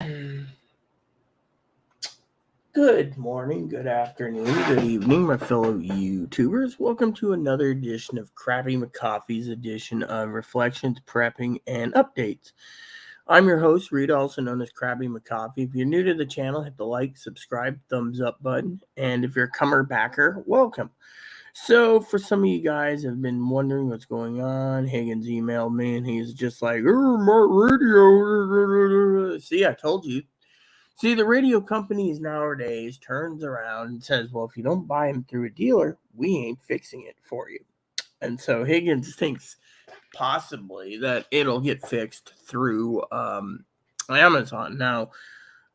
Good morning, good afternoon, good evening, my fellow YouTubers. Welcome to another edition of Crappy McCoffee's edition of Reflections, Prepping, and Updates. I'm your host, Rita, also known as Krabby McCoffee. If you're new to the channel, hit the like, subscribe, thumbs up button. And if you're a comer backer, welcome. So, for some of you guys have been wondering what's going on, Higgins emailed me and he's just like, my radio. See, I told you. See, the radio companies nowadays turns around and says, well, if you don't buy them through a dealer, we ain't fixing it for you. And so Higgins thinks possibly that it'll get fixed through Amazon. Now,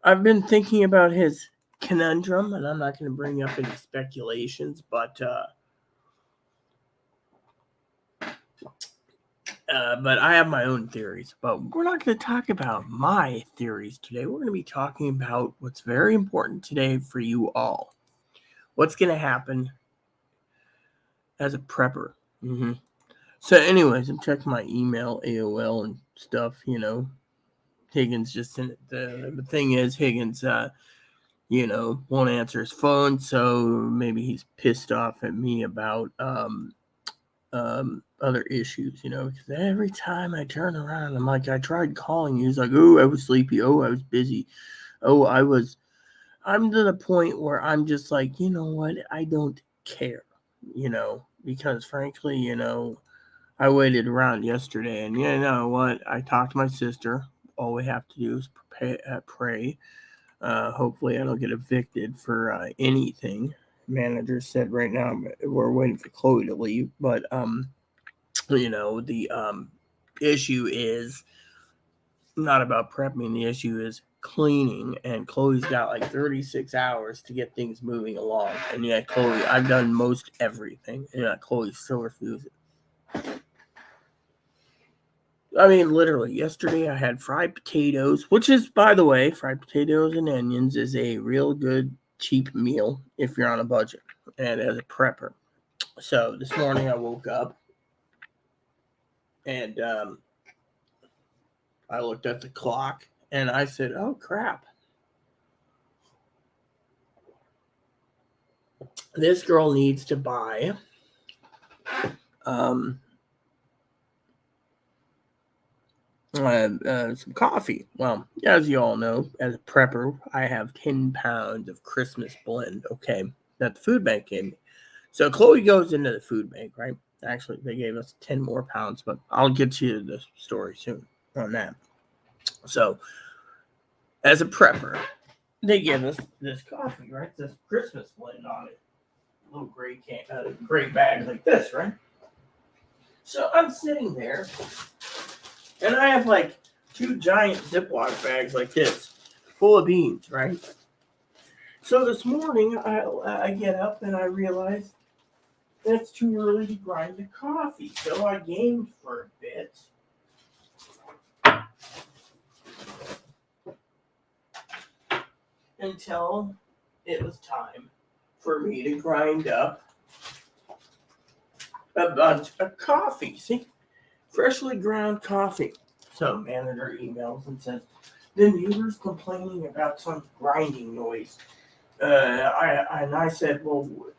I've been thinking about his conundrum, and I'm not going to bring up any speculations, but I have my own theories. But we're not going to talk about my theories today. We're going to be talking about what's very important today for you all. What's going to happen as a prepper. So, anyways, I'm checking my email, AOL, and stuff. Higgins just sent it. The thing is, Higgins, won't answer his phone, so maybe he's pissed off at me about other issues, because every time I turn around, I'm like, I tried calling you. He's like, oh, I was sleepy. Oh, I was busy. Oh, I'm to the point where I'm just like, you know what? I don't care, because frankly, I waited around yesterday, and you know what? I talked to my sister. All we have to do is pray. Hopefully, I don't get evicted for anything. Manager said right now we're waiting for Chloe to leave, but the issue is not about prepping. The issue is cleaning, and Chloe's got like 36 hours to get things moving along. And yet, Chloe, I've done most everything, and yet Chloe still refuses. I mean, literally, yesterday I had fried potatoes, which is, by the way, fried potatoes and onions is a real good, cheap meal if you're on a budget and as a prepper. So this morning I woke up and I looked at the clock and I said, oh, crap. This girl needs to buy some coffee. Well, as you all know, as a prepper, I have 10 pounds of Christmas blend, okay, that the food bank gave me. So Chloe goes into the food bank, right? Actually, they gave us 10 more pounds, but I'll get to you the story soon on that. So, as a prepper, they give us this coffee, right? This Christmas blend on it. A little gray bag like this, right? So I'm sitting there, and I have like 2 giant Ziploc bags like this, full of beans, right? So this morning, I get up and I realize it's too early to grind the coffee. So I gamed for a bit. Until it was time for me to grind up a bunch of coffee. See? Freshly ground coffee. So manager emails and says, the neighbor's complaining about some grinding noise. I said, oh,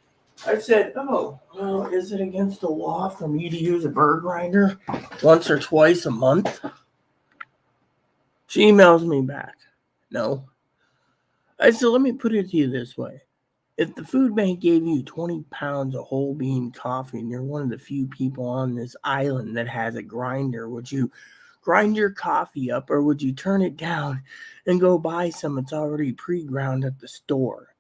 well, is it against the law for me to use a bird grinder once or twice a month? She emails me back. No. I said, let me put it to you this way. If the food bank gave you 20 pounds of whole bean coffee and you're one of the few people on this island that has a grinder, would you grind your coffee up or would you turn it down and go buy some that's already pre-ground at the store?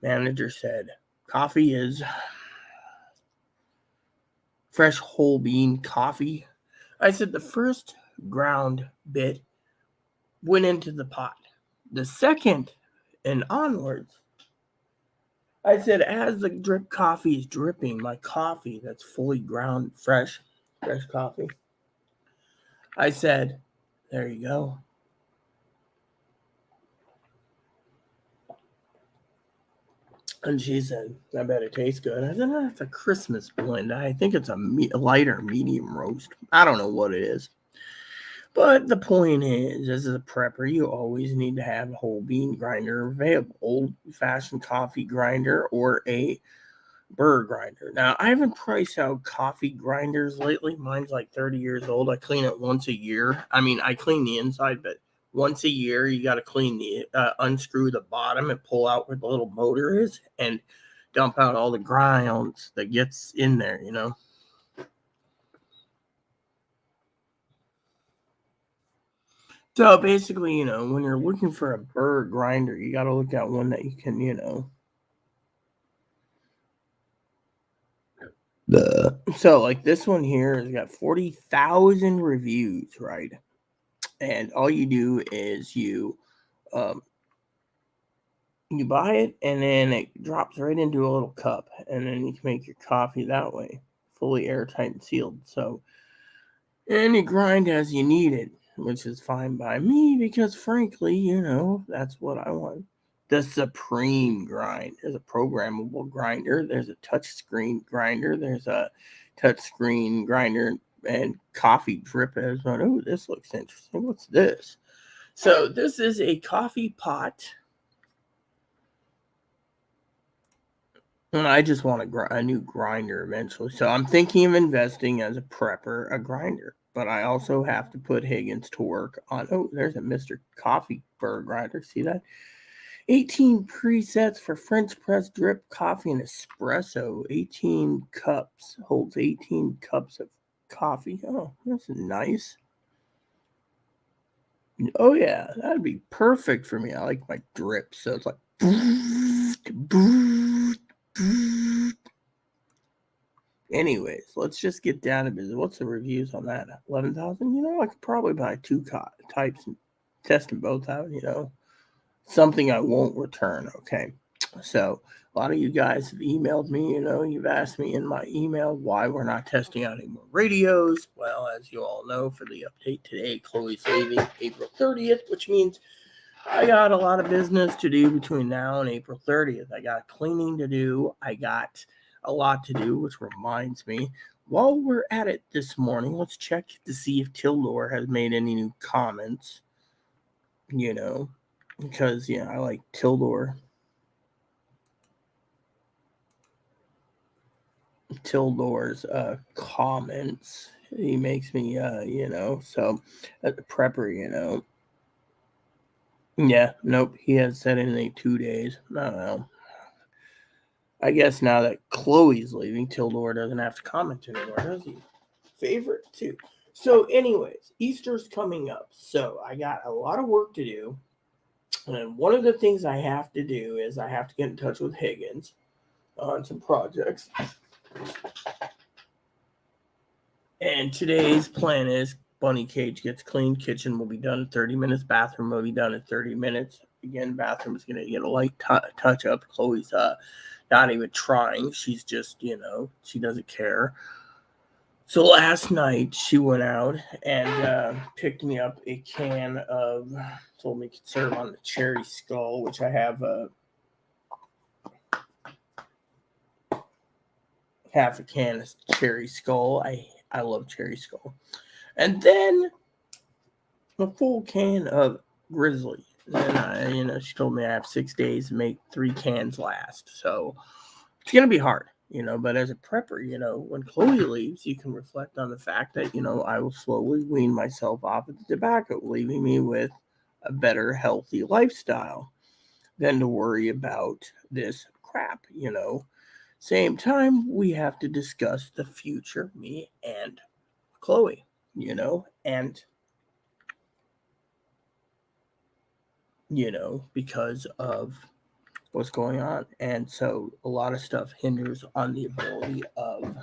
Manager said, coffee is fresh whole bean coffee. I said the first ground bit went into the pot. The second and onwards, I said, as the drip coffee is dripping, my coffee that's fully ground, fresh coffee, I said, there you go. And she said, I bet it tastes good. I said, it's a Christmas blend. I think it's a lighter medium roast. I don't know what it is. But the point is, as a prepper, you always need to have a whole bean grinder available, old-fashioned coffee grinder or a burr grinder. Now, I haven't priced out coffee grinders lately. Mine's like 30 years old. I clean it once a year. I mean, I clean the inside, but once a year, you got to clean unscrew the bottom and pull out where the little motor is and dump out all the grinds that gets in there. So basically, when you're looking for a burr grinder, you got to look at one that you can. So like this one here has got 40,000 reviews, right? And all you do is um, you buy it, and then it drops right into a little cup, and then you can make your coffee that way, fully airtight and sealed. So, and you grind as you need it, which is fine by me because, frankly, that's what I want. The Supreme grind is a programmable grinder. There's a touchscreen grinder. There's a touchscreen grinder and coffee drip as well. Oh, this looks interesting. What's this? So this is a coffee pot. And I just want a new grinder eventually. So I'm thinking of investing as a prepper, a grinder. But I also have to put Higgins to work on. Oh, there's a Mr. Coffee burr grinder. See that? 18 presets for French press drip coffee and espresso. 18 cups. Holds 18 cups of coffee. Oh, that's nice. Oh, yeah. That'd be perfect for me. I like my drip. So it's like. Anyways, let's just get down to business. What's the reviews on that? 11,000? I could probably buy two types and test them both out, Something I won't return, okay? So, a lot of you guys have emailed me, you've asked me in my email why we're not testing out any more radios. Well, as you all know, for the update today, Chloe's leaving April 30th, which means I got a lot of business to do between now and April 30th. I got cleaning to do. I got a lot to do, which reminds me, while we're at it this morning, let's check to see if Tildor has made any new comments, because, I like Tildor. Tildor's comments. He makes me, so at the prepper, yeah, nope, he has said it in 2 days. I don't know. I guess now that Chloe's leaving, Tildor doesn't have to comment anymore, does he? Favorite too. So, anyways, Easter's coming up. So I got a lot of work to do. And one of the things I have to do is I have to get in touch with Higgins on some projects. And today's plan is bunny cage gets cleaned, kitchen will be done in 30 minutes, bathroom will be done in 30 minutes. Again, bathroom is going to get a light touch up. Chloe's not even trying. She's just, she doesn't care. So last night she went out and picked me up a can of, told me to serve on the cherry skull, which I have half a can of cherry skull. I love cherry skull. And then a full can of grizzly. And she told me I have 6 days to make 3 cans last. So it's going to be hard, but as a prepper, when Chloe leaves, you can reflect on the fact that, I will slowly wean myself off of the tobacco, leaving me with a better, healthy lifestyle than to worry about this crap, Same time, we have to discuss the future, me and Chloe, and, because of what's going on. And so a lot of stuff hinders on the ability of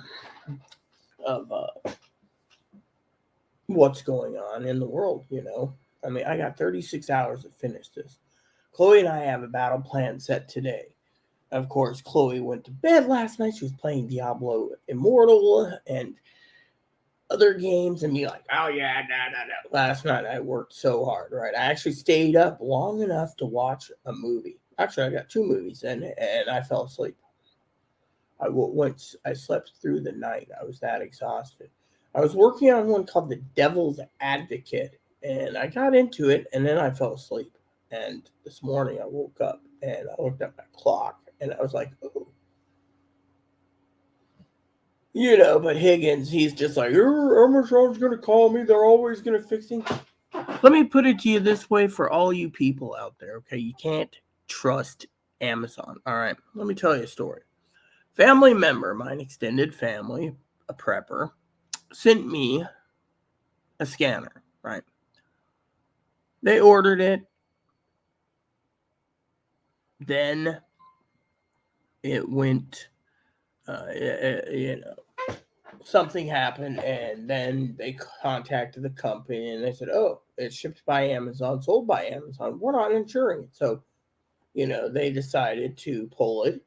what's going on in the world, I mean, I got 36 hours to finish this. Chloe and I have a battle plan set today. Of course, Chloe went to bed last night. She was playing Diablo Immortal and other games and be like, oh yeah, nah. Last night I worked so hard, right? I actually stayed up long enough to watch a movie. Actually, I got 2 movies and I fell asleep. I slept through the night. I was that exhausted. I was working on one called The Devil's Advocate, And I got into it, and then I fell asleep. And this morning I woke up and I looked at my clock, and I was like, oh. But Higgins, he's just like, Amazon's going to call me. They're always going to fix things. Let me put it to you this way for all you people out there, okay? You can't trust Amazon, all right? Let me tell you a story. Family member, mine extended family, a prepper, sent me a scanner, right? They ordered it. Then it went, something happened, and then they contacted the company, and they said, oh, it's shipped by Amazon, sold by Amazon. We're not insuring it. So, they decided to pull it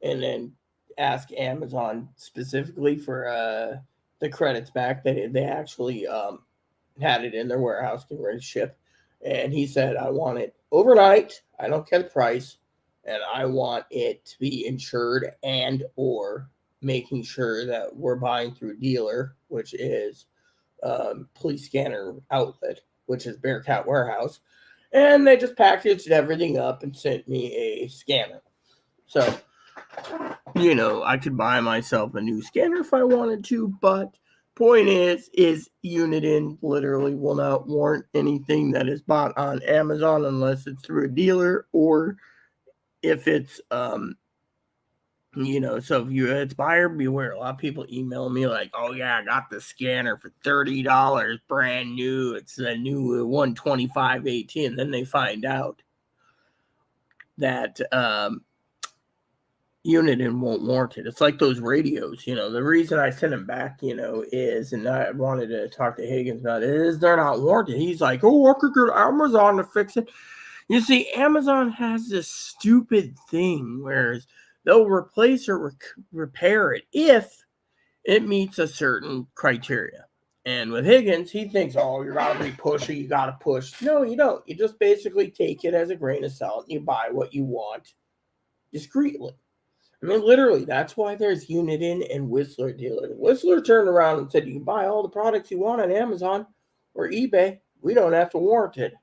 and then ask Amazon specifically for the credits back. They actually had it in their warehouse getting ready to ship. And he said, I want it overnight. I don't care the price. And I want it to be insured and or making sure that we're buying through a dealer, which is Police Scanner Outlet, which is Bearcat Warehouse. And they just packaged everything up and sent me a scanner. So, I could buy myself a new scanner if I wanted to, but point is Uniden literally will not warrant anything that is bought on Amazon unless it's through a dealer, or if it's so if it's buyer beware. A lot of people email me like, oh yeah, I got the scanner for $30, brand new. It's the new 125 AT, and then they find out that Uniden won't warrant it. It's like those radios, the reason I sent them back, is, and I wanted to talk to Higgins about it, is they're not warranted. He's like, oh, I could go to Amazon to fix it. You see, Amazon has this stupid thing where they'll replace or repair it if it meets a certain criteria. And with Higgins, he thinks, oh, you got to be pushy, you got to push. No, you don't. You just basically take it as a grain of salt and you buy what you want discreetly. I mean, literally, that's why there's Uniden and Whistler dealers. Whistler turned around and said, you can buy all the products you want on Amazon or eBay. We don't have to warrant it.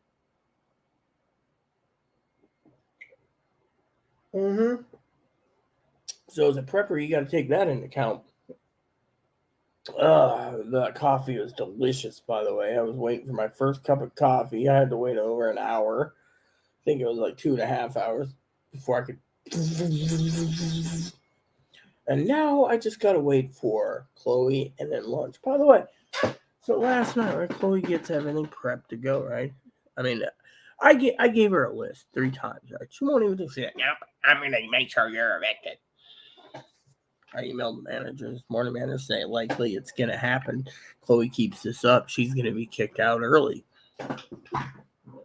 So as a prepper, you got to take that into account. The coffee was delicious, by the way. I was waiting for my first cup of coffee. I had to wait over an hour. I think it was like 2.5 hours before I could. And now I just gotta wait for Chloe and then lunch. By the way, so last night, right, Chloe gets everything prepped to go, right? I mean, I gave her a list 3 times, right? She won't even say, nope, I'm gonna make sure you're evicted. I emailed the manager this morning, manager saying likely it's gonna happen. Chloe keeps this up, she's gonna be kicked out early. Well,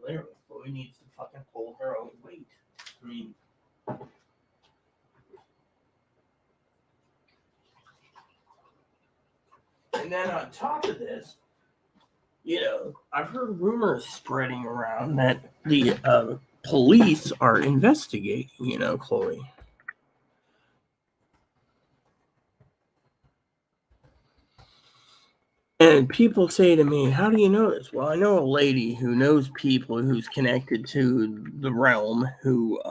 literally, Chloe needs to fucking pull her own weight. I mean, and then on top of this, I've heard rumors spreading around that the police are investigating, Chloe. And people say to me, how do you know this? Well, I know a lady who knows people who's connected to the realm who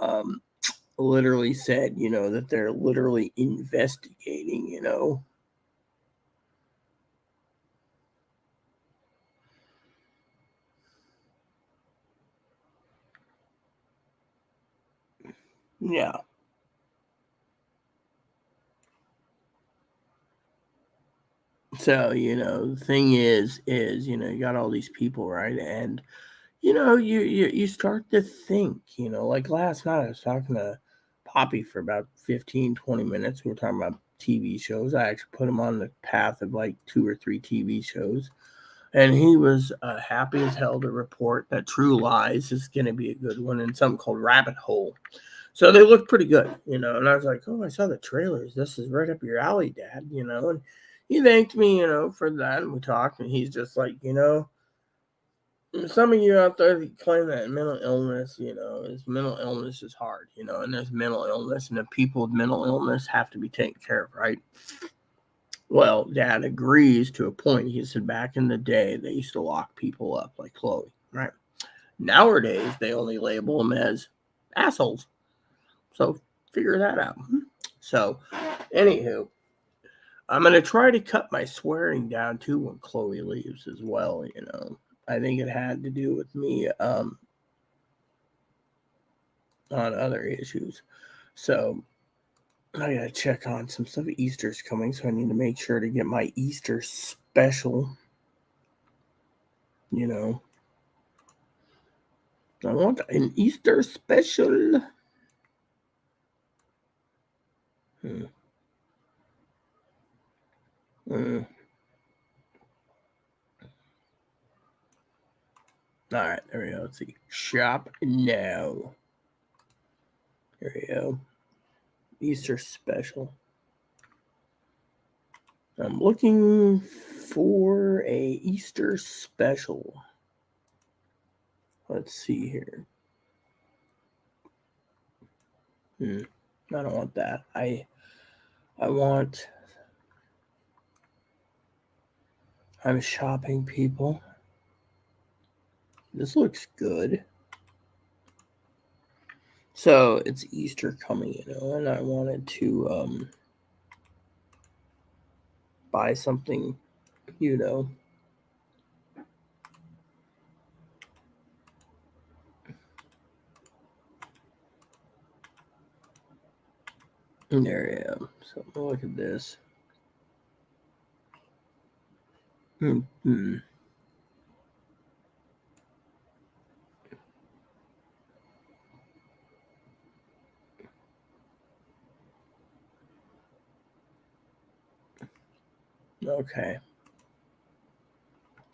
literally said, that they're literally investigating, Yeah. So, the thing is, you got all these people, right? And, you start to think, like last night I was talking to Poppy for about 15, 20 minutes. We were talking about TV shows. I actually put him on the path of like 2 or 3 TV shows. And he was happy as hell to report that True Lies is going to be a good one, and something called Rabbit Hole. So they look pretty good, and I was like, oh, I saw the trailers. This is right up your alley, Dad, and he thanked me, for that, and we talked, and he's just like, some of you out there that claim that mental illness, mental illness is hard, and there's mental illness, and the people with mental illness have to be taken care of, right? Well, Dad agrees to a point. He said back in the day, they used to lock people up like Chloe, right? Nowadays, they only label them as assholes. So figure that out. So, anywho, I'm going to try to cut my swearing down too when Chloe leaves as well, you know. I think it had to do with me on other issues. So, I got to check on some stuff. Easter's coming, so I need to make sure to get my Easter special, you know. I want an Easter special. Hmm. Hmm. All right, there we go. Let's see. Shop now. There we go. Easter special. I'm looking for a Easter special. Let's see here. I don't want that. I want. I'm shopping, people. This looks good. So it's Easter coming, you know, and I wanted to buy something, you know. There I am. So look at this. Okay.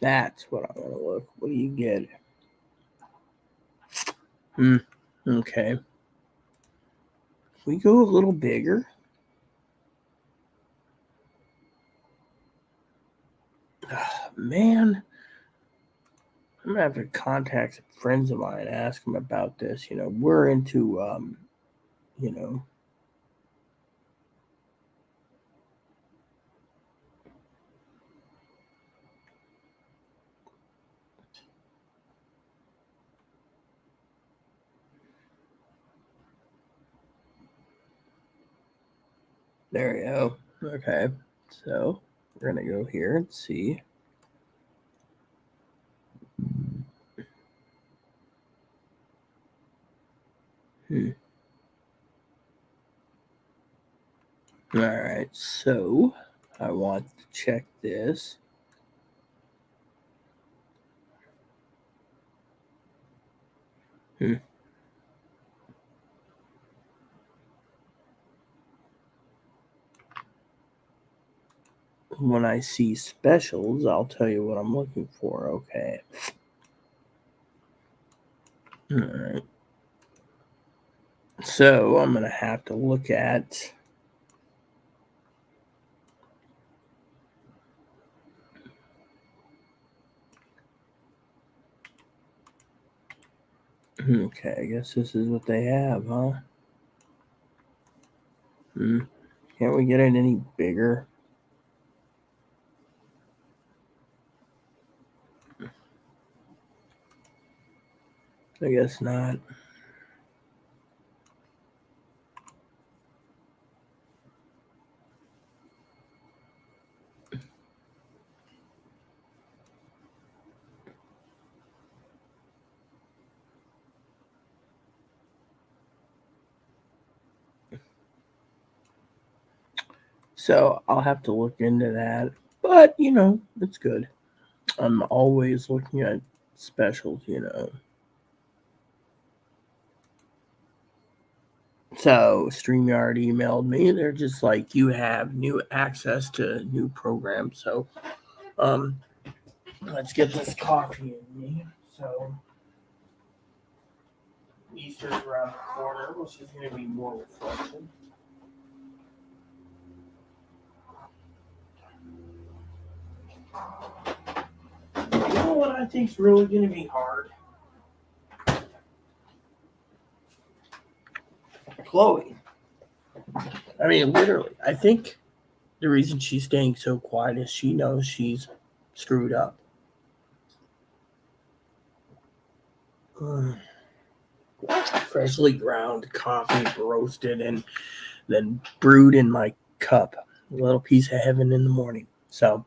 That's what I want to look. What do you get? Okay. We go a little bigger. Man, I'm gonna have to contact some friends of mine and ask them about this. You know, we're into you know. There we go. Okay. So we're gonna go here and see. All right. So I want to check this. When I see specials, I'll tell you what I'm looking for. Okay. All right. So I'm gonna have to look at. Okay, I guess this is what they have, huh? Can't we get it any bigger? I guess not. So I'll have to look into that. But, you know, it's good. I'm always looking at specials, you know. So StreamYard emailed me. They're just like, you have new access to new programs. So let's get this coffee in me. So Easter's around the corner, which is going to be more reflection. You know what I think's really going to be hard? Chloe. I mean, literally, I think the reason she's staying so quiet is she knows she's screwed up. Freshly ground coffee, roasted, and then brewed in my cup. A little piece of heaven in the morning. So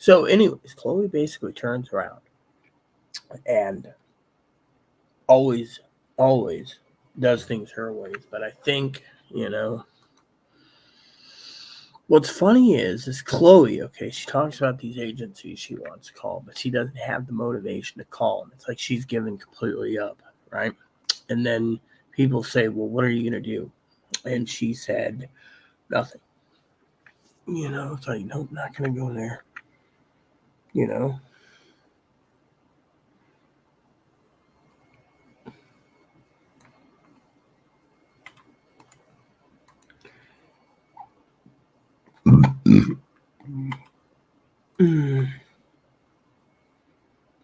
anyways, Chloe basically turns around and always, always does things her ways. But I think, what's funny is Chloe, okay, she talks about these agencies she wants to call, but she doesn't have the motivation to call them. It's like she's given completely up, right? And then people say, well, what are you going to do? And she said, nothing. It's like, nope, not going to go there. You know?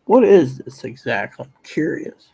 What is this exactly? I'm curious.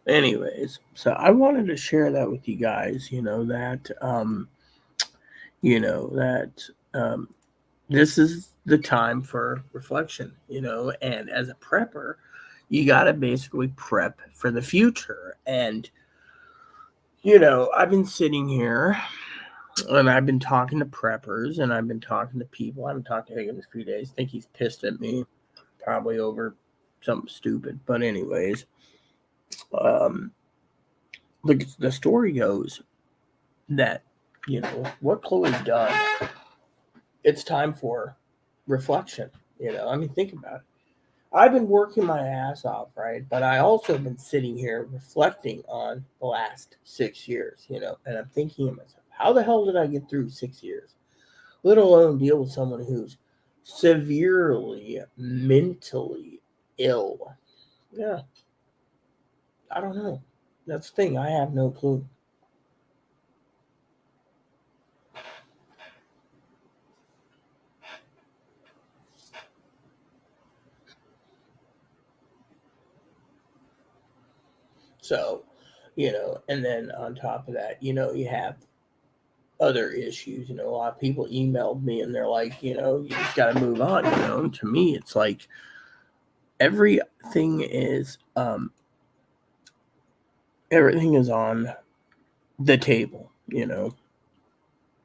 Anyways, so I wanted to share that with you guys, that this is the time for reflection, and as a prepper, you got to basically prep for the future. And, I've been sitting here and I've been talking to preppers and I've been talking to people. I haven't talked to him in a few days. I think he's pissed at me, probably over something stupid. But, anyways, um, the story goes that, what Chloe's done, it's time for reflection. Think about it. I've been working my ass off, right? But I also have been sitting here reflecting on the last 6 years, and I'm thinking to myself, how the hell did I get through 6 years? Let alone deal with someone who's severely mentally ill. Yeah, I don't know. That's the thing. I have no clue. So, and then on top of that, you have other issues. A lot of people emailed me and they're like, you just got to move on. And to me, it's like everything is on the table. I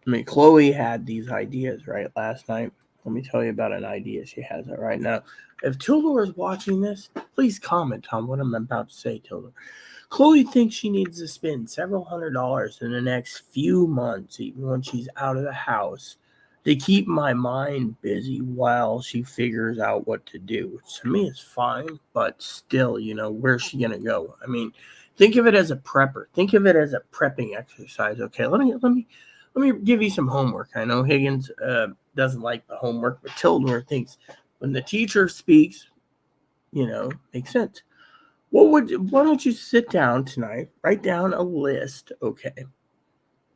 mean, Chloe had these ideas right last night. Let me tell you about an idea she has right now. If Tilda is watching this, please comment on what I'm about to say, Tilda. Chloe thinks she needs to spend several $100s in the next few months, even when she's out of the house, to keep my mind busy while she figures out what to do. Which to me is fine, but still, where's she gonna go? I mean, think of it as a prepper. Think of it as a prepping exercise. Okay, let me give you some homework. I know Higgins doesn't like the homework, but Tilda thinks when the teacher speaks, makes sense. Why don't you sit down tonight, write down a list, okay?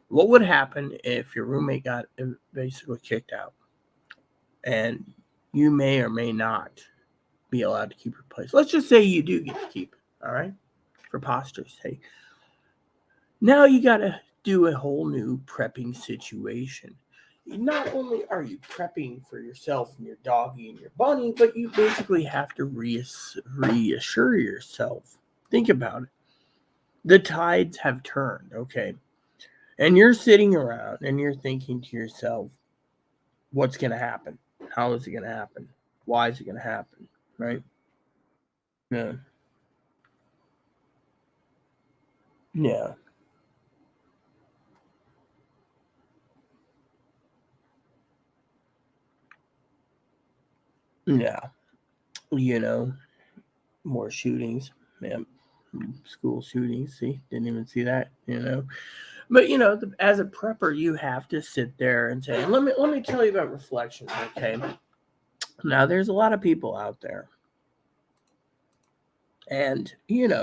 What would happen if your roommate got basically kicked out and you may or may not be allowed to keep your place? Let's just say you do get to keep it, all right? For poster's sake. Now you got to do a whole new prepping situation. Not only are you prepping for yourself and your doggy and your bunny, but you basically have to reassure yourself. Think about it. The tides have turned, okay? And you're sitting around and you're thinking to yourself, what's going to happen? How is it going to happen? Why is it going to happen? Right? Yeah. Yeah. Yeah. You know, more shootings. Yeah. School shootings. See, didn't even see that. But as a prepper, you have to sit there and say, let me tell you about reflections. Okay. Now, there's a lot of people out there, and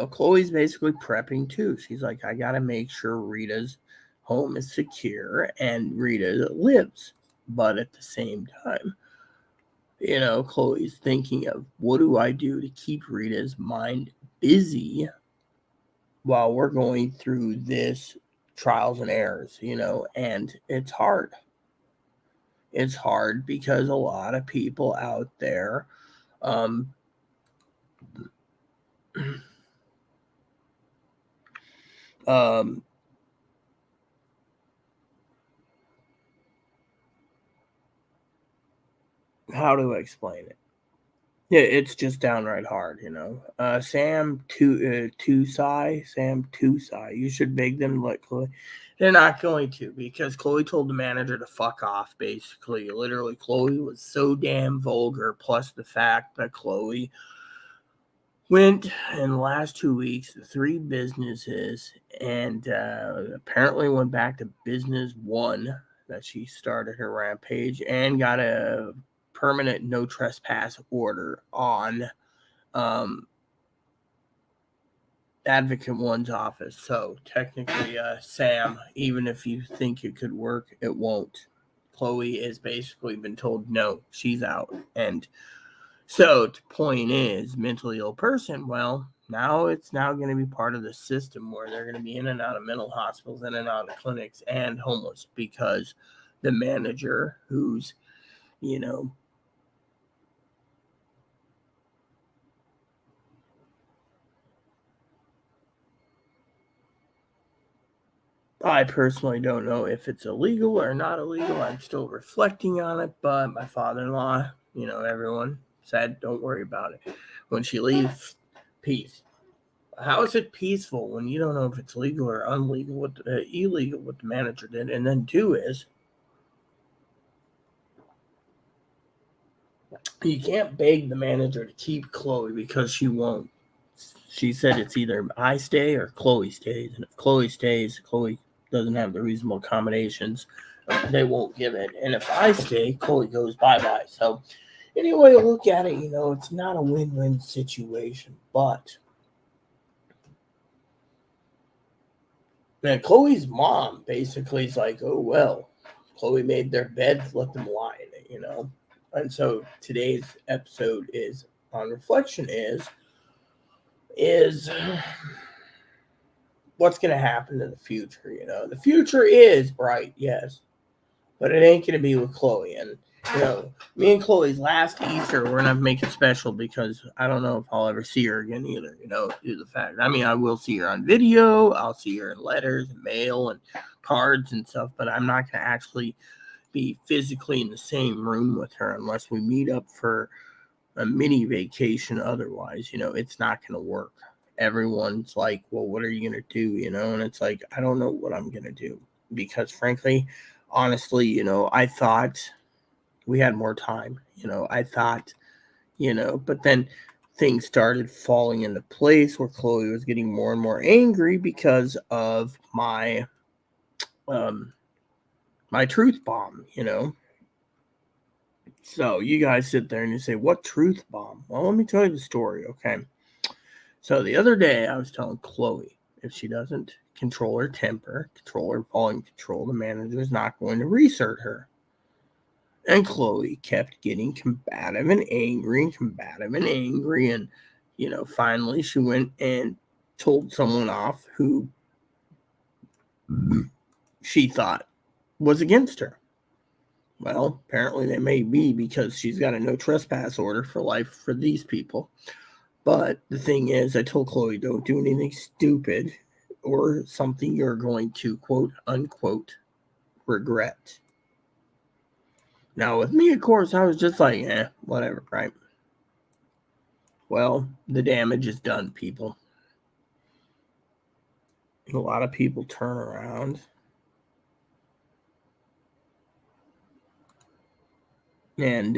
Chloe's basically prepping too. She's like, I gotta make sure Rita's home is secure and Rita lives. But at the same time, Chloe's thinking of, what do I do to keep Rita's mind busy while we're going through this trials and errors, and it's hard. It's hard because a lot of people out there, um, um, how do I explain it? Yeah, it's just downright hard. Sam Tusai. You should beg them to let Chloe. They're not going to, because Chloe told the manager to fuck off. Basically, literally, Chloe was so damn vulgar. Plus the fact that Chloe went in the last 2 weeks to three businesses and apparently went back to business one that she started her rampage and got a permanent no trespass order on um, Advocate One's office. So technically, Sam, even if you think it could work, it won't. Chloe has basically been told no, she's out. And so the point is, mentally ill person, well, now it's now going to be part of the system where they're going to be in and out of mental hospitals, in and out of clinics, and homeless because the manager who's, you know, I personally don't know if it's illegal or not illegal. I'm still reflecting on it, but my father in law, everyone said, don't worry about it. When she leaves, peace. How is it peaceful when you don't know if it's legal or illegal? Illegal what the manager did, and then two is you can't beg the manager to keep Chloe because she won't. She said it's either I stay or Chloe stays, and if Chloe stays, Chloe doesn't have the reasonable accommodations. They won't give it, and if I stay, Chloe goes bye bye. So, anyway, look at it. It's not a win-win situation, but man, Chloe's mom basically is like, oh, well, Chloe made their bed, let them lie in it. And so today's episode is on reflection is what's going to happen in the future. The future is bright, yes, but it ain't going to be with Chloe. And, me and Chloe's last Easter, we're going to make it special because I don't know if I'll ever see her again either, due to the fact. I mean, I will see her on video, I'll see her in letters and mail and cards and stuff, but I'm not going to actually be physically in the same room with her unless we meet up for a mini vacation. Otherwise, it's not going to work. Everyone's like, well, what are you going to do? And it's like, I don't know what I'm going to do because frankly, honestly, I thought we had more time. I thought, but then things started falling into place where Chloe was getting more and more angry because of um my truth bomb. So you guys sit there and you say, what truth bomb? Well, let me tell you the story, okay? So the other day I was telling Chloe, if she doesn't control her temper, control her volume control, the manager is not going to reinsert her. And Chloe kept getting combative and angry and combative and angry. And, finally she went and told someone off who she thought was against her. Well, apparently they may be because she's got a no trespass order for life for these people. But the thing is, I told Chloe, don't do anything stupid or something you're going to quote unquote regret. Now, with me, of course, I was just like, whatever, right? Well, the damage is done, people. A lot of people turn around and,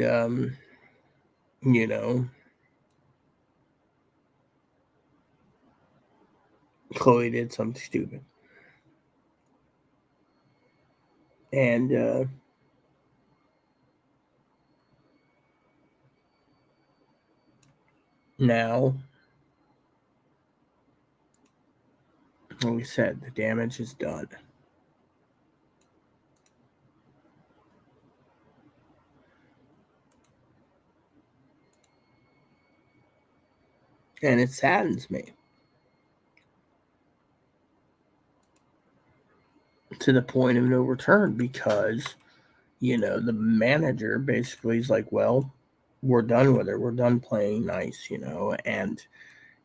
you know, Chloe did something stupid. And now, like we said, the damage is done. And it saddens me to the point of no return because, the manager basically is like, well, we're done with her. We're done playing nice, and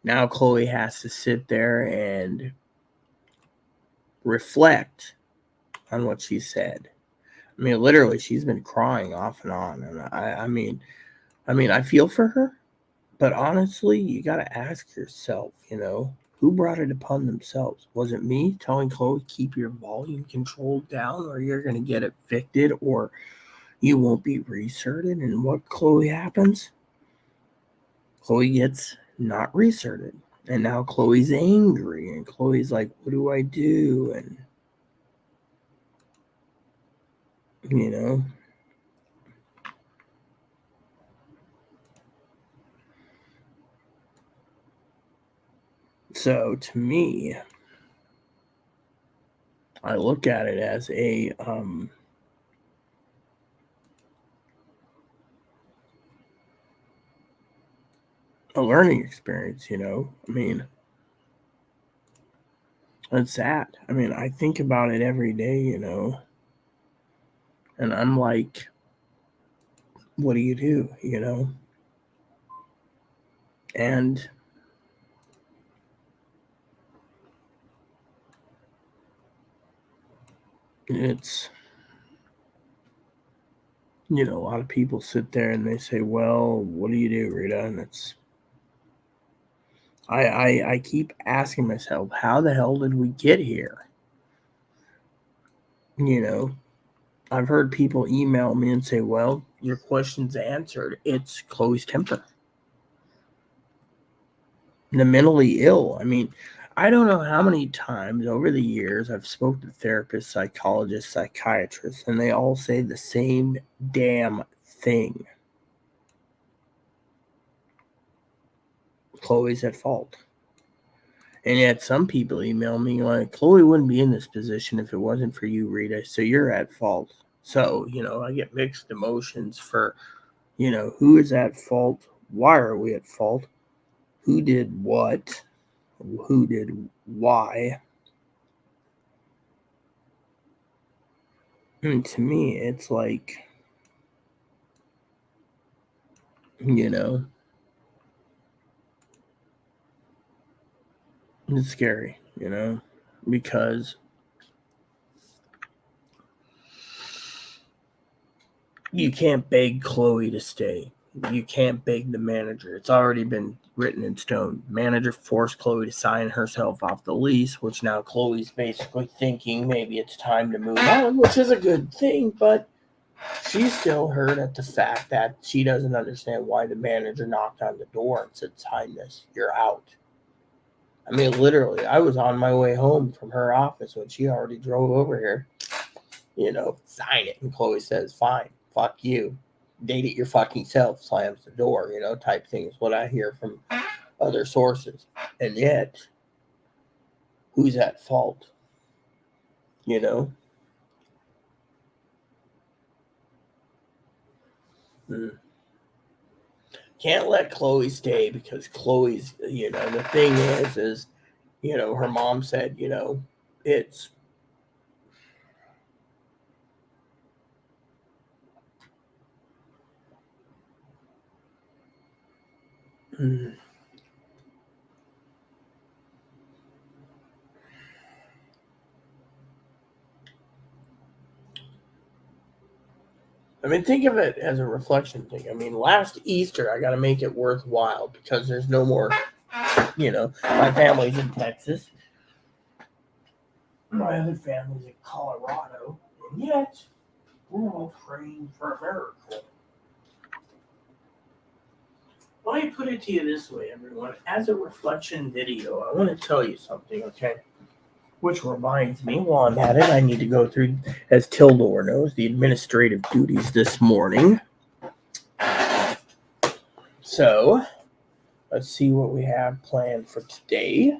now Chloe has to sit there and reflect on what she said. I mean, literally, she's been crying off and on, and I feel for her, but honestly, you got to ask yourself, who brought it upon themselves? Was it me telling Chloe keep your volume controlled down, or you're gonna get evicted, or you won't be recerted? And what Chloe happens? Chloe gets not recerted, and now Chloe's angry, and Chloe's like, "What do I do?" And you know, so to me, I look at it as a learning experience. I mean, it's sad. I mean, I think about it every day. And I'm like, what do you do? And it's a lot of people sit there and they say, well, what do you do, Rita? And it's I keep asking myself, how the hell did we get here? You know, I've heard people email me and say, well, your question's answered. It's Chloe's temper. The mentally ill. I mean, I don't know how many times over the years I've spoken to therapists, psychologists, psychiatrists, and they all say the same damn thing. Chloe's at fault. And yet some people email me like, Chloe wouldn't be in this position if it wasn't for you, Rita. So you're at fault. So, I get mixed emotions for, who is at fault? Why are we at fault? Who did what? Who did why? And to me, it's like, it's scary, because you can't beg Chloe to stay. You can't beg the manager. It's already been written in stone. Manager forced Chloe to sign herself off the lease, which now Chloe's basically thinking maybe it's time to move on, which is a good thing, but she's still hurt at the fact that she doesn't understand why the manager knocked on the door and said, sign this, you're out. I mean, literally, I was on my way home from her office when she already drove over here. Sign it. And Chloe says, fine, fuck you. Date it your fucking self, slams the door, type thing is what I hear from other sources. And yet, who's at fault? You know? Mm. Can't let Chloe stay because Chloe's, the thing is, her mom said, it's mm, I mean, think of it as a reflection thing. I mean, last Easter, I got to make it worthwhile because there's no more, my family's in Texas. My other family's in Colorado. And yet, we're all praying for a miracle. Let me put it to you this way, everyone. As a reflection video, I want to tell you something, okay? Which reminds me, while I'm at it, I need to go through, as Tildor knows, the administrative duties this morning. So, let's see what we have planned for today.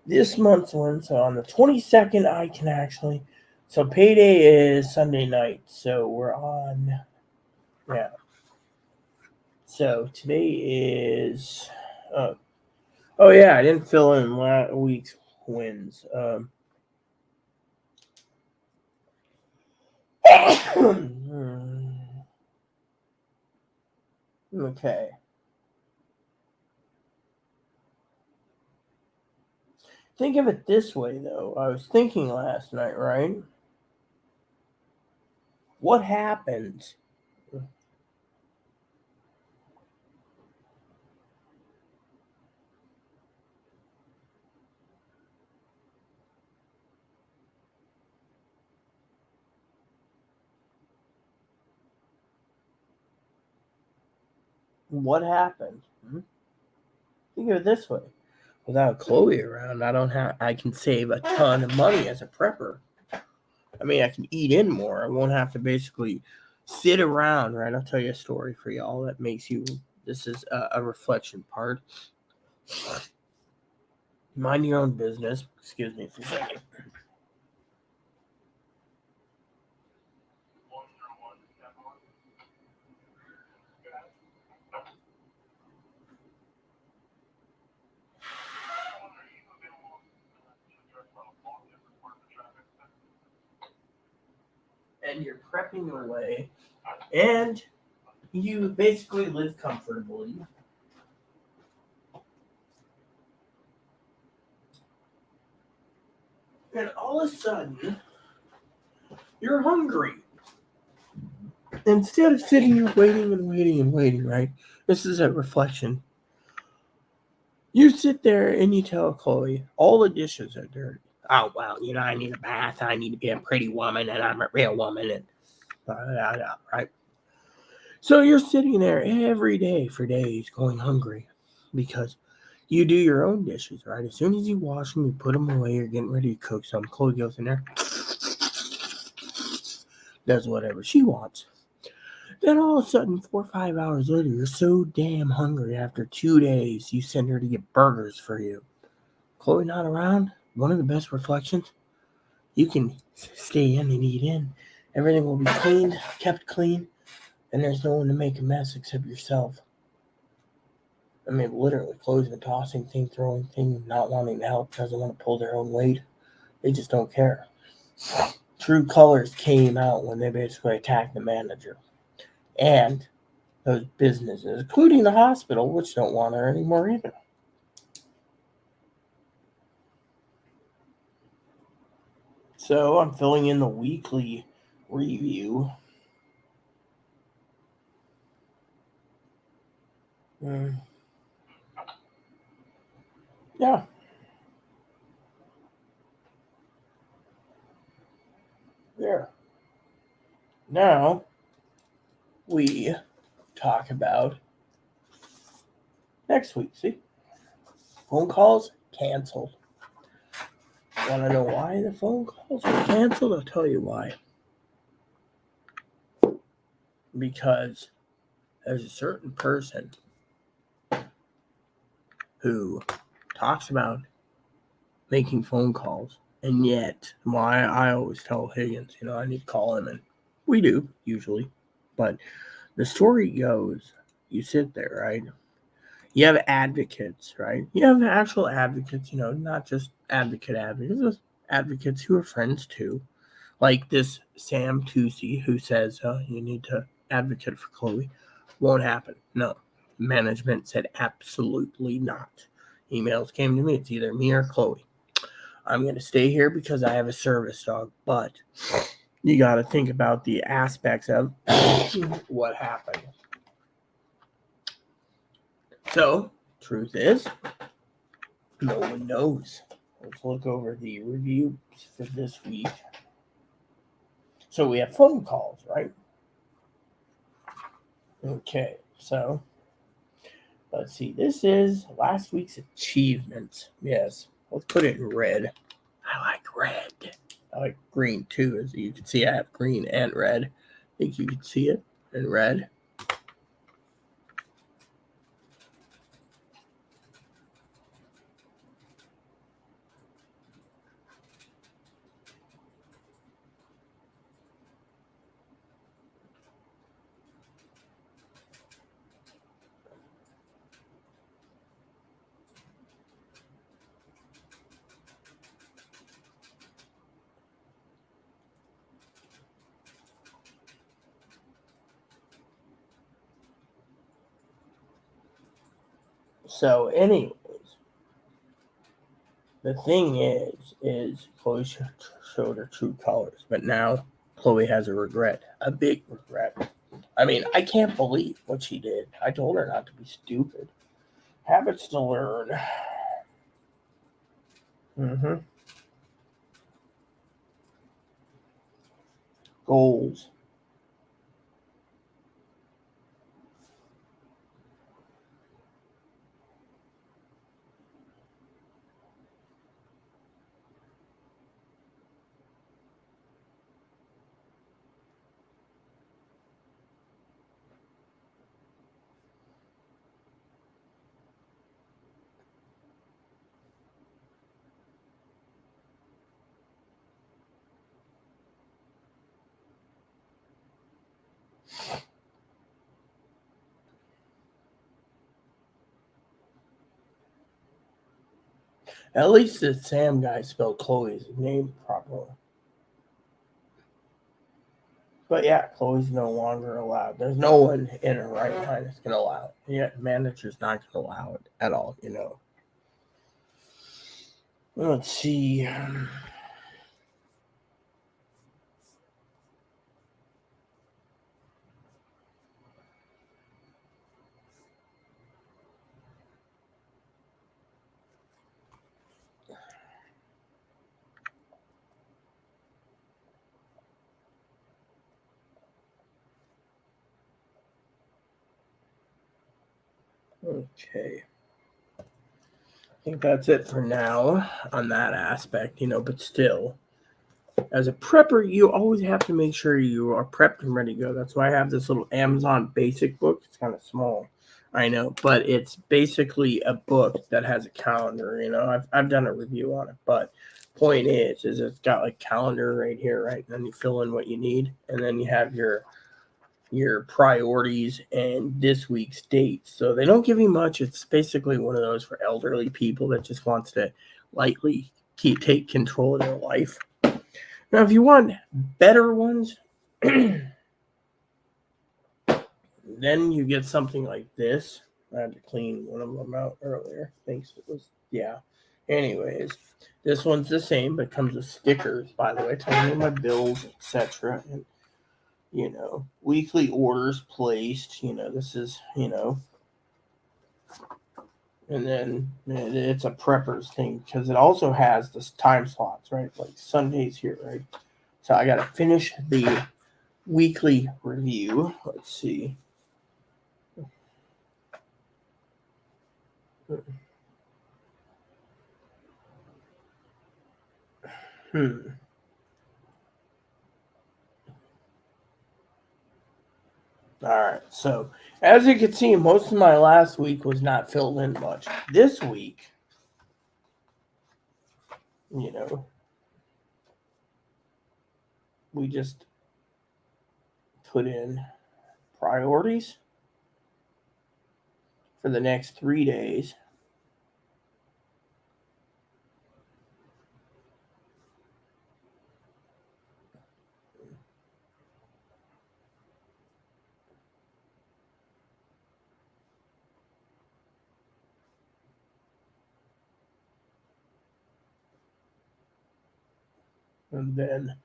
This month's one, so on the 22nd, I can actually, so payday is Sunday night, so we're on, yeah. So today is, oh yeah, I didn't fill in last week's wins. Okay. Think of it this way, though. I was thinking last night, right? What happened? What happened? Think of it this way. Without Chloe around, I can save a ton of money as a prepper. I mean, I can eat in more. I won't have to basically sit around, right? I'll tell you a story for y'all that makes you, this is a reflection part. Mind your own business. Excuse me for a second. And you're prepping away, and you basically live comfortably. And all of a sudden, you're hungry. Instead of sitting here waiting and waiting and waiting, right? This is a reflection. You sit there and you tell Chloe all the dishes are dirty. Oh, well, I need a bath. I need to be a pretty woman, and I'm a real woman, and right? So you're sitting there every day for days going hungry because you do your own dishes, right? As soon as you wash them, you put them away, you're getting ready to cook something. Chloe goes in there, does whatever she wants. Then all of a sudden, 4 or 5 hours later, you're so damn hungry after 2 days, you send her to get burgers for you. Chloe not around, one of the best reflections, you can stay in and eat in. Everything will be cleaned, kept clean, and there's no one to make a mess except yourself. I mean, literally, Chloe's been tossing thing, throwing thing, not wanting to help, doesn't want to pull their own weight. They just don't care. True colors came out when they basically attacked the manager. And those businesses, including the hospital, which don't want her anymore either. So I'm filling in the weekly review. Yeah. There. Now we talk about next week. See? Phone calls canceled. Want to know why the phone calls were canceled? I'll tell you why. Because there's a certain person who talks about making phone calls, and yet, I always tell Higgins, I need to call him, and we do, usually. But the story goes, you sit there, right? You have advocates, right? You have actual advocates, not just advocates, just advocates who are friends too. Like this Sam Tucci who says, you need to advocate for Chloe. Won't happen. No. Management said absolutely not. Emails came to me. It's either me or Chloe. I'm going to stay here because I have a service dog. But you got to think about the aspects of what happened. So, truth is, no one knows. Let's look over the reviews for this week. So we have phone calls, right? Okay, so let's see. This is last week's achievements. Yes, let's put it in red. I like red. I like green too. As you can see, I have green and red. I think you can see it in red. So, anyways, the thing is Chloe showed her true colors, but now Chloe has a regret, a big regret. I mean, I can't believe what she did. I told her not to be stupid. Habits to learn. Mm-hmm. Goals. At least the Sam guy spelled Chloe's name properly. But yeah, Chloe's no longer allowed. There's no one in her right mind that's going to allow it. Yeah, manager's not going to allow it at all, you know. Let's see. Okay. I think that's it for now on that aspect, you know, but still, as a prepper, you always have to make sure you are prepped and ready to go. That's why I have this little Amazon basic book. It's kind of small, I know, but it's basically a book that has a calendar. You know, I've done a review on it, but point is it's got like calendar right here, right? And then you fill in what you need, and then you have your priorities and this week's dates. So they don't give you much. It's basically one of those for elderly people that just wants to lightly take control of their life. Now, if you want better ones, then you get something like this. I had to clean one of them out earlier. Thinks it was, yeah. Anyways, this one's the same, but comes with stickers, by the way, telling me my bills, etc. And, you know, weekly orders placed. You know, this is, you know, and then it's a prepper's thing because it also has this time slots, right? Like Sundays here, right? So I got to finish the weekly review. Let's see. Hmm. All right. So, as you can see, most of my last week was not filled in much. This week, you know, we just put in priorities for the next 3 days. And then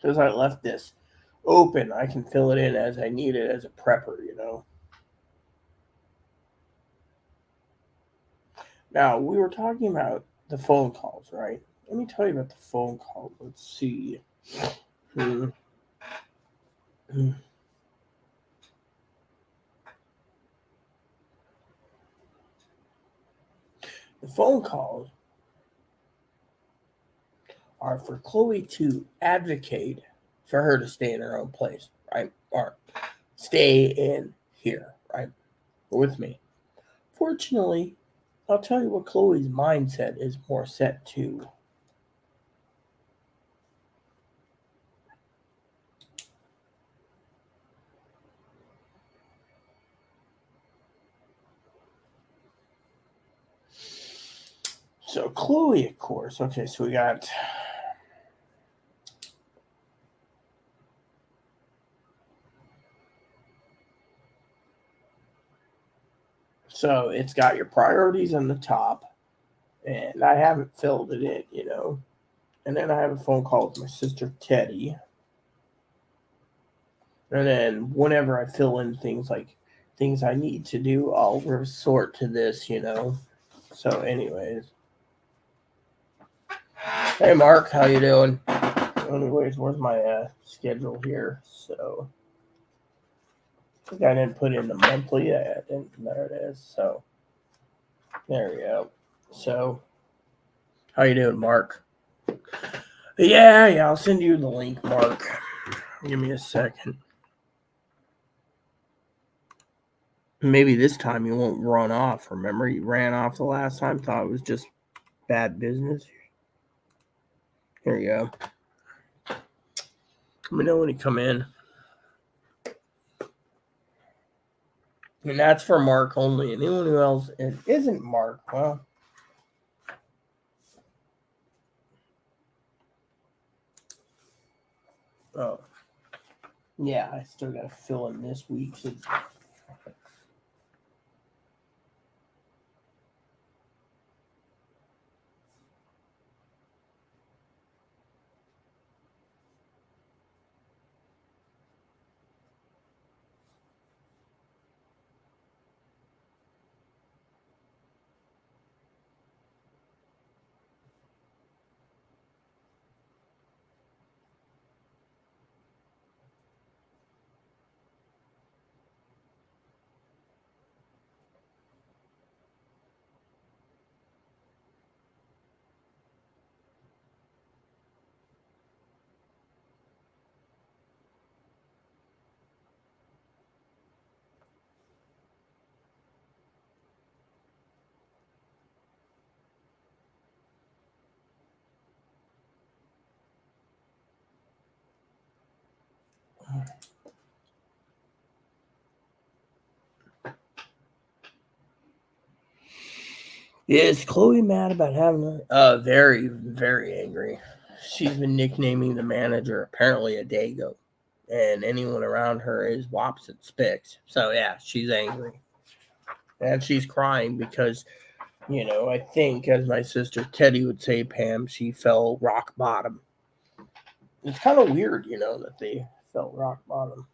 because I left this open. I can fill it in as I need it as a prepper, Now, we were talking about the phone calls, right? Let me tell you about the phone call. Let's see. Hmm. Hmm. The phone calls are for Chloe to advocate for her to stay in her own place, right? Or stay in here, right? With me. Fortunately, I'll tell you what Chloe's mindset is more set to. So Chloe, of course. Okay, so we got so it's got your priorities on the top, and I haven't filled it in. And then I have a phone call with my sister Teddy. And then whenever I fill in things like things I need to do, I'll resort to this. So anyways. Hey Mark, how you doing? Anyways, where's my schedule here? So I think I didn't put in the monthly. Yeah, I didn't. There it is. So there we go. So how you doing, Mark? Yeah, I'll send you the link, Mark. Give me a second. Maybe this time you won't run off. Remember, you ran off the last time, thought it was just bad business. Here you go. Let me know when you come in. And that's for Mark only. Anyone who else it isn't Mark, well. Oh. Yeah, I still gotta fill in this week's. Yeah, is Chloe mad about having a very, very angry. She's been nicknaming the manager apparently a dago. And anyone around her is wops and spicks. So yeah, she's angry. And she's crying because, I think as my sister Teddy would say, Pam, she fell rock bottom. It's kind of weird, that they felt rock bottom.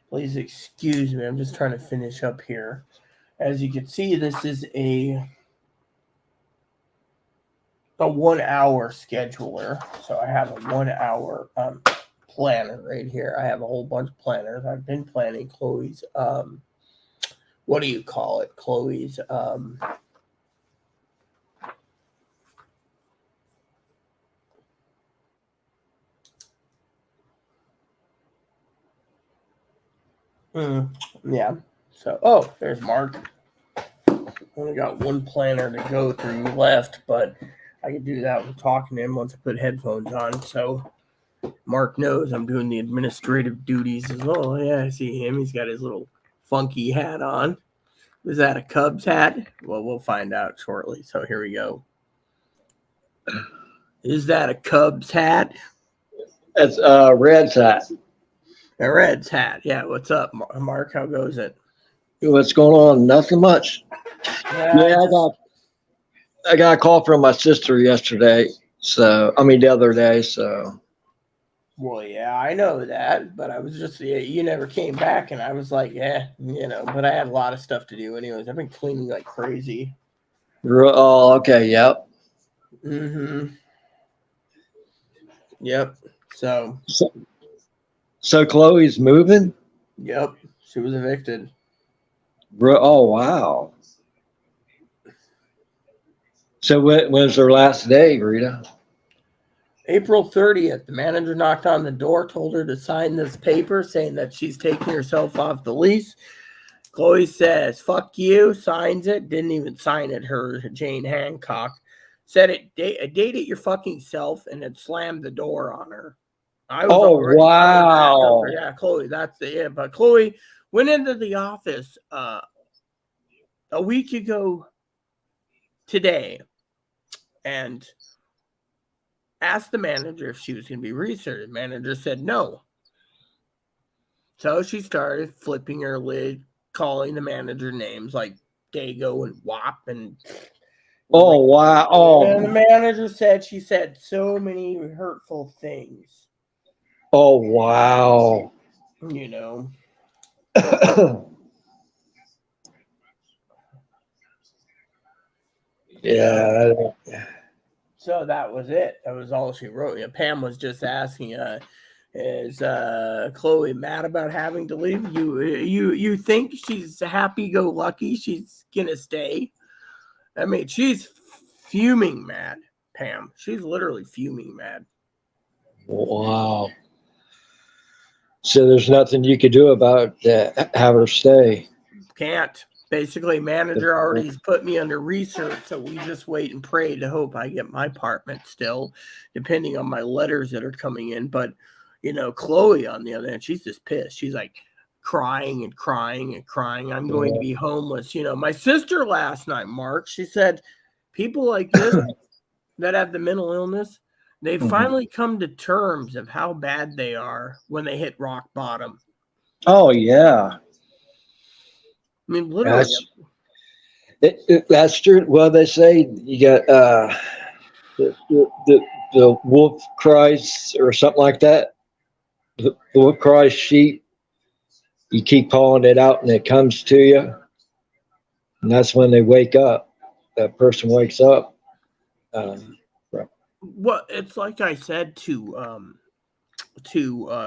Please excuse me. I'm just trying to finish up here. As you can see, this is a 1 hour scheduler. So I have a 1 hour planner right here. I have a whole bunch of planners. I've been planning Chloe's what do you call it? Chloe's yeah. So there's Mark. Only got one planner to go through left, but I can do that with talking to him once I put headphones on. So Mark knows I'm doing the administrative duties as well. Yeah, I see him. He's got his little funky hat on. Is that a Cubs hat? Well, we'll find out shortly. So here we go. Is that a Cubs hat? That's Red's hat. A Reds hat. Yeah, what's up, Mark? How goes it? What's going on? Nothing much. Yeah, I got a call from my sister yesterday. So the other day. So Well, yeah, I know that, but I was just you never came back, and I was like, but I had a lot of stuff to do anyways. I've been cleaning like crazy. oh, okay, yep. Mm-hmm. Yep. So, So, so Chloe's moving. yep, she was evicted. Oh wow. So when's her last day, Rita? April 30th, the manager knocked on the door, told her to sign this paper saying that she's taking herself off the lease. Chloe says, fuck you, signs it, didn't even sign it, her Jane Hancock. Said it, date it your fucking self, and then slammed the door on her. I was Oh already coming back wow. over. Yeah, Chloe, that's it. But Chloe went into the office a week ago today and asked the manager if she was going to be restarted. Manager said no. So she started flipping her lid, calling the manager names like Dago and Wop and Oh wow. and the Oh manager said she said so many hurtful things, oh wow. you know. So Yeah. so that was it. That was all she wrote. Pam was just asking, is Chloe mad about having to leave? You think she's happy go lucky? She's gonna stay? I mean, she's fuming mad, Pam. She's literally fuming mad. Wow. So there's nothing you could do about that. Have her stay. Can't. Basically, manager already put me under research, so we just wait and pray to hope I get my apartment still, depending on my letters that are coming in. But, Chloe, on the other hand, she's just pissed. She's like crying and crying and crying. I'm going to be homeless. My sister last night, Mark, she said, people like this that have the mental illness, they Mhm. finally come to terms of how bad they are when they hit rock bottom. Oh yeah. I mean, literally. That's that's true. Well, they say you got the wolf cries or something like that. The wolf cries sheep. You keep calling it out, and it comes to you, and that's when they wake up. That person wakes up. Um, Well, it's like I said to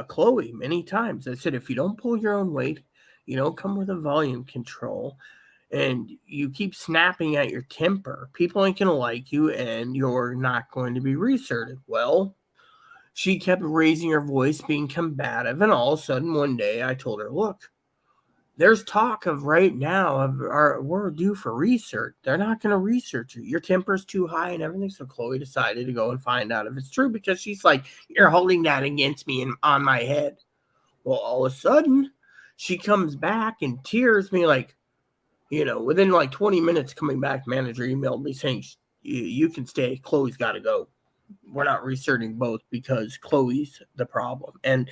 Chloe many times. I said, if you don't pull your own weight, you don't come with a volume control, and you keep snapping at your temper, people ain't gonna like you, and you're not going to be reasserted. Well, she kept raising her voice, being combative, and all of a sudden one day I told her, look, there's talk of right now of we're due for research. They're not going to research you. Your temper's too high and everything. So Chloe decided to go and find out if it's true because she's like, you're holding that against me and on my head. Well, all of a sudden, she comes back and tears me like, within like 20 minutes coming back, manager emailed me saying, you can stay. Chloe's got to go. We're not researching both because Chloe's the problem. And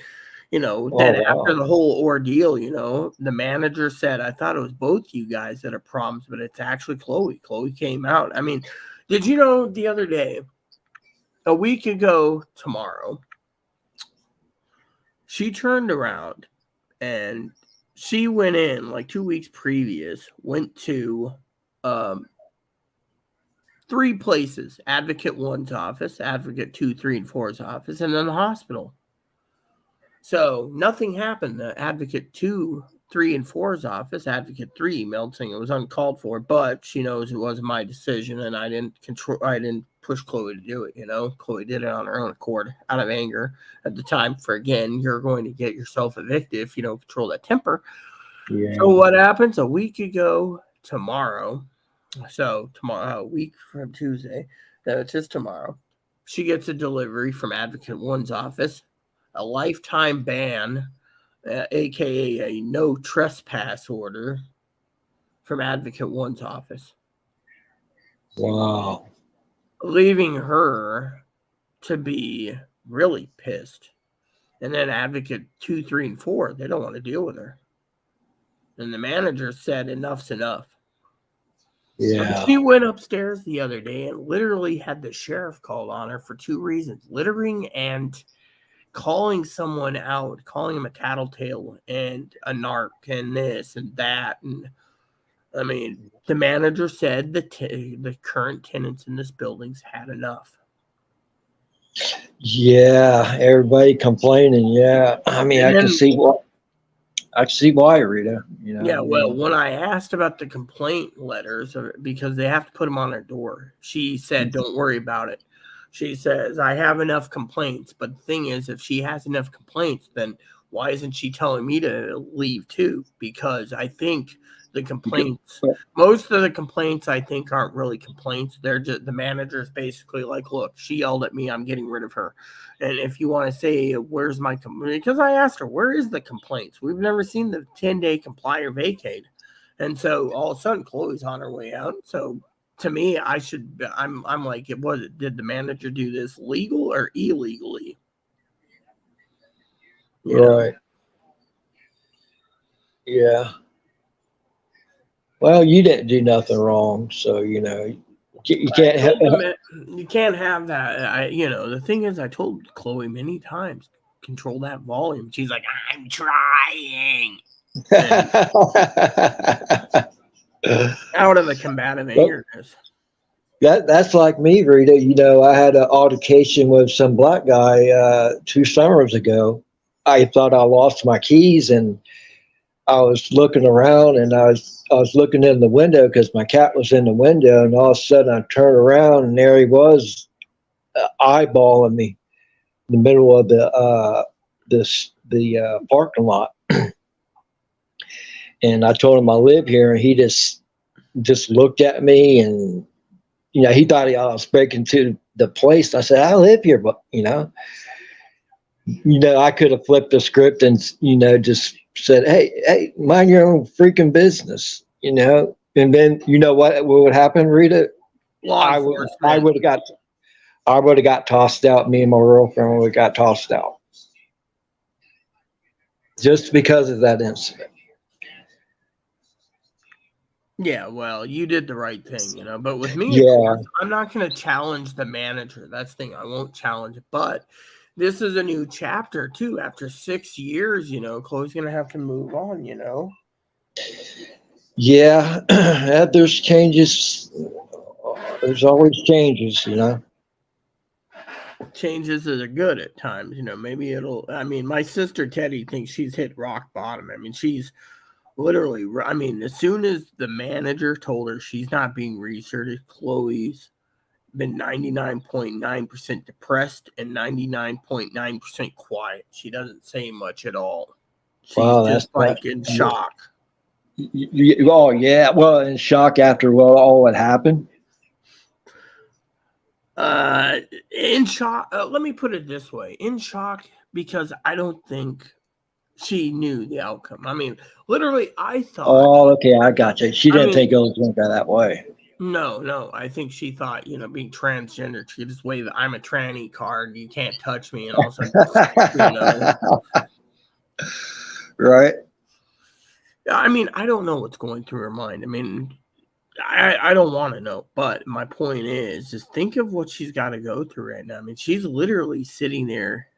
oh then after wow. the whole ordeal, the manager said, I thought it was both you guys that are problems, but it's actually Chloe. Chloe came out. I mean, did you know the other day, a week ago tomorrow, she turned around and she went in like 2 weeks previous, went to um, three places: Advocate One's office, Advocate 2, 3, and Four's office, and then the hospital. So nothing happened. The Advocate 2, 3, and Four's office, Advocate 3 emailed saying it was uncalled for, but she knows it wasn't my decision and I didn't push Chloe to do it, Chloe did it on her own accord out of anger at the time for, again, you're going to get yourself evicted if you don't control that temper. Yeah. So what happens a week ago tomorrow? So tomorrow, a week from Tuesday, it's just tomorrow. She gets a delivery from Advocate One's office, a lifetime ban, aka a no trespass order from Advocate One's office, Wow. leaving her to be really pissed. And then Advocate 2, 3, and 4, they don't want to deal with her. And the manager said, enough's enough. Yeah. She went upstairs the other day and literally had the sheriff called on her for 2 reasons: littering and calling someone out, calling him a tattletale and a narc and this and that. And I mean, the manager said the current tenants in this building's had enough. Yeah. Everybody complaining. Yeah. I mean, And I can then, see what. I can see why, Rita. You know, yeah, I well, mean, when I asked about the complaint letters, because they have to put them on their door, she said, "Don't worry about it." She says, "I have enough complaints." But the thing is, if she has enough complaints, then why isn't she telling me to leave too? Because I think the complaints, most of the complaints, I think aren't really complaints. They're just the manager's basically like, "Look, she yelled at me. I'm getting rid of her." And if you want to say, "Where's my complaint?" Because I asked her, "Where is the complaints? We've never seen the 10-day comply or vacate." And so all of a sudden, Chloe's on her way out. So to me, I'm like, it was. Did the manager do this legal or illegally? You know. right. Yeah. Well, you didn't do nothing wrong, so you know you I can't. told them you can't have that. The thing is, I told Chloe many times, control that volume. She's like, I'm trying. And out of the combative Well, angerness. that's like me, Rita. You know, I had an altercation with some black guy 2 summers ago. I thought I lost my keys, and I was looking around, and I was looking in the window because my cat was in the window, and all of a sudden I turned around, and there he was, eyeballing me in the middle of the parking lot. And I told him I live here, and he just looked at me, and he thought I was breaking to the place. I said, I live here, but I could have flipped the script and just said, hey, mind your own freaking business, And then what would happen, Rita? Law I would I enforcement. would have got I would have got tossed out. Me and my girlfriend would have got tossed out just because of that incident. Yeah, well, you did the right thing. But with me, of Yeah, course, I'm not going to challenge the manager. That's the thing. I won't challenge it. But this is a new chapter, too. After 6 years, Chloe's going to have to move on. yeah. There's changes. There's always changes. Changes that are good at times. Maybe my sister Teddy thinks she's hit rock bottom. I mean, she's literally, as soon as the manager told her she's not being researched, Chloe's been 99.9% depressed and 99.9% quiet. She doesn't say much at all. She's Wow, just that's that. like in shock. Oh yeah, well, in shock after all what happened. In shock. Let me put it this way: in shock because I don't think she knew the outcome. I mean, literally, I thought. Oh, okay, I got you. She I didn't mean, think it was going to go that way. no. I think she thought, being transgender, she just wave I'm a tranny card. You can't touch me, and all of a sudden, you know. Right. I mean, I don't know what's going through her mind. I mean, I don't want to know, but my point is, just think of what she's got to go through right now. I mean, she's literally sitting there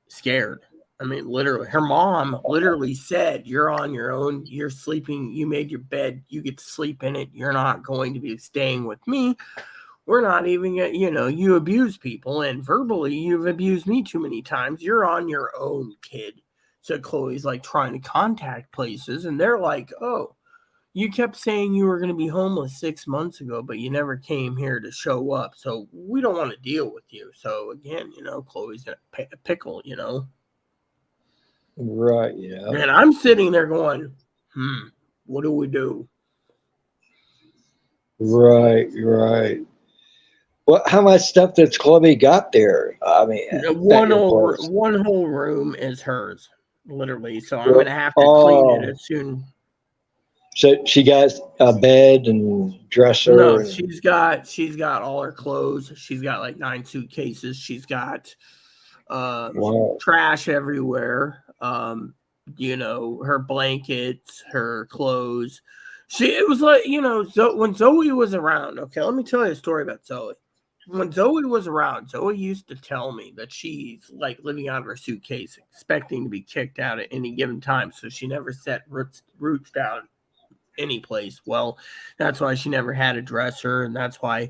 scared. I mean, literally, her mom literally said, "You're on your own. You're sleeping. You made your bed. You get to sleep in it. You're not going to be staying with me. We're not even, you abuse people, and verbally, you've abused me too many times. You're on your own, kid." So Chloe's like trying to contact places, and they're like, "Oh, you kept saying you were going to be homeless 6 months ago, but you never came here to show up. So we don't want to deal with you." So again, Chloe's in a pickle. Right. Yeah. And I'm sitting there going, what do we do? Right. Right. Well, how much stuff does Chloe got there? I mean, at One your whole place. one whole room is hers, literally. So I'm Well, gonna have to clean it oh, as soon. so she got a bed and dresser No, and she's got all her clothes. She's got like 9 suitcases. She's got wow. trash everywhere. Her blankets, her clothes. It was like, when Zoe was around. Okay, let me tell you a story about Zoe. When Zoe was around, Zoe used to tell me that she's like living out of her suitcase, expecting to be kicked out at any given time. So she never set roots down any place. Well, that's why she never had a dresser, and that's why,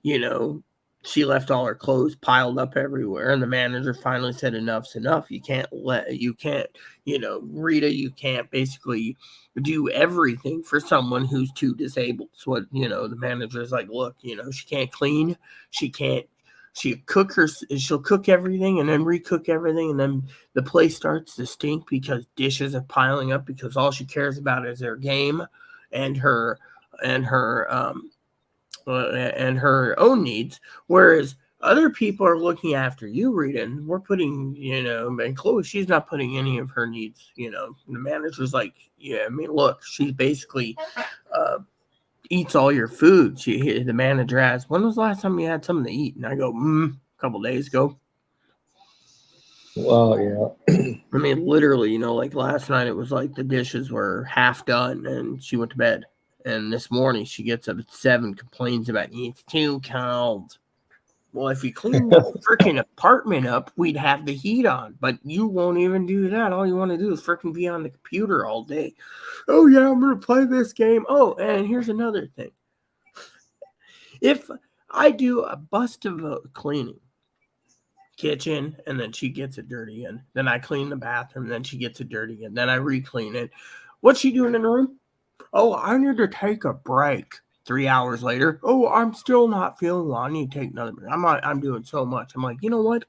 you know, she left all her clothes piled up everywhere. And the manager finally said, "Enough's enough. Rita, you can't basically do everything for someone who's too disabled." So what, the manager's like, "Look, she can't clean, she can't." She'll cook everything and then recook everything, and then the place starts to stink because dishes are piling up, because all she cares about is her game and her own needs, whereas other people are looking after you, Rita, and we're putting, and Chloe, she's not putting any of her needs, the manager's like, yeah, I mean, look, she basically uh, eats all your food. The manager asks, when was the last time you had something to eat? And I go, a couple days ago. Well, yeah. I mean, literally, like last night, it was like the dishes were half done and she went to bed. And this morning, she gets up at 7, complains about it's too cold. Well, if you clean the freaking apartment up, we'd have the heat on. But you won't even do that. All you want to do is freaking be on the computer all day. Oh, yeah, I'm going to play this game. Oh, and here's another thing. If I do a bust of cleaning, kitchen, and then she gets it dirty again, then I clean the bathroom, then she gets it dirty again, then I re-clean it. What's she doing in the room? Oh, I need to take a break. 3 hours later, oh, I'm still not feeling well. I need to take another break. I'm doing so much. I'm like, you know what?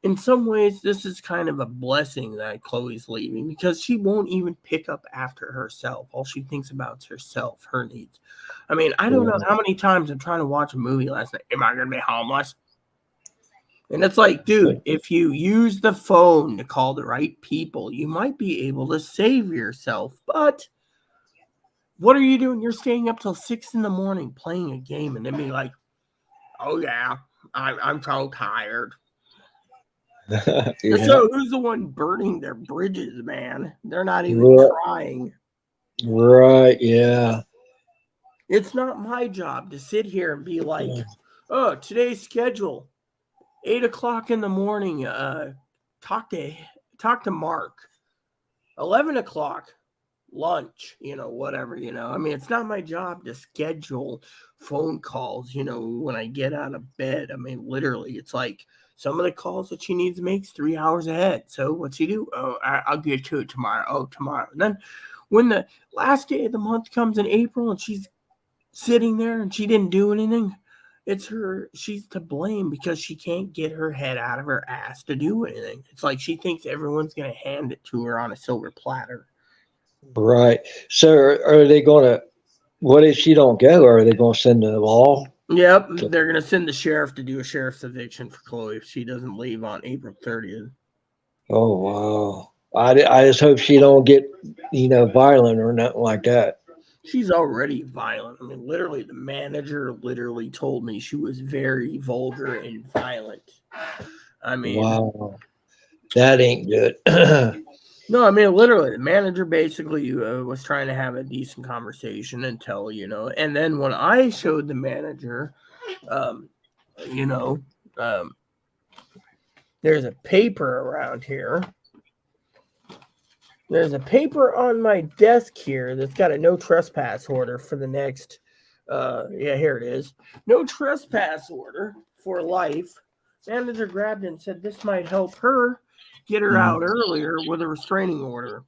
In some ways, this is kind of a blessing that Chloe's leaving, because she won't even pick up after herself. All she thinks about is herself, her needs. I mean, I don't know how many times I'm trying to watch a movie last night. Am I going to be homeless? And it's like, dude, if you use the phone to call the right people, you might be able to save yourself. But what are you doing? You're staying up till 6 in the morning playing a game and then be like, oh, yeah, I'm so tired. Yeah. So who's the one burning their bridges, man? They're not even trying. Right. Yeah. It's not my job to sit here and be like, oh, today's schedule, 8 o'clock in the morning. Talk to Mark. 11 o'clock, lunch. Whatever. I mean, it's not my job to schedule phone calls. When I get out of bed. I mean, literally, it's like some of the calls that she needs to make 3 hours ahead. So what's she do? Oh, I'll get to it tomorrow. Oh, tomorrow. And then when the last day of the month comes in April and she's sitting there and she didn't do anything, she's to blame because she can't get her head out of her ass to do anything. It's like she thinks everyone's going to hand it to her on a silver platter. Right. So are they going to, what if she don't go? Are they going to send the law? Yep, they're going to send the sheriff to do a sheriff's eviction for Chloe if she doesn't leave on April 30th. Oh, wow. I just hope she don't get, violent or nothing like that. She's already violent. I mean, literally, the manager literally told me she was very vulgar and violent. I mean, Wow. That ain't good. no, I mean, literally, the manager basically was trying to have a decent conversation until, and then when I showed the manager, um, you know, um, there's a paper around here. There's a paper on my desk here that's got a no trespass order for the next, here it is. No trespass order for life. Manager grabbed it and said this might help her get her out earlier with a restraining order.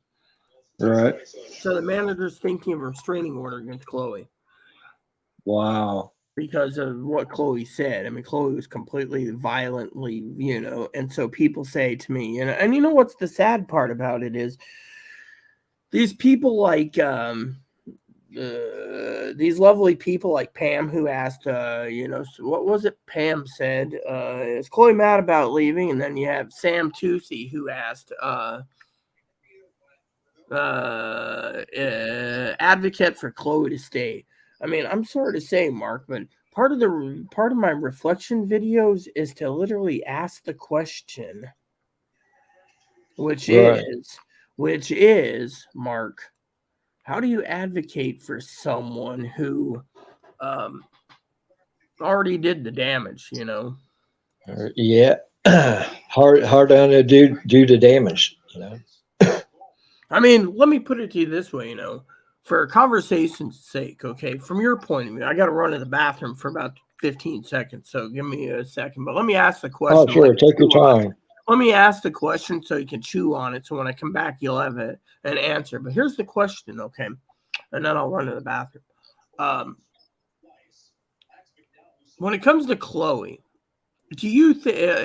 Right. So the manager's thinking of a restraining order against Chloe. Wow. Because of what Chloe said. I mean, Chloe was completely violently, and so people say to me, and you know what's the sad part about it is these people like these lovely people like Pam who asked, what was it Pam said? Is Chloe mad about leaving? And then you have Sam Tucci who asked, advocate for Chloe to stay. I mean, I'm sorry to say, Mark, but part of my reflection videos is to literally ask the question, which Right. is, Mark, how do you advocate for someone who already did the damage, you know? Yeah. hard to do the damage, you know. I mean, let me put it to you this way, you know, for conversation's sake, okay, from your point of view, I got to run to the bathroom for about 15 seconds, so give me a second. But let me ask the Oh, question. sure. Take your time. Let me ask the question so you can chew on it. So when I come back, you'll have an answer. But here's the question, okay, and then I'll run to the bathroom. When it comes to Chloe, do you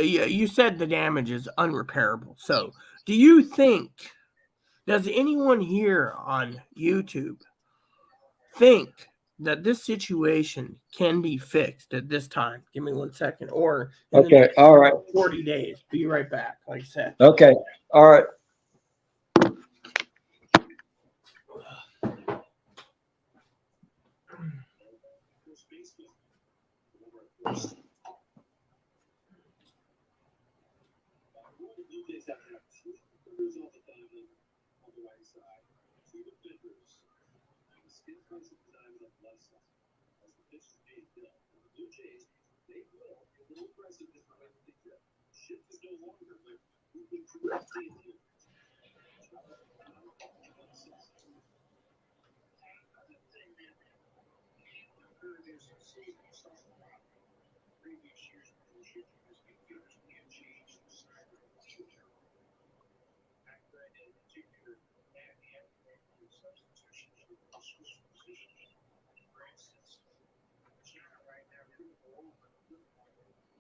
you said the damage is unrepairable? So do you think? Does anyone here on YouTube think that this situation can be fixed at this time? Give me 1 second. Or in the Okay. next All right. 40 days. Be right back, like I said. Okay. All right.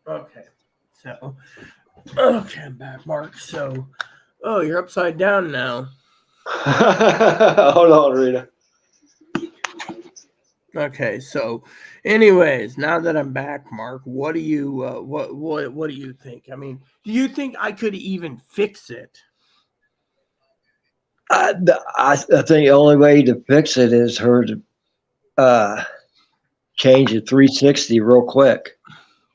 Okay. So, okay, I'm back, Mark. So, oh, you're upside down now. Hold on, Rita. Okay, so, anyways, now that I'm back, Mark, what do you what do you think? I mean, do you think I could even fix it? I think the only way to fix it is her to change it 360 real quick.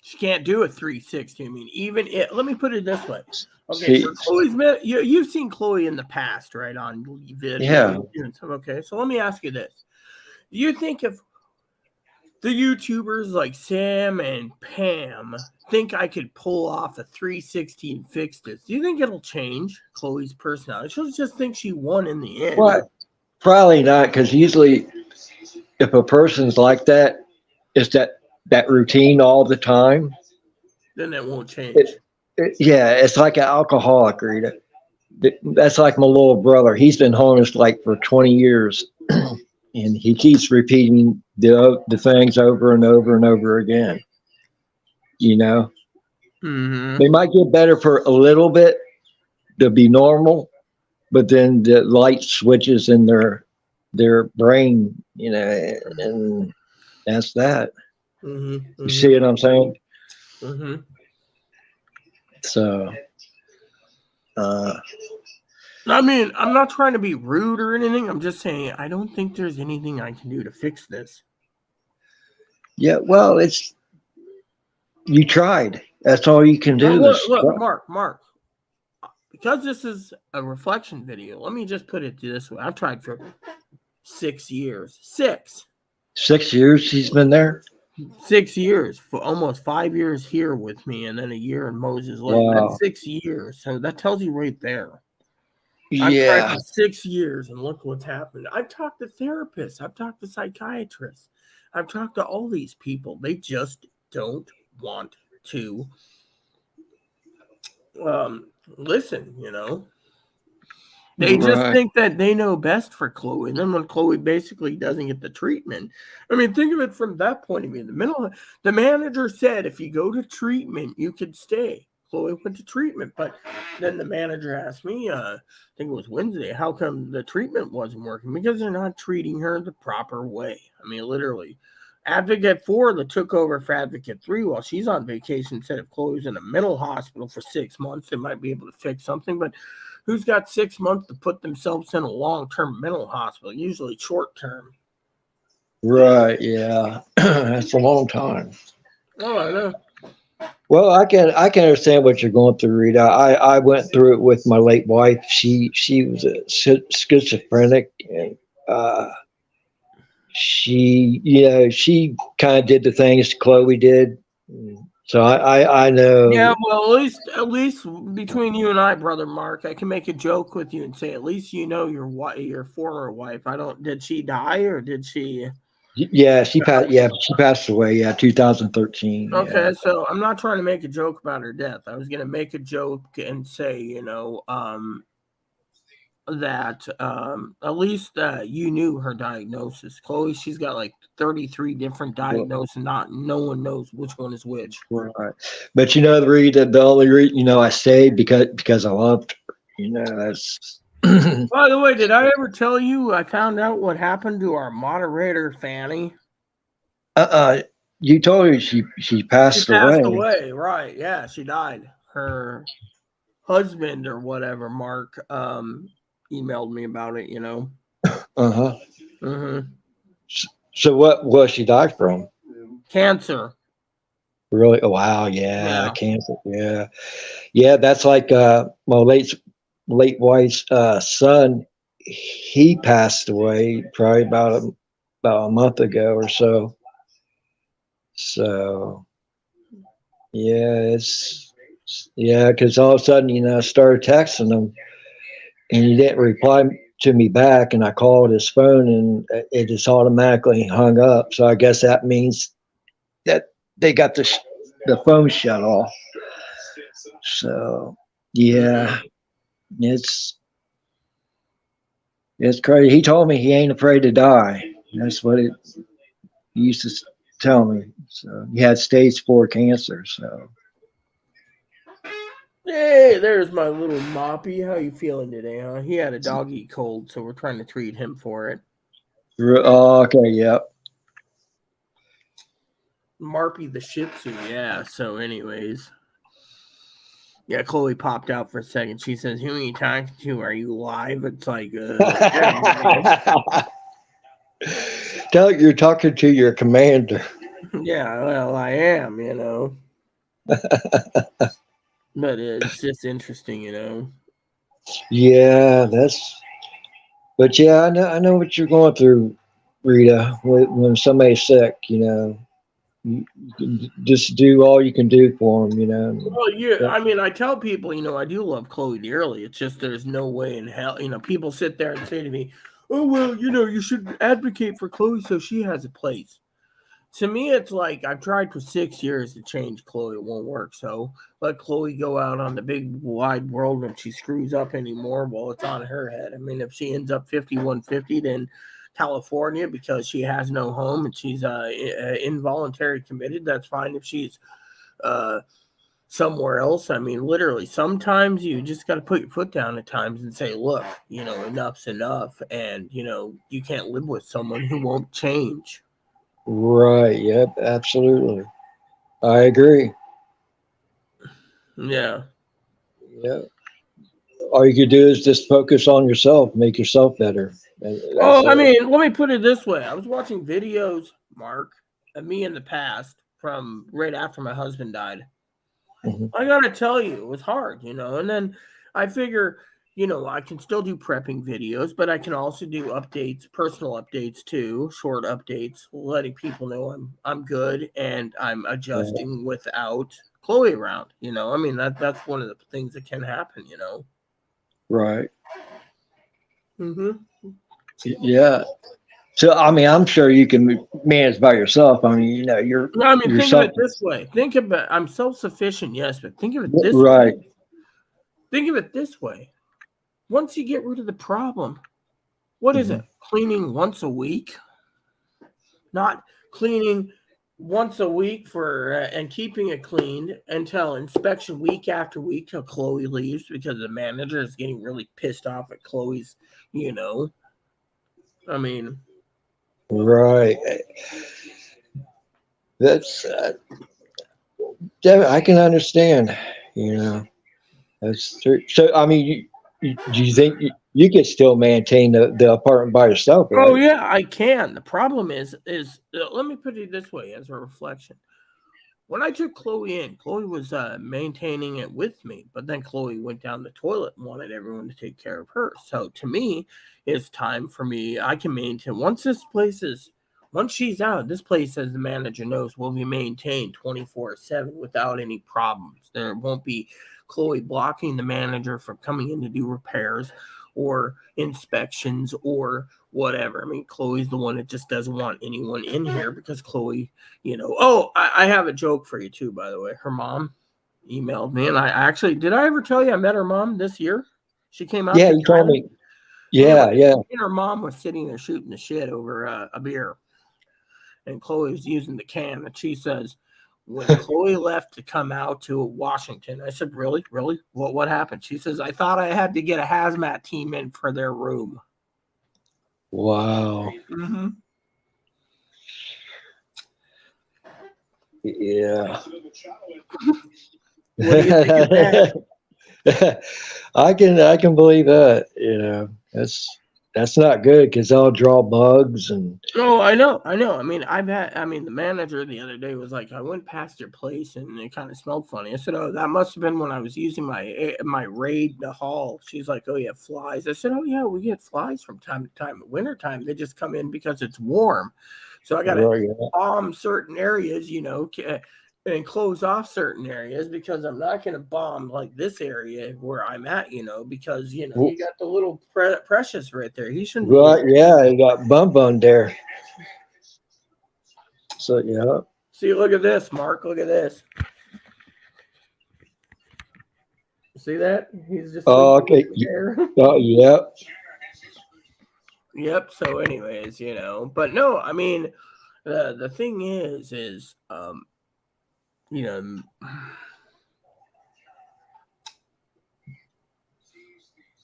She can't do a 360. I mean, even it. Let me put it this way. Okay, See, for Chloe's, you've seen Chloe in the past, right? On yeah. video and stuff. Okay, so let me ask you this: do you think if the YouTubers like Sam and Pam think I could pull off a 360 and fix this, do you think it'll change Chloe's personality? She'll just think she won in the end. What? Probably not, because usually, if a person's like that, it's that routine all the time. Then it won't change. Yeah, it's like an alcoholic, Rita. That's like my little brother. He's been homeless like for 20 years, and he keeps repeating the things over and over and over again. You know, Mm-hmm. they might get better for a little bit to be normal, but then the light switches in their brain, you know, and that's that. Mm-hmm. You see what I'm saying? Mm-hmm. So, uh, I mean, I'm not trying to be rude or anything. I'm just saying I don't think there's anything I can do to fix this. yeah, well, you tried. That's all you can do is Look, try. Mark. Because this is a reflection video, let me just put it this way. I've tried for 6 years. 6 years she's been there. 6 years, for almost 5 years here with me, and then a year in Moses Lake. That's Wow. 6 years. So that tells you right there. I've tried Yeah. for 6 years, and look what's happened. I've talked to therapists. I've talked to psychiatrists. I've talked to all these people. They just don't want to listen, you know. They just Right. think that they know best for Chloe. And then when Chloe basically doesn't get the treatment, I mean, think of it from that point of view. The manager said if you go to treatment, you could stay. Chloe went to treatment, but then the manager asked me, I think it was Wednesday, how come the treatment wasn't working? Because they're not treating her the proper way. I mean, literally. Advocate 4 that took over for Advocate 3 while she's on vacation said if Chloe's in a mental hospital for 6 months, they might be able to fix something. But who's got 6 months to put themselves in a long-term mental hospital? Usually short-term. Right. Yeah. That's a long time. Oh, I know. Well, I can understand what you're going through, Rita. I went through it with my late wife. She was a schizophrenic, and uh, she kind of did the things Chloe did. So I Yeah, know. well, at least between you and I, brother Mark, I can make a joke with you and say, at least you know your former wife. I don't. Did she die or did she? Yeah, she passed. Yeah, she passed away. Yeah, 2013. Yeah. Okay, so I'm not trying to make a joke about her death. I was gonna make a joke and say, that at least you knew her diagnosis. Chloe, she's got like 33 different Well, diagnoses. Not no one knows which one is which. right. But the reason, the only reason, I stayed because I loved her. That's. By the way, did I ever tell you I found out what happened to our moderator Fanny? uh, you told her she She passed passed away. away, right? Yeah, she died. Her husband or whatever, Mark, emailed me about it. Uh-huh. Hmm. So what was she died from? Cancer. Really? Oh, wow. Yeah, Yeah. cancer. Yeah, yeah. That's like my late wife's son. He passed away probably about a month ago or so. So yeah, because all of a sudden I started texting him and he didn't reply to me back, and I called his phone and it just automatically hung up. So I guess that means that they got the phone shut off. So yeah, it's it's crazy. He told me he ain't afraid to die. That's what he used to tell me. So he had stage 4 cancer. So Hey, there's my little Moppy. How you feeling today, huh? He had a dog eat cold, so we're trying to treat him for it. oh, okay, yeah. Marpy the Shih Tzu, yeah. So, anyways, yeah, Chloe popped out for a second. She says, "Who are you talking to? Are you live?" It's like, yeah, Tell you're talking to your commander. yeah. Well, I am. But it's just interesting. Yeah, but yeah, I know what you're going through, Rita. When somebody's sick, you can just do all you can do for them. Well, yeah, Yeah. I mean, I tell people, I do love Chloe dearly. It's just there's no way in hell, people sit there and say to me, "Oh well, you should advocate for Chloe so she has a place." To me, it's like I've tried for 6 years to change Chloe. It won't work. So let Chloe go out on the big wide world. And if she screws up anymore, well, it's on her head. I mean, if she ends up 5150, then California because she has no home and she's involuntary committed. That's fine. If she's uh, somewhere else, I mean, literally, sometimes you just got to put your foot down at times and say, look, enough's enough, and you can't live with someone who won't change. Right. Yep. Absolutely. I agree. Yeah. Yeah. All you can do is just focus on yourself, make yourself better, and that's Oh, I it. mean, let me put it this way. I was watching videos, Mark, of me in the past from right after my husband died. Mhm. I gotta tell you, it was hard. And then I figure, I can still do prepping videos, but I can also do updates, personal updates too, short updates, letting people know I'm good and I'm Yeah. adjusting without Chloe around. I mean that's one of the things that can happen. Right. Mm-hmm. Yeah. So I mean, I'm sure you can manage by yourself. I mean, No, I mean, you're think of it something. this way. Think of it. I'm self-sufficient, yes, but think of it this Right. way. Think of it this way. Once you get rid of the problem, what is Hmm. it? Cleaning once a week, not cleaning once a week for and keeping it cleaned until inspection week after week till Chloe leaves because the manager is getting really pissed off at Chloe's. You know, I mean, Right. That's I can understand. You know, that's true. So I mean, do you think you could still maintain the apartment by yourself, oh right? yeah, I can. The problem is let me put it this way as a reflection. When I took Chloe in, Chloe was maintaining it with me, but then Chloe went down the toilet and wanted everyone to take care of her. So to me, it's time for me. I can maintain once she's out. This place, as the manager knows, will be maintained 24/7 without any problems. There won't be Chloe blocking the manager from coming in to do repairs or inspections or whatever. I mean, Chloe's the one that just doesn't want anyone in here because Chloe, Oh, I have a joke for you too, by the way. Her mom emailed me, and I actually did. I ever tell you I met her mom this year? She came out Yeah, to you told China. me. Anyway, Yeah, yeah. me and her mom was sitting there shooting the shit over a beer, and Chloe was using the can, and she says, "When Chloe left to come out to Washington," I said, "Really, really? What happened?" She says, "I thought I had to get a hazmat team in for their room." Wow. Mm-hmm. Yeah. What do you think of that? I can believe that. That's not good because they'll draw bugs and Oh, I know, I know. I mean, the manager the other day was like, I went past your place and it kind of smelled funny. I said, oh, that must have been when I was using my raid to haul. She's like, oh, you have flies. I said, oh, yeah, we get flies from time to time. At wintertime, they just come in because it's warm. So I got to right. bomb certain areas, and close off certain areas because I'm not going to bomb like this area where I'm at, because, you got the little precious right there. He shouldn't be in. Right. Yeah, you got bum bun there. So yeah. See, look at this, Mark. Look at this. See that? He's just Oh, sleeping okay. there. Oh, yeah. Yep. So, anyways, but no, I mean, the thing is, you know,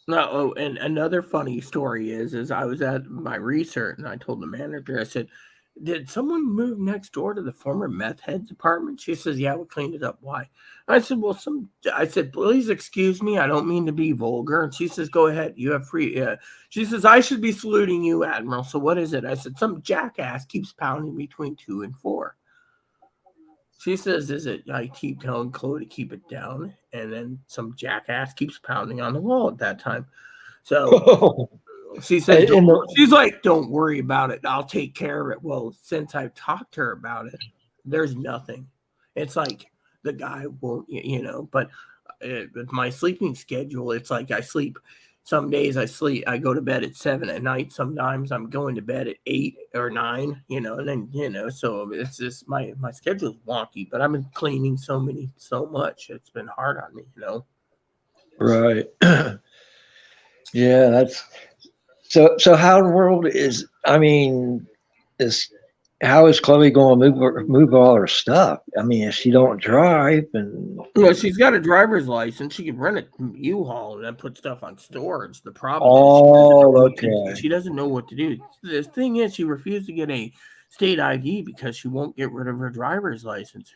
no. Oh, and another funny story is I was at my research and I told the manager, I said, did someone move next door to the former meth head's apartment? She says, yeah, we cleaned it up. Why? I said, well, I said, please excuse me. I don't mean to be vulgar. And she says, go ahead. You have free. She says, I should be saluting you, Admiral. So what is it? I said, some jackass keeps pounding between 2 and 4. She says, is it? I keep telling Chloe to keep it down. And then some jackass keeps pounding on the wall at that time. So she says, In the, she's like, don't worry about it. I'll take care of it. Well, since I've talked to her about it, there's nothing. It's like the guy won't, but with my sleeping schedule, it's like some days I go to bed at 7 at night. Sometimes I'm going to bed at 8 or 9, and then, so it's just my schedule's wonky, but I've been cleaning so much. It's been hard on me. right. Yeah, that's so how in the world is I mean, is how is Chloe going to move all her stuff? I mean, if she don't drive and She's got a driver's license. She can rent a U-Haul and then put stuff on storage. The problem is oh, okay. she doesn't know what to do. The thing is, she refused to get a state ID because she won't get rid of her driver's license.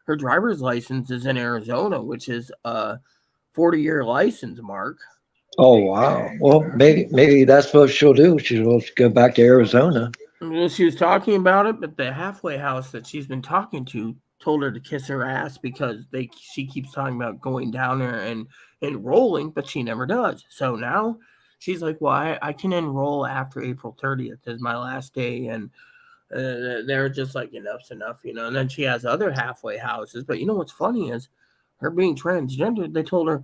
Her driver's license is in Arizona, which is a 40-year license, Mark. Oh wow. Well, maybe that's what she'll do. She'll go back to Arizona. Well, she was talking about it, but the halfway house that she's been talking to told her to kiss her ass because she keeps talking about going down there and enrolling, but she never does. So now she's like, "Well, I can enroll after April 30th is my last day," and they're just like, "Enough's enough," And then she has other halfway houses, but what's funny is her being transgender. They told her,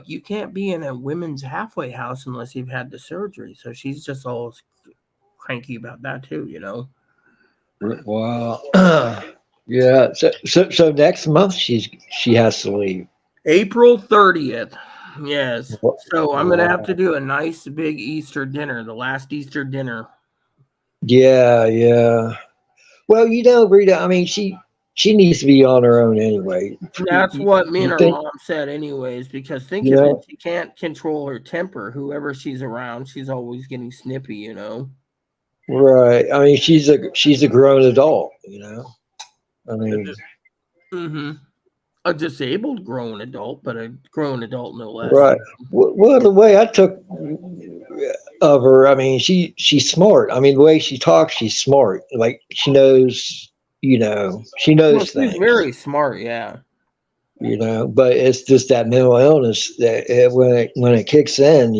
you can't be in a women's halfway house unless you've had the surgery." So she's just all cranky about that too. Wow. Yeah. So next month she has to leave. April 30th. Yes. So I'm gonna have to Wow. do a nice big Easter dinner, the last Easter dinner. Yeah, yeah. Well, Rita. I mean, she needs to be on her own anyway. That's what me and You her think? mom said, anyways. Because think of it, Yeah. she can't control her temper. Whoever she's around, she's always getting snippy. Right. I mean, she's a grown adult. I mean, Mm-hmm. A disabled grown adult, but a grown adult no less. right. Well, the way I took of her, I mean, she's smart. I mean, the way she talks, she's smart. Like she knows, she Well, knows she's things, very smart. Yeah. but it's just that mental illness that when it kicks in,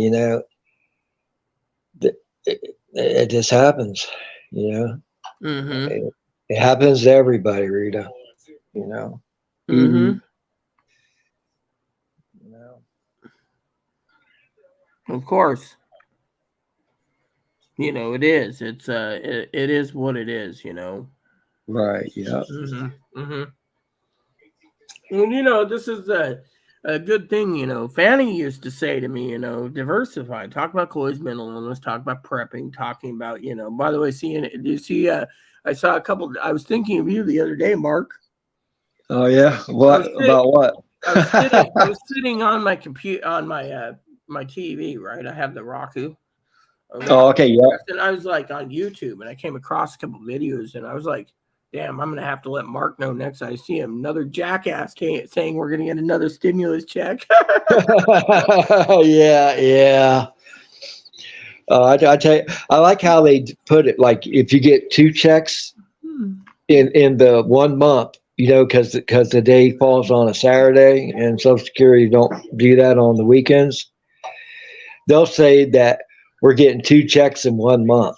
it just happens, you know. Mm-hmm. It happens to everybody, Rita. You know, Mm-hmm. even you know, Of course. It is. It is what it is. right? Yeah, Mm-hmm. Mm-hmm. Well, this is a good thing. Fanny used to say to me, diversify. Talk about Chloe's mental illness. Talk about prepping. Talking about, By the way, do you see? I saw a couple. I was thinking of you the other day, Mark. oh yeah. I was What sit, about what? I was sitting. I was sitting on my computer on my TV. Right, I have the Oh, Roku, okay, yeah. and I was like on YouTube, and I came across a couple videos, and I was like, "Damn, I'm gonna have to let Mark know next I see him." Another jackass saying we're gonna get another stimulus check. Yeah, yeah. I tell you, I like how they put it. Like if you get two checks in the 1 month, because the day falls on a Saturday, and Social Security don't do that on the weekends. They'll say that we're getting two checks in 1 month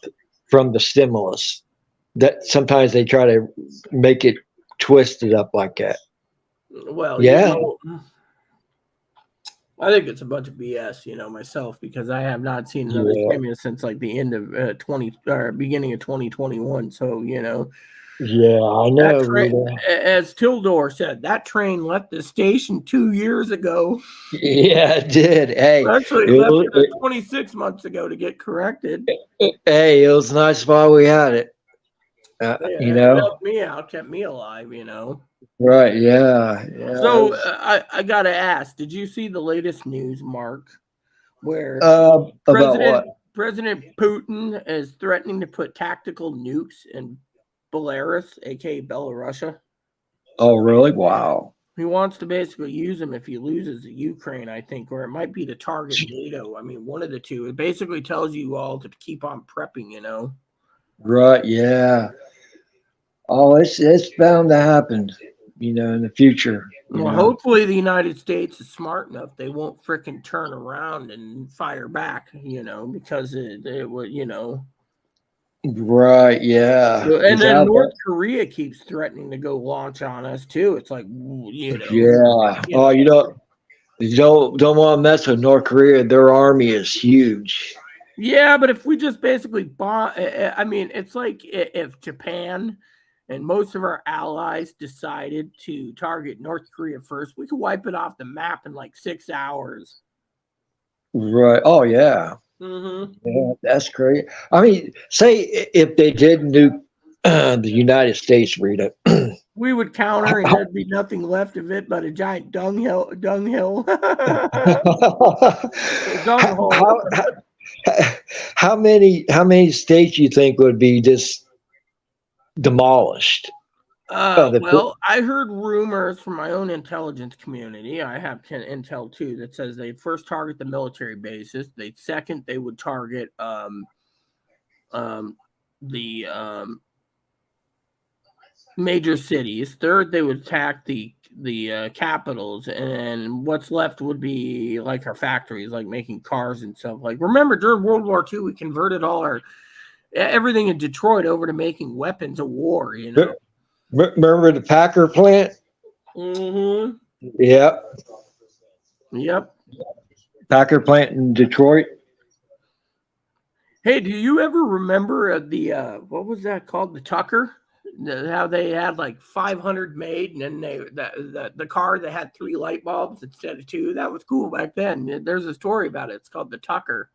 from the stimulus. That sometimes they try to make it twisted up like that. Well, Yeah, I think it's a bunch of BS, myself, because I have not seen another yeah, stimulus since like the end of 20 or beginning of 2021. So, yeah. I that know, train, Rita. as Tildor said, that train left the station 2 years ago. Yeah, it did. Hey, Actually, it left was, 26 months ago to get corrected. hey, it was nice while we had it. You Yeah, it know, helped me out, kept me alive. right? Yeah, yeah. It So was, I gotta ask, did you see the latest news, Mark, where about what? President Putin is threatening to put tactical nukes in Belarus, aka Belarusia? Oh, really? Wow. He wants to basically use them if he loses Ukraine, I think, or it might be to target NATO. I mean, one of the two. It basically tells you all to keep on prepping. Right? Yeah. Oh, it's bound to happen. In the future. Well, hopefully the United States is smart enough they won't fricking turn around and fire back, because it would. Right? Yeah. And Is then that? North Korea keeps threatening to go launch on us too. It's like, Yeah. Oh, you don't want to mess with North Korea. Their army is huge. yeah, but if we just basically bomb, I mean, it's like if Japan and most of our allies decided to target North Korea first, we could wipe it off the map in like 6 hours. Right. Oh, yeah. Mm-hmm. Yeah, that's great. I mean, say if they did nuke the United States, Rita. We would counter, and there'd be nothing left of it but a giant dunghill, dung how, hole. how how many states you think would be just demolished? Oh, Well, I heard rumors from my own intelligence community. I have intel too that says they first target the military bases. They would target the major cities. Third, they would attack the capitals, and what's left would be like our factories, like making cars and stuff. Like remember during World War II, we converted all our everything in Detroit over to making weapons of war. remember the Packer plant? Mm-hmm. Yep, Yep. Packer plant in Detroit. Hey, do you ever remember the what was that called? The Tucker? How they had like 500 made, and then the car that had 3 light bulbs instead of 2. That was cool back then. There's a story about it. It's called the Tucker.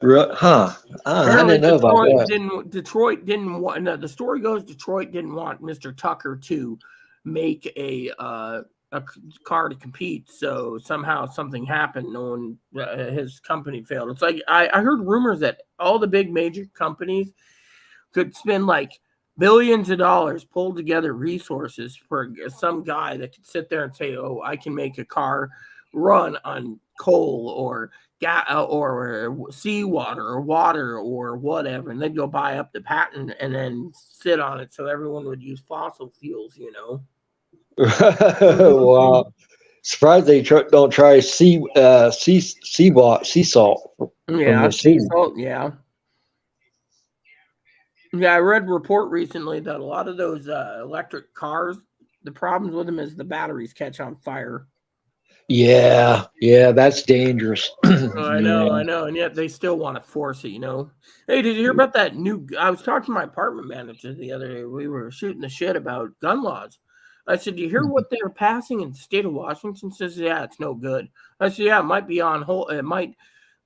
Huh? I Apparently, didn't know about that. Detroit didn't want. No, the story goes Detroit didn't want Mr. Tucker to make a car to compete. So somehow something happened. No one, his company failed. It's like I heard rumors that all the big major companies could spend like billions of dollars, pull together resources for some guy that could sit there and say, "Oh, I can make a car run on coal or seawater or water or whatever, and they'd go buy up the patent and then sit on it so everyone would use fossil fuels, you know. Wow. Surprised they don't try sea salt from Yeah, the sea sea. salt, yeah. Yeah, I read a report recently that a lot of those electric cars, the problems with them is the batteries catch on fire. Yeah, yeah, that's dangerous. Yeah. I know, and yet they still want to force it, you know. Hey, did you hear about that new? I was talking to my apartment manager the other day. We were shooting the shit about gun laws. I said, "Do you hear what they're passing in the state of Washington?" Says, "Yeah, it's no good." I said, "Yeah, it might be on hold. It might,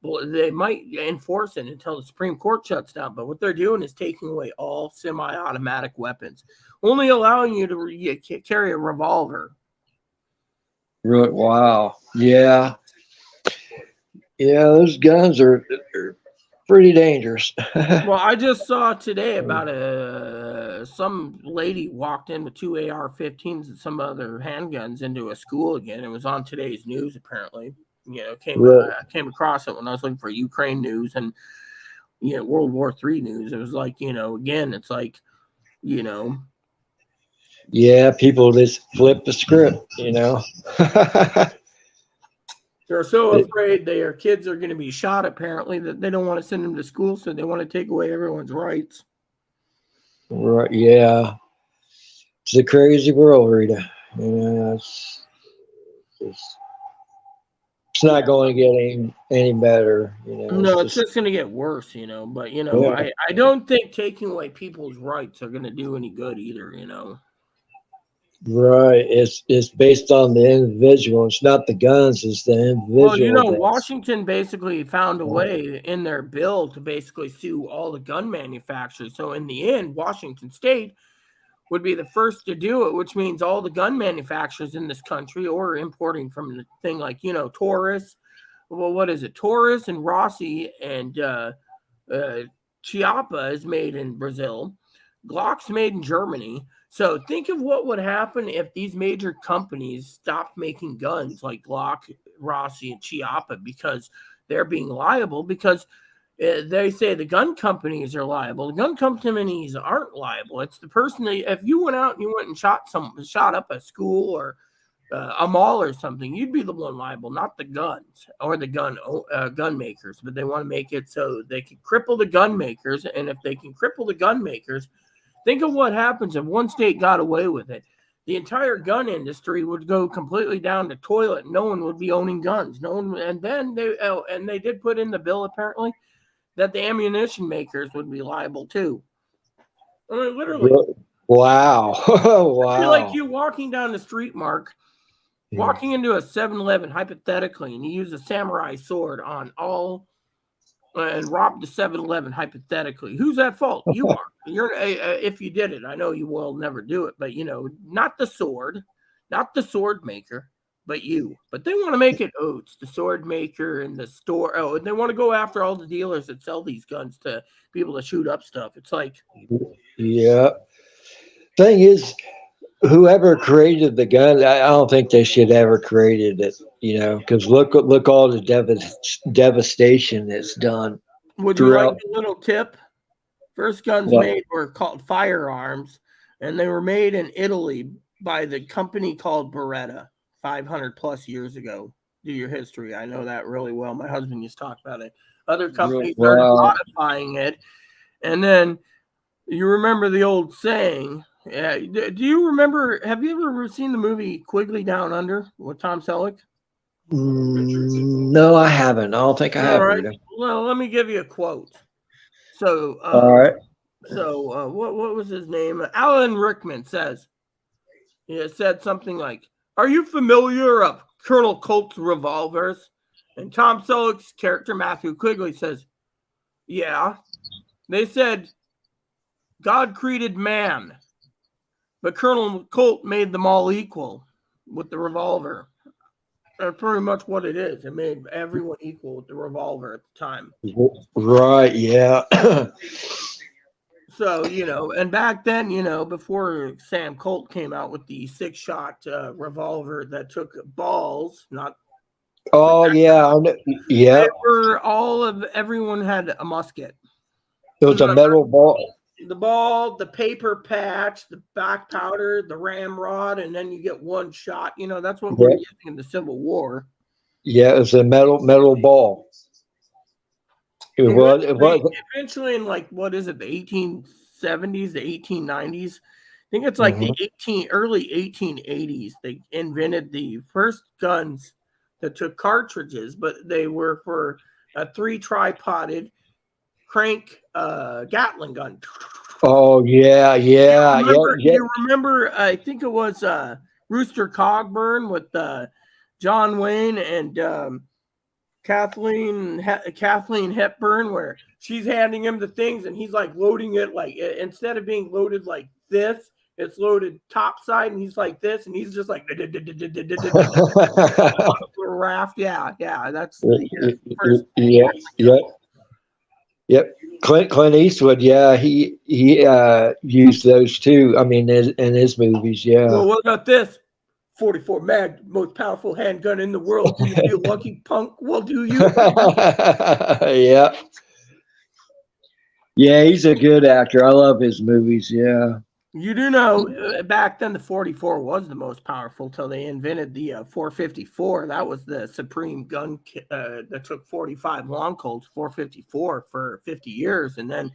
well, they might enforce it until the Supreme Court shuts down. But what they're doing is taking away all semi-automatic weapons, only allowing you to carry a revolver." Wow. Yeah. Yeah, those guns are pretty dangerous. Well, I just saw today about some lady walked in with two AR-15s and some other handguns into a school again. It was on today's news apparently. You know, Right. came across it when I was looking for Ukraine news and World War III news. It was like again, it's like you know Yeah, people just flip the script. they're so It, afraid their kids are going to be shot apparently that they don't want to send them to school, so they want to take away everyone's rights. right, yeah. It's a crazy world, Rita. It's, it's not going to get any better. It's No, it's just just gonna get worse, but yeah, I don't think taking away people's rights are gonna do any good either. right. It's based on the individual. It's not the guns. It's the Well, individual that's. Washington basically found a way in their bill to basically sue all the gun manufacturers. So in the end, Washington State would be the first to do it, which means all the gun manufacturers in this country or importing from the thing like, Taurus. Well, what is it? Taurus and Rossi and uh, Chiapa is made in Brazil. Glock's made in Germany. So think of what would happen if these major companies stopped making guns like Glock, Rossi, and Chiapa because they're being liable because they say the gun companies are liable. The gun companies aren't liable. It's the person that if you went out and you went and shot up a school or a mall or something, you'd be the one liable, not the guns or the gun makers. But they want to make it so they can cripple the gun makers, and if they can cripple the gun makers, think of what happens if one state got away with it. The entire gun industry would go completely down the toilet. No one would be owning guns. No one, and then they did put in the bill apparently that the ammunition makers would be liable too. I mean, literally, Wow. it'd be like Wow. you walking down the street, Mark, walking into a 7-Eleven hypothetically, and you use a samurai sword on all and rob the 7-Eleven hypothetically. Who's at fault? You are. You're if you did it. I know you will never do it, but not the sword, not the sword maker, but you. But they want to make it it's the sword maker and the store. Oh, and they want to go after all the dealers that sell these guns to people to shoot up stuff. It's like Yeah. Thing is, whoever created the gun, I don't think they should ever created it. Because look all the devastation that's done would you like throughout. a little tip? First guns What? made were called firearms, and they were made in Italy by the company called Beretta 500 plus years ago. Do your history. I know that really well. My husband used to talk about it. Other companies started Wow. modifying it, and then you remember the old saying. Yeah, do you remember? Have you ever seen the movie Quigley Down Under with Tom Selleck? No, I haven't. I don't think I All have, right. Rita. Well, let me give you a quote. So, All right. what was his name? Alan Rickman says he said something like, "Are you familiar of Colonel Colt's revolvers?" And Tom Selleck's character Matthew Quigley says, "Yeah." They said God created man, but Colonel Colt made them all equal with the revolver. That's pretty much what it is. It made everyone equal with the revolver at the time. Right. Yeah. So, and back then, before Sam Colt came out with the 6-shot revolver that took balls, not Oh yeah, They yep. were everyone had a musket. It was a metal ball. The ball, the paper patch, the back powder, the ramrod, and then you get one shot. That's what we're Yeah, using in the Civil War. yeah. It was a metal ball. It was. It Eventually, was. eventually, in like what is it, the 1870s, the 1890s? I think it's like the Mhm. early 1880s. They invented the first guns that took cartridges, but they were for a three tripoded crank Gatling gun. Oh yeah, yeah, yeah, yeah. You remember? I think it was Rooster Cogburn with John Wayne and Kathleen Hepburn, where she's handing him the things and he's like loading it like instead of being loaded like this, it's loaded topside and he's like this and he's just like raft. Yeah, that's the first. Yeah, yeah, yep. Clint Eastwood, yeah, he used those too. I mean, in his movies, yeah. Well, what about this? 44 mag, most powerful handgun in the world. Do you feel lucky, punk? Well, do you? Yeah, yeah, he's a good actor. I love his movies. Yeah. You do know back then the 44 was the most powerful till they invented the 454. That was the supreme gun that took 45 long Colts, 454 for 50 years. And then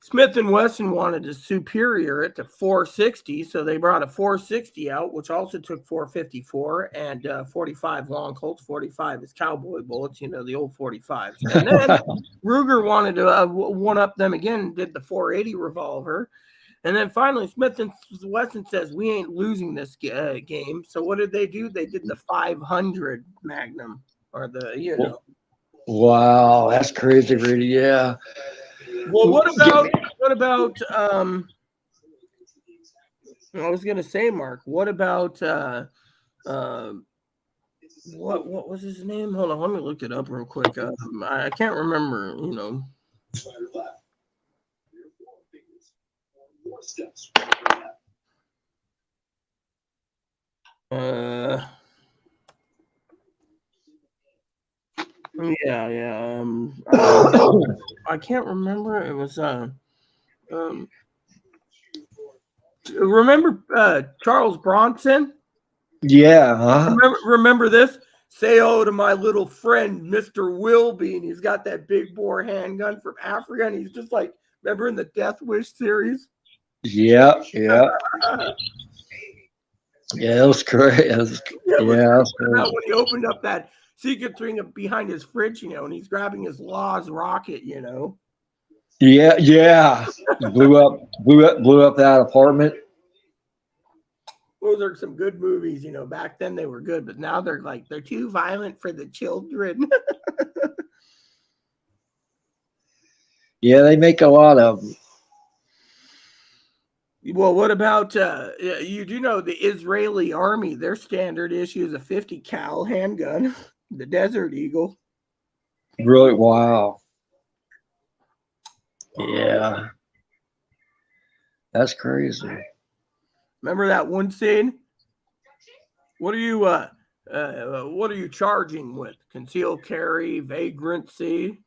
Smith and Wesson wanted to superior it to 460, so they brought a 460 out, which also took 454 and 45 long Colts. 45 is cowboy bullets, the old 45s. And then Ruger wanted to one up them again and did the 480 revolver. And then finally, Smith and Wesson says, we ain't losing this game. So what did they do? They did the 500 Magnum, or Wow, that's crazy, Rita. Yeah. Well, what about I was gonna say, Mark, what about uh what was his name? Hold on, let me look it up real quick. I can't remember. Uh yeah. I can't remember. It was um remember Charles Bronson? Yeah. Huh? Remember this? Say oh to my little friend, Mr. Wilby, and he's got that big bore handgun from Africa, and he's just like, remember in the Death Wish series? Yeah. Yeah. Yeah. That was great. It was Yeah. That was about great. when he opened up that secret thing behind his fridge, and he's grabbing his Laws rocket. Yeah. Yeah. Blew up that apartment. Those are some good movies. Back then they were good, but now they're too violent for the children. Yeah, they make a lot of them. Well, what about you do know the Israeli army, their standard issue is a 50 cal handgun, the Desert Eagle. Really? Wow. Yeah. That's crazy. Remember that one scene? What are you charging with? Concealed carry, vagrancy,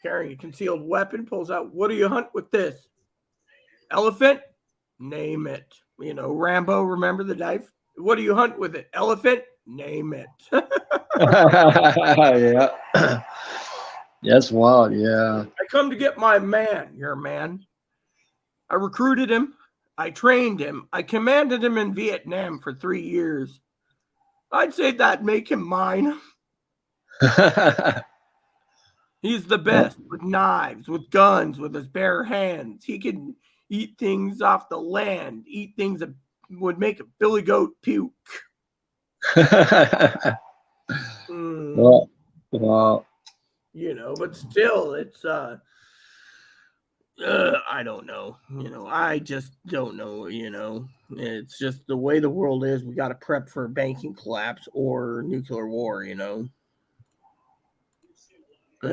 carrying a concealed weapon, pulls out, what do you hunt with this? Elephant? Name it. Rambo, remember the knife? What do you hunt with it? Elephant? Name it. Yeah. That's wild. Yeah. I come to get my man, your man. I recruited him. I trained him. I commanded him in Vietnam for 3 years. I'd say that'd make him mine. He's the best with knives, with guns, with his bare hands. He can eat things off the land, eat things that would make a billy goat puke. Well, wow. But still, it's I don't know. I just don't know. It's just the way the world is. We got to prep for banking collapse or nuclear war. And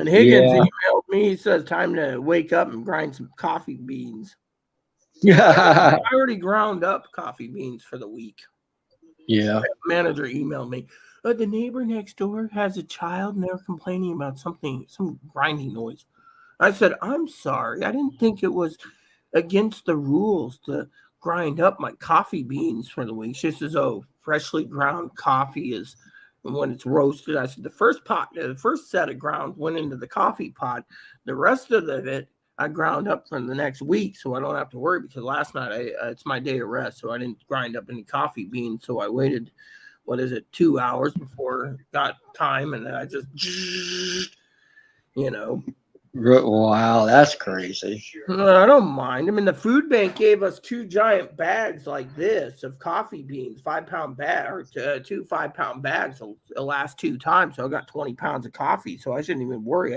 Higgins Yeah. emailed me. He says time to wake up and grind some coffee beans. Yeah. I already ground up coffee beans for the week. Yeah. Manager emailed me. The neighbor next door has a child and they're complaining about something, some grinding noise. I said, I'm sorry. I didn't think it was against the rules to grind up my coffee beans for the week. She says, oh, freshly ground coffee is when it's roasted. I said, the first set of ground went into the coffee pot. The rest of it, I ground up for the next week so I don't have to worry because last night it's my day of rest. So I didn't grind up any coffee beans. So I waited, 2 hours before got time. And then I just, you know, Wow, that's crazy. I don't mind. I mean, the food bank gave us two giant bags like this of coffee beans, 5 pound bag or two 5 pound bags the last two times. So I got 20 pounds of coffee. So I shouldn't even worry.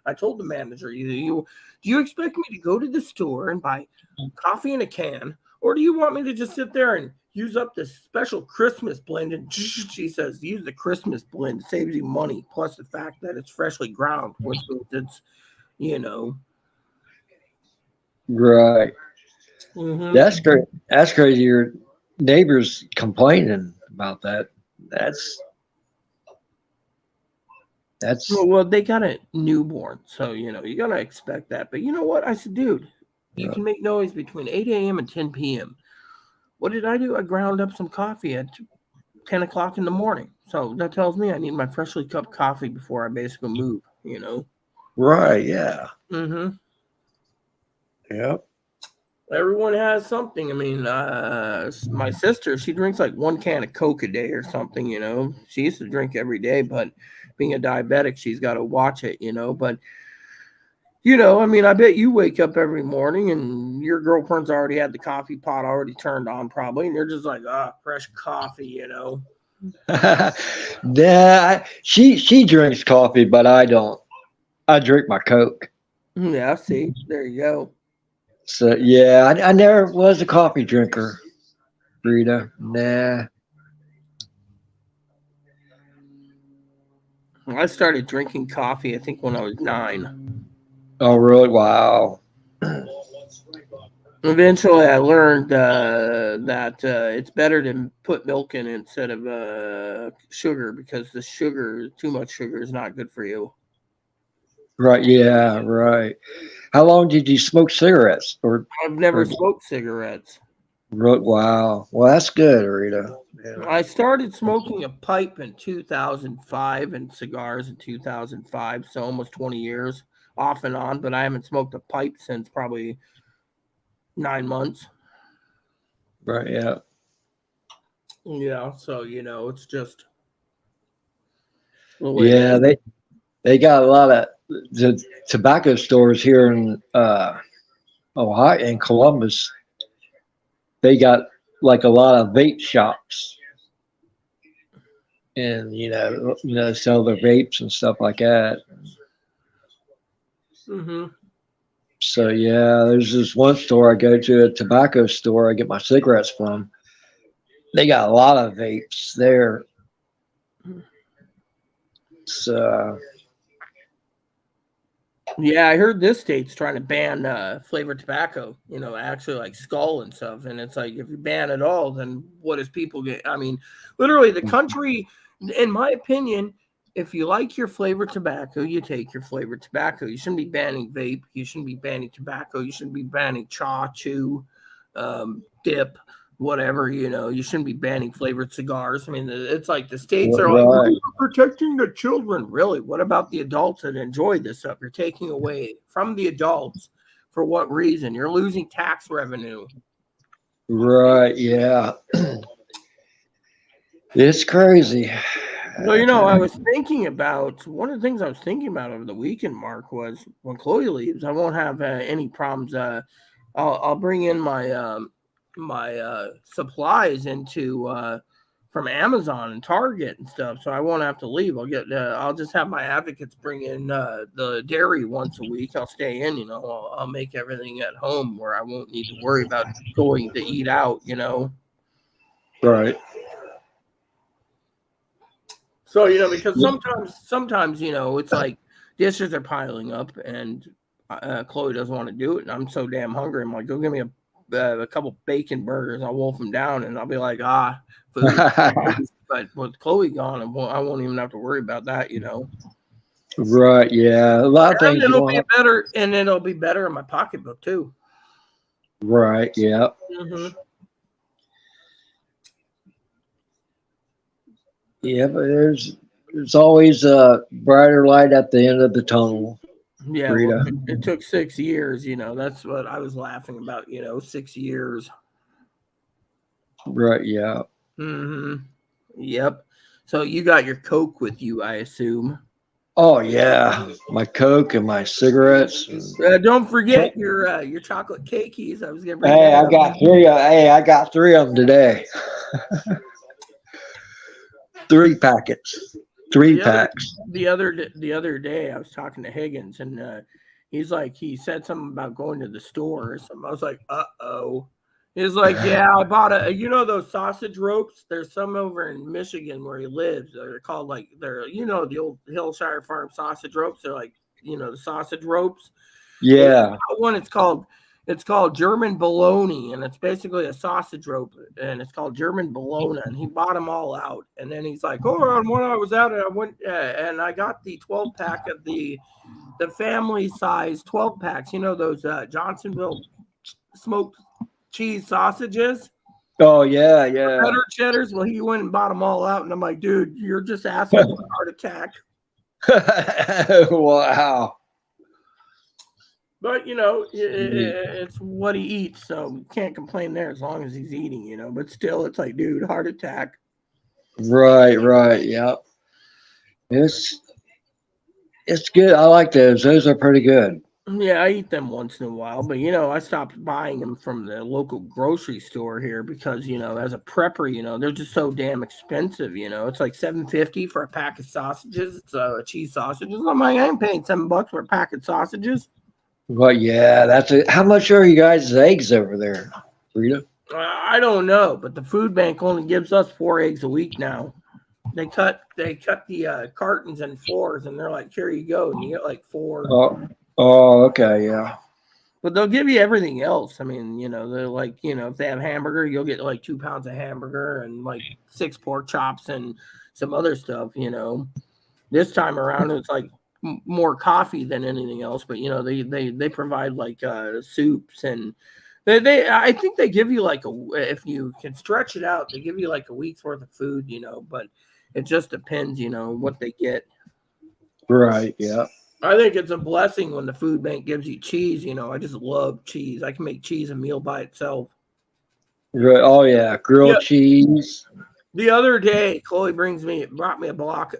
I told the manager, do you expect me to go to the store and buy coffee in a can, or do you want me to just sit there and use up this special Christmas blend? And she says, use the Christmas blend. It saves you money. Plus the fact that it's freshly ground, which means it's, you know, Right. mm-hmm. That's great. That's crazy. Your neighbors complaining about that. That's that's Well, they got a newborn, so you gotta expect that. But you know what? I said, dude, you uh, can make noise between 8 a.m. and 10 p.m. What did I do? I ground up some coffee at 10 o'clock in the morning. So that tells me I need my freshly cupped coffee before I basically move. right. Yeah. Mm-hmm. Yep. Everyone has something. I mean, my sister, she drinks like one can of Coke a day or something. She used to drink every day, but being a diabetic, she's got to watch it. But I mean, I bet you wake up every morning and your girlfriend's already had the coffee pot already turned on, probably, and you're just like, fresh coffee. Yeah. She drinks coffee, but I don't. I drink my Coke. Yeah, see, there you go. So yeah, I never was a coffee drinker, Rita. Nah. I started drinking coffee, I think, when I was 9. Oh really? Wow. Eventually, I learned that it's better to put milk in instead of sugar because too much sugar, is not good for you. Right. Yeah. Right. How long did you smoke cigarettes? I've never Or smoked cigarettes. wow. Well, that's good, Rita. Yeah. I started smoking a pipe in 2005 and cigars in 2005, so almost 20 years off and on, but I haven't smoked a pipe since probably 9 months. Right. Yeah. Yeah, so it's just the way it Yeah. is. They got a lot of the tobacco stores here in Ohio and Columbus. They got like a lot of vape shops, and sell their vapes and stuff like that. Mm-hmm. So yeah, there's this one store I go to, a tobacco store I get my cigarettes from. They got a lot of vapes there. So Yeah, I heard this state's trying to ban flavored tobacco, actually like skull and stuff. And it's like, if you ban it all, then what does people get? I mean, literally, the country, in my opinion, if you like your flavored tobacco, you take your flavored tobacco. You shouldn't be banning vape. You shouldn't be banning tobacco. You shouldn't be banning chaw, chew, dip, whatever. You shouldn't be banning flavored cigars. I mean, it's like the states are like, right, protecting the children. Really, what about the adults that enjoy this stuff? You're taking away from the adults. For what reason? You're losing tax revenue. right, yeah, it's crazy. Well, I was thinking about one of the things I was thinking about over the weekend, Mark, was when Chloe leaves, I won't have any problems. I'll bring in my supplies into from Amazon and Target and stuff, so I won't have to leave. I'll just have my advocates bring in the dairy once a week. I'll stay in. I'll make everything at home where I won't need to worry about going to eat out. Right, So because sometimes it's like dishes are piling up, and Chloe doesn't want to do it, and I'm so damn hungry. I'm like, go give me a couple bacon burgers. I'll wolf them down, and I'll be like, food. but with Chloe gone, I won't even have to worry about that, Right. Yeah. A lot of things you don't have. And it'll be better in my pocketbook too. Right. Yeah. Mm-hmm. Yeah. But there's always a brighter light at the end of the tunnel, Yeah, well, Rita. it took 6 years, that's what I was laughing about, 6 years. Right. Yeah. Mm-hmm. Yep. So you got your Coke with you, I assume. Oh yeah. My Coke and my cigarettes. Don't forget your chocolate cakeys. I was gonna bring Hey, that I up. got three. Hey, I got three of them today. 3 packets. Three The other packs. the other day I was talking to Higgins and he's like he said something about going to the store or something. I was like, uh-oh. He's like, yeah, I bought those sausage ropes? There's some over in Michigan where he lives. They're called they're the old Hillshire Farm sausage ropes. They're like, the sausage ropes. Well, he's Yeah. got one. It's called German bologna, and it's basically a sausage rope, and it's called German bologna. And he bought them all out, and then he's like, "Oh, and when I was out, and I went and I got the 12 pack of the family size 12 packs. Those Johnsonville smoked cheese sausages, Oh yeah. Yeah. better cheddars. Well, he went and bought them all out, and I'm like, dude, you're just asking for a heart attack. Wow. But it's what he eats, so can't complain there as long as he's eating. But still, it's like, dude, heart attack. Right. Right. Yeah. It's it's good. I like those. Those are pretty good. Yeah, I eat them once in a while, but I stopped buying them from the local grocery store here because as a prepper, they're just so damn expensive. It's like $7.50 for a pack of sausages. It's cheese sausages. I'm like, I ain't paying $7 for a pack of sausages. Well, yeah, that's it. How much are you guys' eggs over there, Rita? I don't know, but the food bank only gives us 4 eggs a week now. They cut the cartons in fours, and they're like, here you go, and you get like four. Oh, oh, okay, yeah. But they'll give you everything else. I mean, they're like, if they have hamburger, you'll get like 2 pounds of hamburger and like 6 pork chops and some other stuff. This time around, it's like more coffee than anything else. But they provide like soups and they I think they give you like if you can stretch it out, they give you like a week's worth of food. But it just depends, what they get. Right, yeah. I think it's a blessing when the food bank gives you cheese. I just love cheese. I can make cheese a meal by itself. Right. Oh, yeah. Yeah. Grilled cheese. The other day, Chloe brought me a block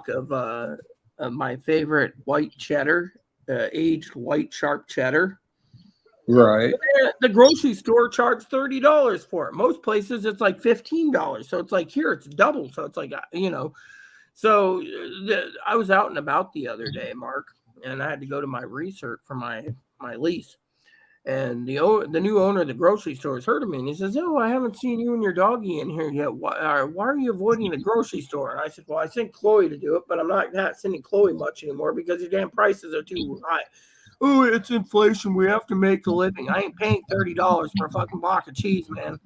of my favorite white cheddar, aged white sharp cheddar. Right. The grocery store charged $30 for it. Most places it's like $15. So it's like here it's double. So it's like So I was out and about the other day, Mark, and I had to go to my research for my lease. And the new owner of the grocery store has heard of me, and he says, "Oh, I haven't seen you and your doggy in here yet. Why are you avoiding the grocery store?" And I said, "Well, I sent Chloe to do it, but I'm not sending Chloe much anymore because your damn prices are too high." Oh, it's inflation. We have to make a living. I ain't paying $30 for a fucking block of cheese, man,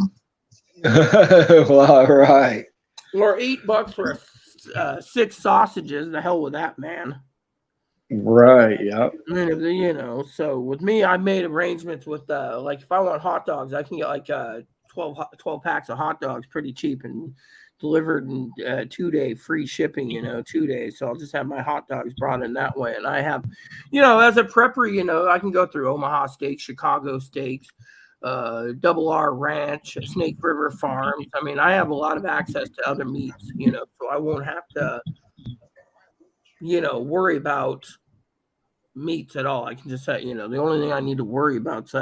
Well, right. or $8 for 6 sausages. The hell with that, man. Right, yeah. I mean, so with me, I made arrangements with like if I want hot dogs, I can get like 12 packs of hot dogs pretty cheap and delivered in 2 day free shipping, 2 days. So I'll just have my hot dogs brought in that way. And I have, as a prepper, I can go through Omaha Steaks, Chicago Steaks, Double R Ranch, Snake River Farms. I mean, I have a lot of access to other meats, so I won't have to, worry about meats at all. I can just say, the only thing I need to worry about is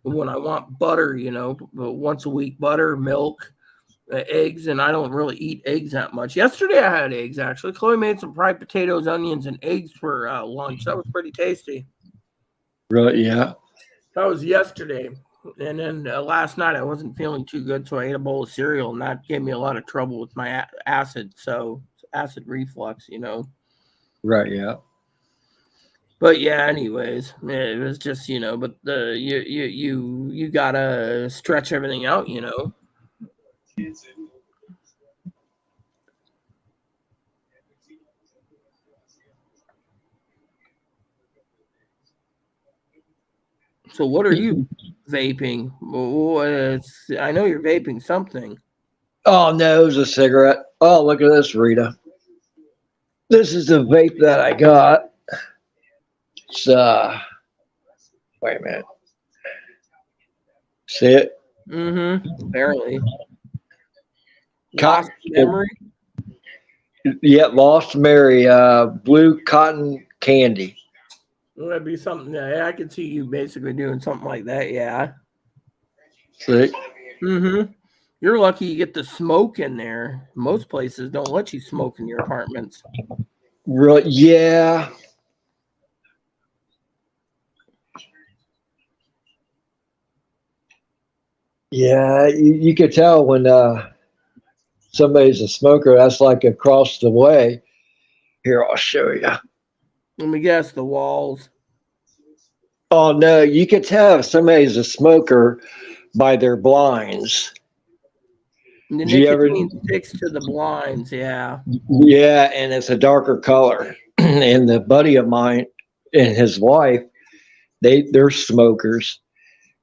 when I want butter, once a week, butter, milk, eggs, and I don't really eat eggs that much. Yesterday I had eggs actually. Chloe made some fried potatoes, onions, and eggs for lunch. That was pretty tasty. Right, yeah. That was yesterday. And then last night I wasn't feeling too good, so I ate a bowl of cereal, and that gave me a lot of trouble with my acid. So acid reflux, Right, yeah. But yeah, anyways, it was just but the you gotta stretch everything out. So what are you vaping? I know you're vaping something. Oh no, it was a cigarette. Oh, look at this, Rita. This is the vape that I got. It's wait a minute. See it? Mm-hmm. Barely. Lost Cotton. memory. Yeah, Lost Mary. Blue cotton candy. That'd be something. Yeah, I could see you basically doing something like that. Yeah. See? Mm-hmm. You're lucky you get the smoke in there. Most places don't let you smoke in your apartments. Real, yeah. Yeah, you could tell when somebody's a smoker. That's like across the way. Here, I'll show you. Let me guess, the walls. Oh no, you could tell if somebody's a smoker by their blinds. The Do you ever? nicotine sticks to the blinds. Yeah. Yeah, and it's a darker color. And the buddy of mine and his wife, they're smokers,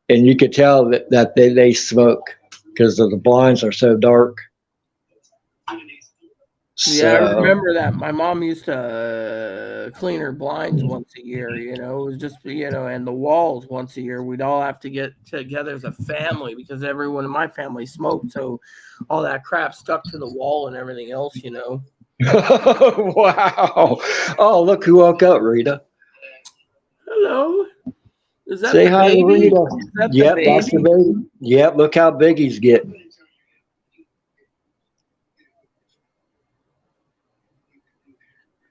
and you could tell that they smoke because the blinds are so dark. Yeah, I So remember that. My mom used to clean her blinds once a year. It was just, and the walls once a year. We'd all have to get together as a family because everyone in my family smoked. So all that crap stuck to the wall and everything else. wow. Oh, look who woke up, Rita. Hello. Is that Say the hi to baby? Rita. Is that the Yep, that's the baby? baby. Yep, look how big he's getting.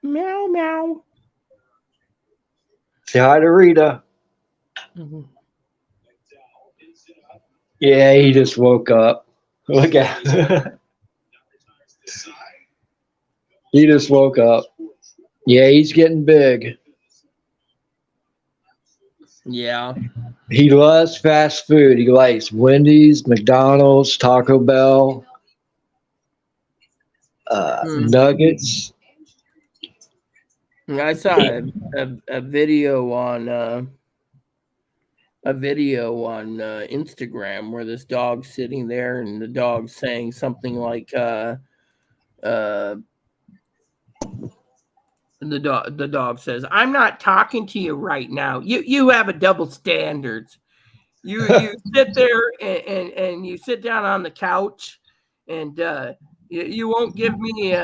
Meow, meow. Say hi to Rita. Mhm. Yeah, he just woke up. Look at he just woke up. Yeah, he's getting big. Yeah. He loves fast food. He likes Wendy's, McDonald's, Taco Bell, Hmm. nuggets. I saw a video on Instagram where this dog's sitting there and the dog's saying something like uh the dog says, "I'm not talking to you right now. You have a double standards. You sit there and you sit down on the couch and you won't give me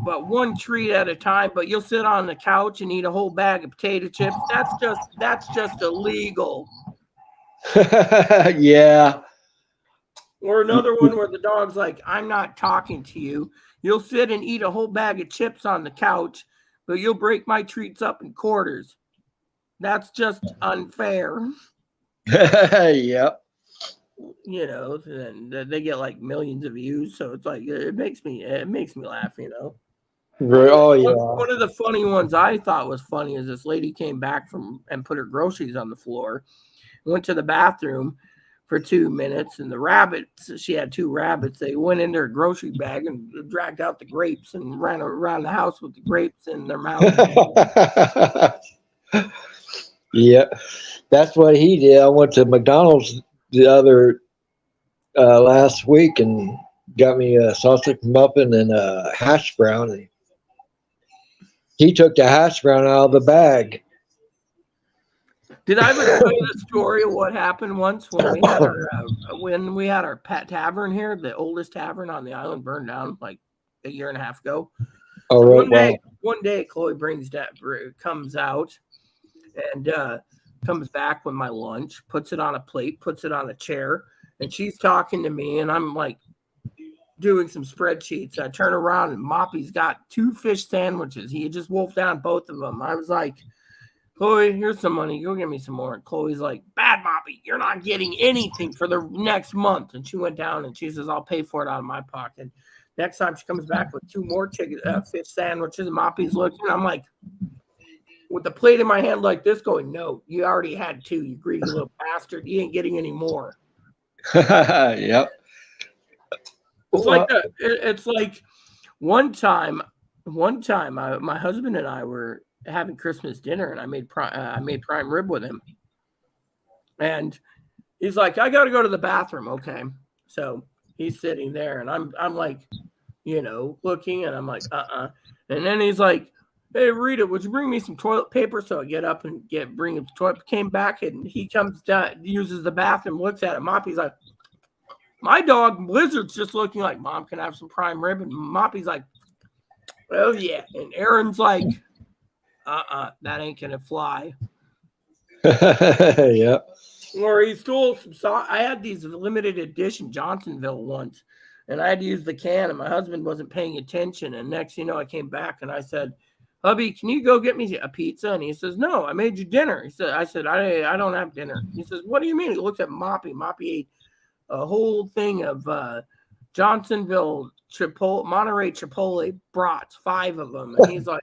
but one treat at a time, but you'll sit on the couch and eat a whole bag of potato chips. That's just illegal." yeah. Or another one where the dog's like, "I'm not talking to you. You'll sit and eat a whole bag of chips on the couch, but you'll break my treats up in quarters. That's just unfair." yep. And they get like millions of views, so it's like it makes me laugh. One of the Oh one, yeah. one of the funny ones I thought was funny is this lady came back from and put her groceries on the floor, went to the bathroom for 2 minutes, and the rabbits, she had two rabbits, they went into her grocery bag and dragged out the grapes and ran around the house with the grapes in their mouths. yeah. That's what he did. I went to McDonald's the other last week and got me a sausage muffin and a hash brown. And he took the hash brown out of the bag. Did I ever tell you the story of what happened once when we had our pet tavern here? The oldest tavern on the island burned down like a year and a half ago. All So right. one day, Wow. one day, Chloe comes out and comes back with my lunch, puts it on a plate, puts it on a chair, and she's talking to me, and I'm like doing some spreadsheets. I turn around and Moppy's got two fish sandwiches. He had just wolfed down both of them. I was like, "Chloe, here's some money. Go get me some more." And Chloe's like, "Bad Moppy, you're not getting anything for the next month." And she went down and she says, "I'll pay for it out of my pocket." Next time she comes back with two more fish sandwiches, and Moppy's looking. I'm like, with the plate in my hand like this, going, "No, you already had two, you greedy little bastard. You ain't getting any more." yep. Well, It's like one time, my husband and I were having Christmas dinner, and I made prime rib with him. And he's like, I got to go to the bathroom. Okay. So he's sitting there and I'm like, looking and I'm like, And then he's like, hey, Rita, would you bring me some toilet paper? So I get up and bring him toilet. Came back and he comes down, uses the bathroom, looks at it. Moppy's like, my dog Blizzard's just looking like, Mom, can I have some prime rib? And Moppy's like, oh yeah. And Aaron's like, that ain't gonna fly. Yeah. Or he stole some sauce. I had these limited edition Johnsonville once, and I had to use the can, and my husband wasn't paying attention. And next, I came back and I said, "Hubby, can you go get me a pizza?" And he says, "No, I made you dinner." I said, I don't have dinner." He says, "What do you mean?" He looks at Moppy. Moppy ate a whole thing of Johnsonville Monterey Chipotle brats, 5 of them, and he's like,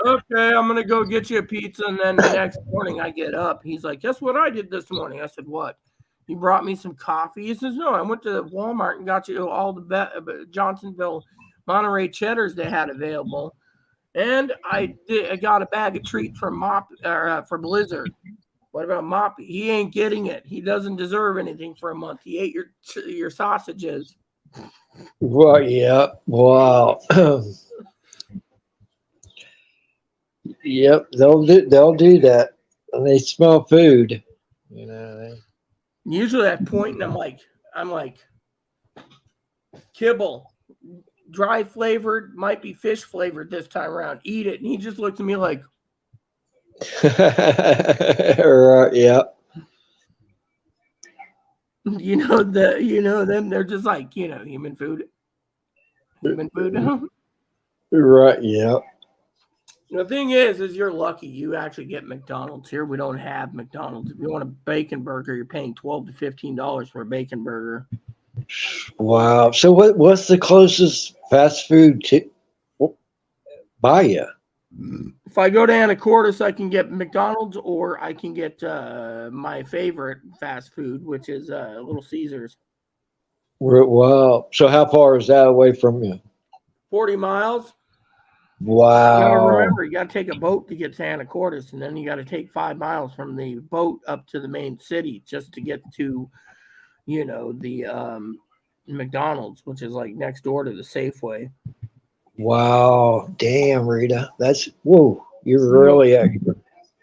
okay, I'm gonna go get you a pizza. And then the next morning I get up. He's like, guess what I did this morning? I said, what? He brought me some coffee. He says, no, I went to Walmart and got you all the Johnsonville Monterey cheddars they had available. And I got a bag of treats for for Blizzard. What about Moppy? He ain't getting it. He doesn't deserve anything for a month. He ate your sausages. Well, yeah. Wow. Yep, they'll do that. And they smell food. Usually I point and I'm like, kibble, dry flavored, might be fish flavored this time around. Eat it. And he just looks at me like, Right, yeah. them, they're just like, human food. Human food. Right, yeah. The thing is you're lucky you actually get McDonald's. Here we don't have McDonald's. If you want a bacon burger, you're paying $12 to $15 for a bacon burger. Wow. So what's the closest fast food by you? If I go to Anacortes, I can get McDonald's, or I can get my favorite fast food, which is Little Caesars. Wow. So how far is that away from you? 40 miles. Wow. You got to remember, you got to take a boat to get to Anacortes, and then you got to take 5 miles from the boat up to the main city just to get to, the McDonald's, which is like next door to the Safeway. Wow. Damn, Rita. Whoa. You're really expert.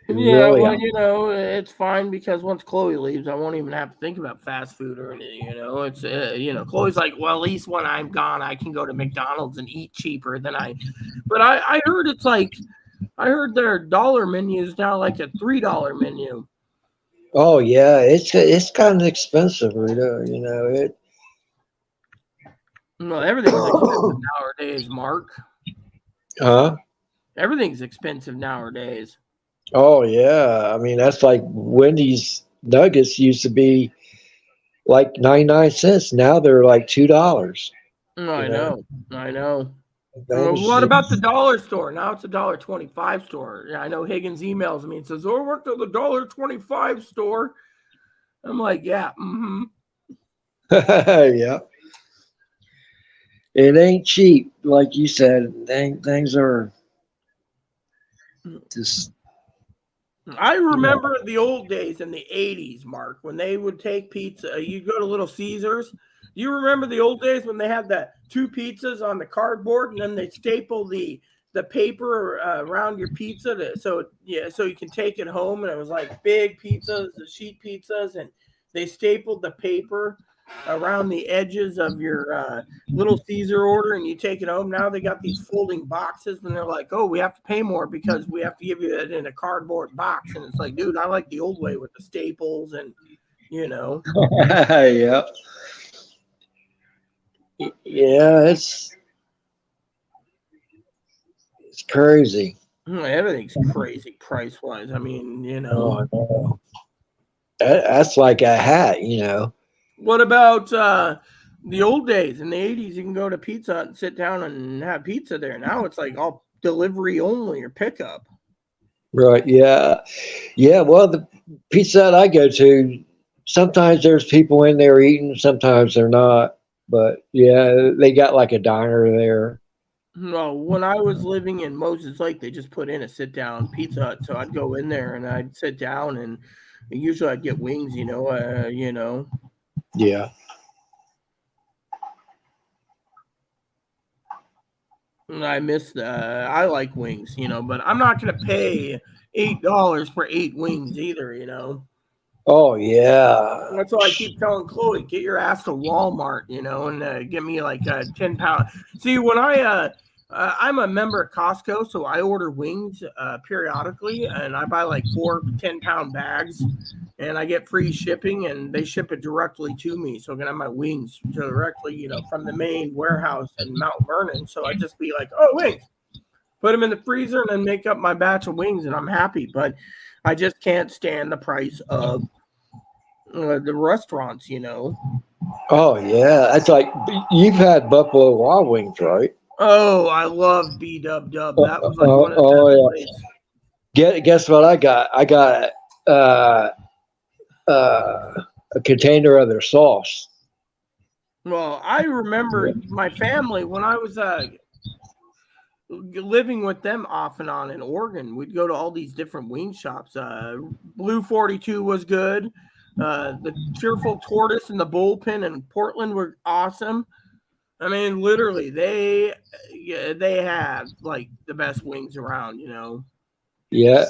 Yeah, well, it's fine because once Chloe leaves, I won't even have to think about fast food or anything. It's Chloe's like, well, at least when I'm gone, I can go to McDonald's and eat cheaper than I. But I heard I heard their dollar menu is now like a $3 menu. Oh yeah, it's kind of expensive, Rita. No, everything's expensive nowadays, Mark. Huh? Everything's expensive nowadays. Oh yeah, I mean that's like Wendy's nuggets used to be like 99 cents. Now they're like $2. I know. What about the dollar store? Now it's a $1.25 store. Yeah, I know Higgins emails me and says, "Oh, I worked at the $1.25 store." I'm like, yeah, Yeah. It ain't cheap, like you said. Things are just. I remember the old days in the 80s, Mark, when they would take pizza. You go to Little Caesars. Do you remember the old days when they had the 2 pizzas on the cardboard and then they staple the paper around your pizza so you can take it home, and it was like big pizzas, the sheet pizzas, and they stapled the paper around the edges of your Little Caesar order, and you take it home. Now they got these folding boxes, and they're like, oh, we have to pay more because we have to give you it in a cardboard box. And it's like, dude, I like the old way with the staples and Yeah. Yeah, it's crazy. Everything's crazy price wise. I mean, Oh, no. That's like a hat. What about the old days in the 80s? You can go to Pizza Hut and sit down and have pizza there. Now it's like all delivery only or pickup. Right. Yeah. Yeah. Well, the Pizza Hut I go to, sometimes there's people in there eating, sometimes they're not. But yeah, they got like a diner there. No, when I was living in Moses Lake, they just put in a sit down Pizza Hut. So I'd go in there and I'd sit down and Usually I get wings, you know. Yeah. I miss the. I like wings, but I'm not gonna pay $8 for 8 wings either, Oh yeah. That's why I keep telling Chloe, get your ass to Walmart, and get me like a 10 pound. See, when I'm a member of Costco, so I order wings periodically, and I buy like 4 10-pound bags, and I get free shipping, and they ship it directly to me, so I can have my wings directly, from the main warehouse in Mount Vernon. So I just be like, oh, wings, put them in the freezer, and then make up my batch of wings, and I'm happy. But I just can't stand the price of the restaurants. Oh yeah. That's like you've had Buffalo Wild Wings, right? Oh, I love B Dub Dub. That was like one of the Oh best yeah. places. Guess what I got? I got uh, a container of their sauce. Well, I remember my family when I was living with them off and on in Oregon. We'd go to all these different wing shops. Blue 42 was good. The Cheerful Tortoise and the Bullpen in Portland were awesome. I mean, literally, they have like the best wings around. Yeah.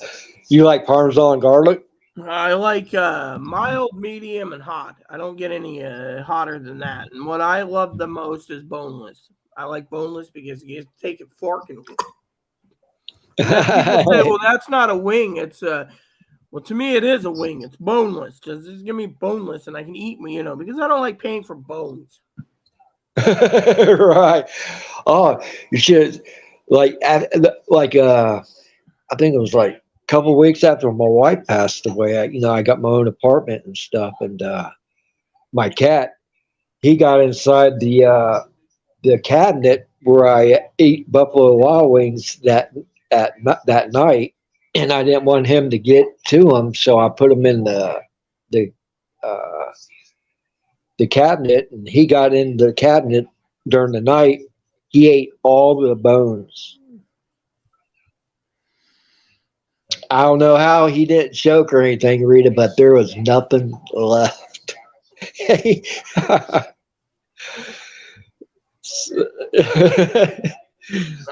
You like Parmesan garlic? I like mild, medium, and hot. I don't get any hotter than that. And what I love the most is boneless. I like boneless because you just take a fork and then people say, "Well, that's not a wing. It's well, to me, it is a wing. It's boneless. Just give me boneless, and I can eat me, because I don't like paying for bones." Right. Oh, you should like I think it was like a couple of weeks after my wife passed away. I got my own apartment and stuff, and my cat he got inside the cabinet where I ate Buffalo Wild Wings that night, and I didn't want him to get to them, so I put him in the uh, the cabinet, and he got in the cabinet during the night. He ate all the bones. I don't know how he didn't choke or anything, Rita, but there was nothing left.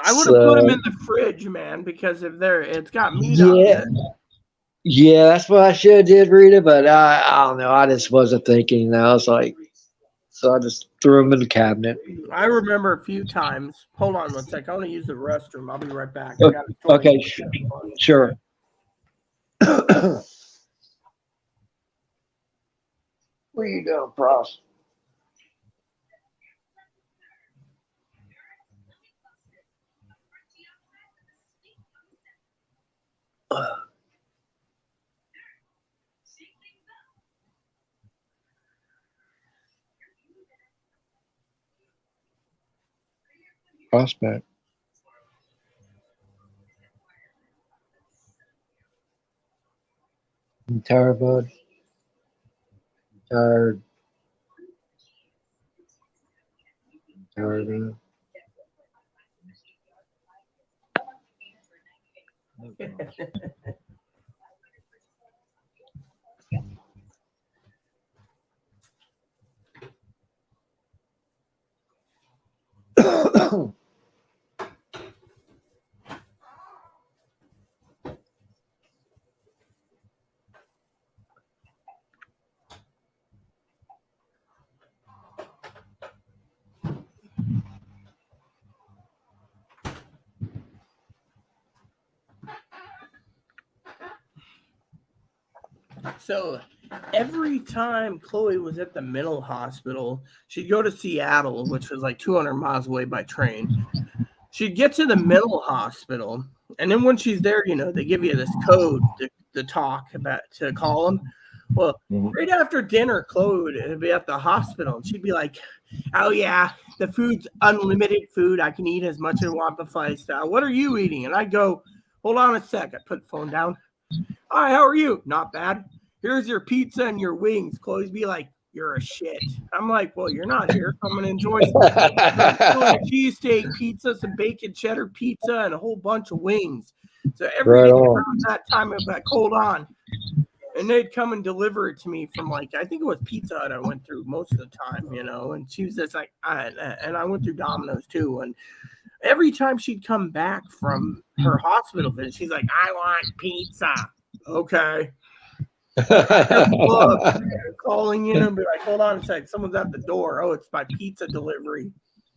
I would have put them So in the fridge, man, because if it's got meat on yeah, it. yeah, that's what I should have did, Rita. But I don't know. I just wasn't thinking. I was like, so I just threw them in the cabinet. I remember a few times. Hold on one sec. I want to use the restroom. I'll be right back. I got a story Okay, that's kind of funny. sure. What are you doing, Pross? Prospect. You tired, bud? Tired. Tired. So every time Chloe was at the mental hospital, she'd go to Seattle, which was like 200 miles away by train. She'd get to the mental hospital, and then when she's there, they give you this code to talk about, to call them. Well, right after dinner, Chloe would be at the hospital, and she'd be like, "Oh yeah, the food's unlimited food. I can eat as much as I want buffet style. What are you eating?" And I go, "Hold on a sec." I put the phone down. "Hi, how are you?" "Not bad. Here's your pizza and your wings." Chloe's be like, "You're a shit." I'm like, "Well, you're not here, so I'm gonna enjoy some Philly cheesesteak pizza, some bacon cheddar pizza, and a whole bunch of wings." So every Right day on. around that time, I'm like, "Hold on." and they'd come and deliver it to me from like, I think it was Pizza Hut I went through most of the time, you know, and she was just like, and I went through Domino's too. And every time she'd come back from her hospital visit, she's like, I want pizza. Okay. I just love calling in and be like, hold on a sec, someone's at the door. Oh, it's my pizza delivery.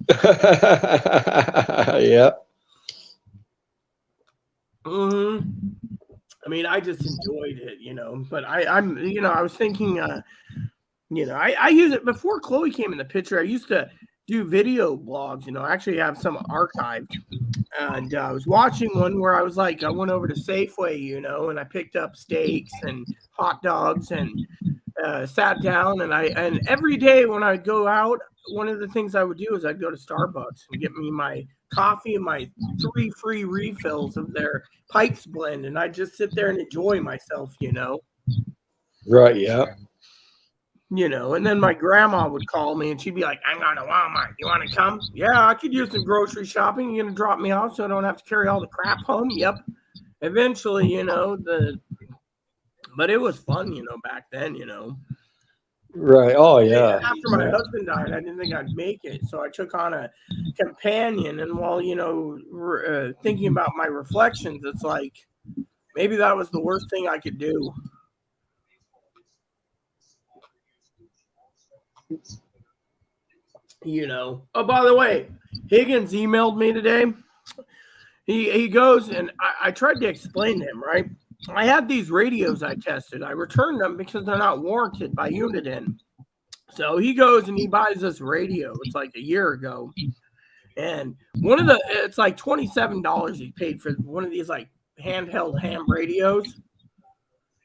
Yeah. Mm-hmm. I mean, I just enjoyed it, you know. But I'm, you know, I was thinking, you know, I use it before Chloe came in the picture. I used to do video blogs, you know. I actually have some archived, and I was watching one where I was like, I went over to Safeway, you know, and I picked up steaks and hot dogs and sat down, and every day when I go out, one of the things I would do is I'd go to Starbucks and get me my coffee and my 3 free refills of their Pike's Blend, and I'd just sit there and enjoy myself, you know. Right. Yeah. You know, and then my grandma would call me and she'd be like, I'm going to Walmart. You want to come? Yeah, I could use some grocery shopping. You're going to drop me off so I don't have to carry all the crap home? Yep. Eventually, you know, but it was fun, you know, back then, you know. Right. Oh yeah. After my husband died, I didn't think I'd make it. So I took on a companion. And while, you know, thinking about my reflections, it's like maybe that was the worst thing I could do. You know. Oh, by the way, Higgins emailed me today. He goes, and I tried to explain to him, right? I had these radios I tested. I returned them because they're not warranted by Uniden. So he goes and he buys this radio. It's like a year ago. And it's like $27 he paid for one of these like handheld ham radios.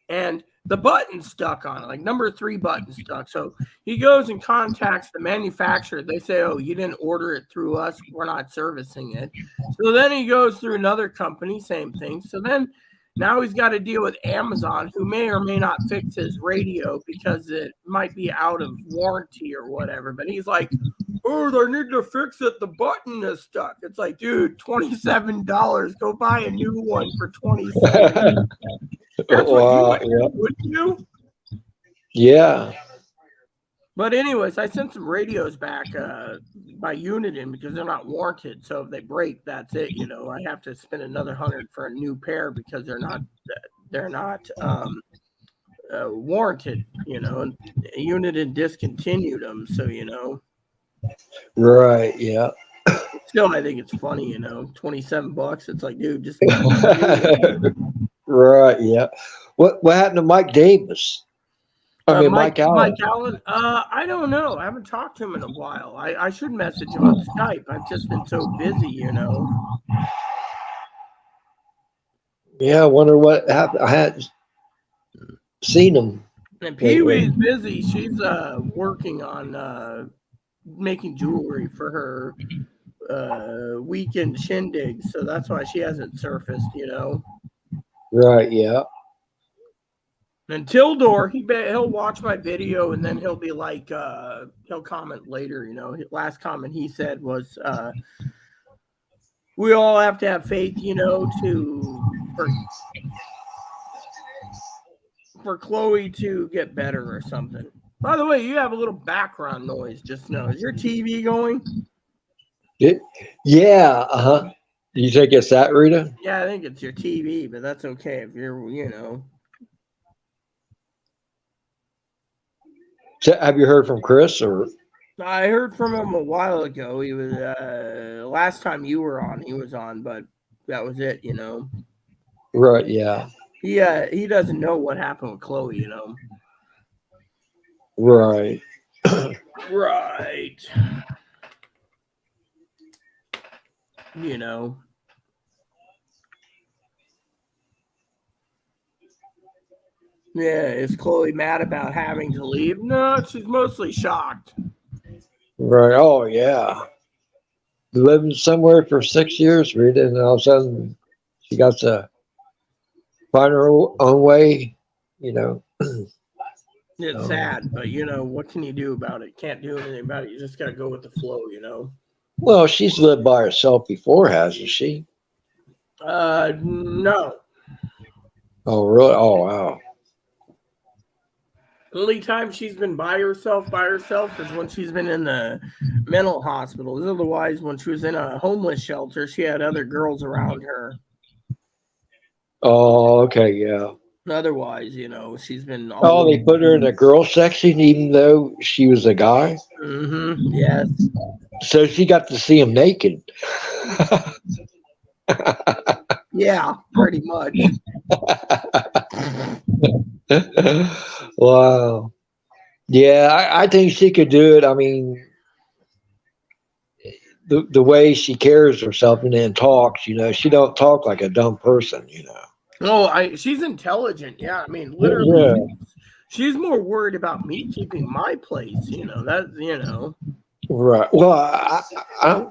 And the button stuck on it, like number 3 button stuck. So he goes and contacts the manufacturer. They say, oh, you didn't order it through us. We're not servicing it. So then he goes through another company, same thing. So then now he's got to deal with Amazon, who may or may not fix his radio because it might be out of warranty or whatever. But he's like, oh, they need to fix it. The button is stuck. It's like, dude, $27. Go buy a new one for $27. That's what you would do, wouldn't you? Yeah. But anyways, I sent some radios back by Uniden because they're not warranted. So if they break, that's it. You know, I have to spend another $100 for a new pair because they're not warranted. You know, and Uniden discontinued them. So you know. Right. Yeah. Still, I think it's funny. You know, $27. It's like, dude, just. Right. Yeah. What happened to Mike Davis? I mean, Mike Allen. Mike Allen. I don't know. I haven't talked to him in a while. I should message him on Skype. I've just been so busy, you know. Yeah, I wonder what happened. I hadn't seen him. And Pee Wee's busy. She's working on making jewelry for her weekend shindig, so that's why she hasn't surfaced, you know. Right. Yeah. And Tildor, he'll watch my video and then he'll be like, he'll comment later, you know. His last comment he said was, we all have to have faith, you know, for Chloe to get better or something. By the way, you have a little background noise just now. Is your TV going? Yeah. Uh-huh. You think it's that, Rita? Yeah, I think it's your TV, but that's okay if you're, you know. Have you heard from Chris or? I heard from him a while ago. He was last time you were on, he was on, but that was it, you know. Right. Yeah. He doesn't know what happened with Chloe, you know. Right. Right. You know. Yeah, is Chloe mad about having to leave? No, she's mostly shocked. Right. Oh, yeah. Living somewhere for 6 years, Rita, and all of a sudden she got to find her own way, you know. It's sad, but, you know, what can you do about it? Can't do anything about it. You just got to go with the flow, you know. Well, she's lived by herself before, hasn't she? No. Oh, really? Oh, wow. Only time she's been by herself is when she's been in the mental hospitals. Otherwise, when she was in a homeless shelter, she had other girls around her. Oh, okay, yeah. Otherwise, she's been all Oh, over. they put her in a girl section even though she was a guy. Yes. So she got to see him naked. Yeah, pretty much. Wow. Yeah, I think she could do it. I mean, the way she carries herself and then talks, she don't talk like a dumb person. Oh, she's intelligent. Yeah, I mean, literally, Yeah. she's more worried about me keeping my place. Right. Well, I,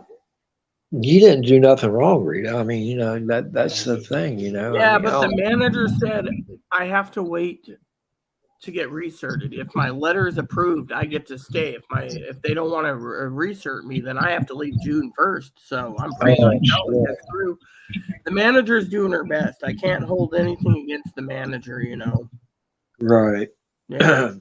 you didn't do nothing wrong, Rita. I mean, that's the thing. I Yeah, mean, but the manager said I have to wait to get recerted. If my letter is approved, I get to stay. If they don't want to recert me, then I have to leave June 1st. So I'm praying like hell it yeah, gets through. The manager's doing her best. I can't hold anything against the manager. right. Yeah.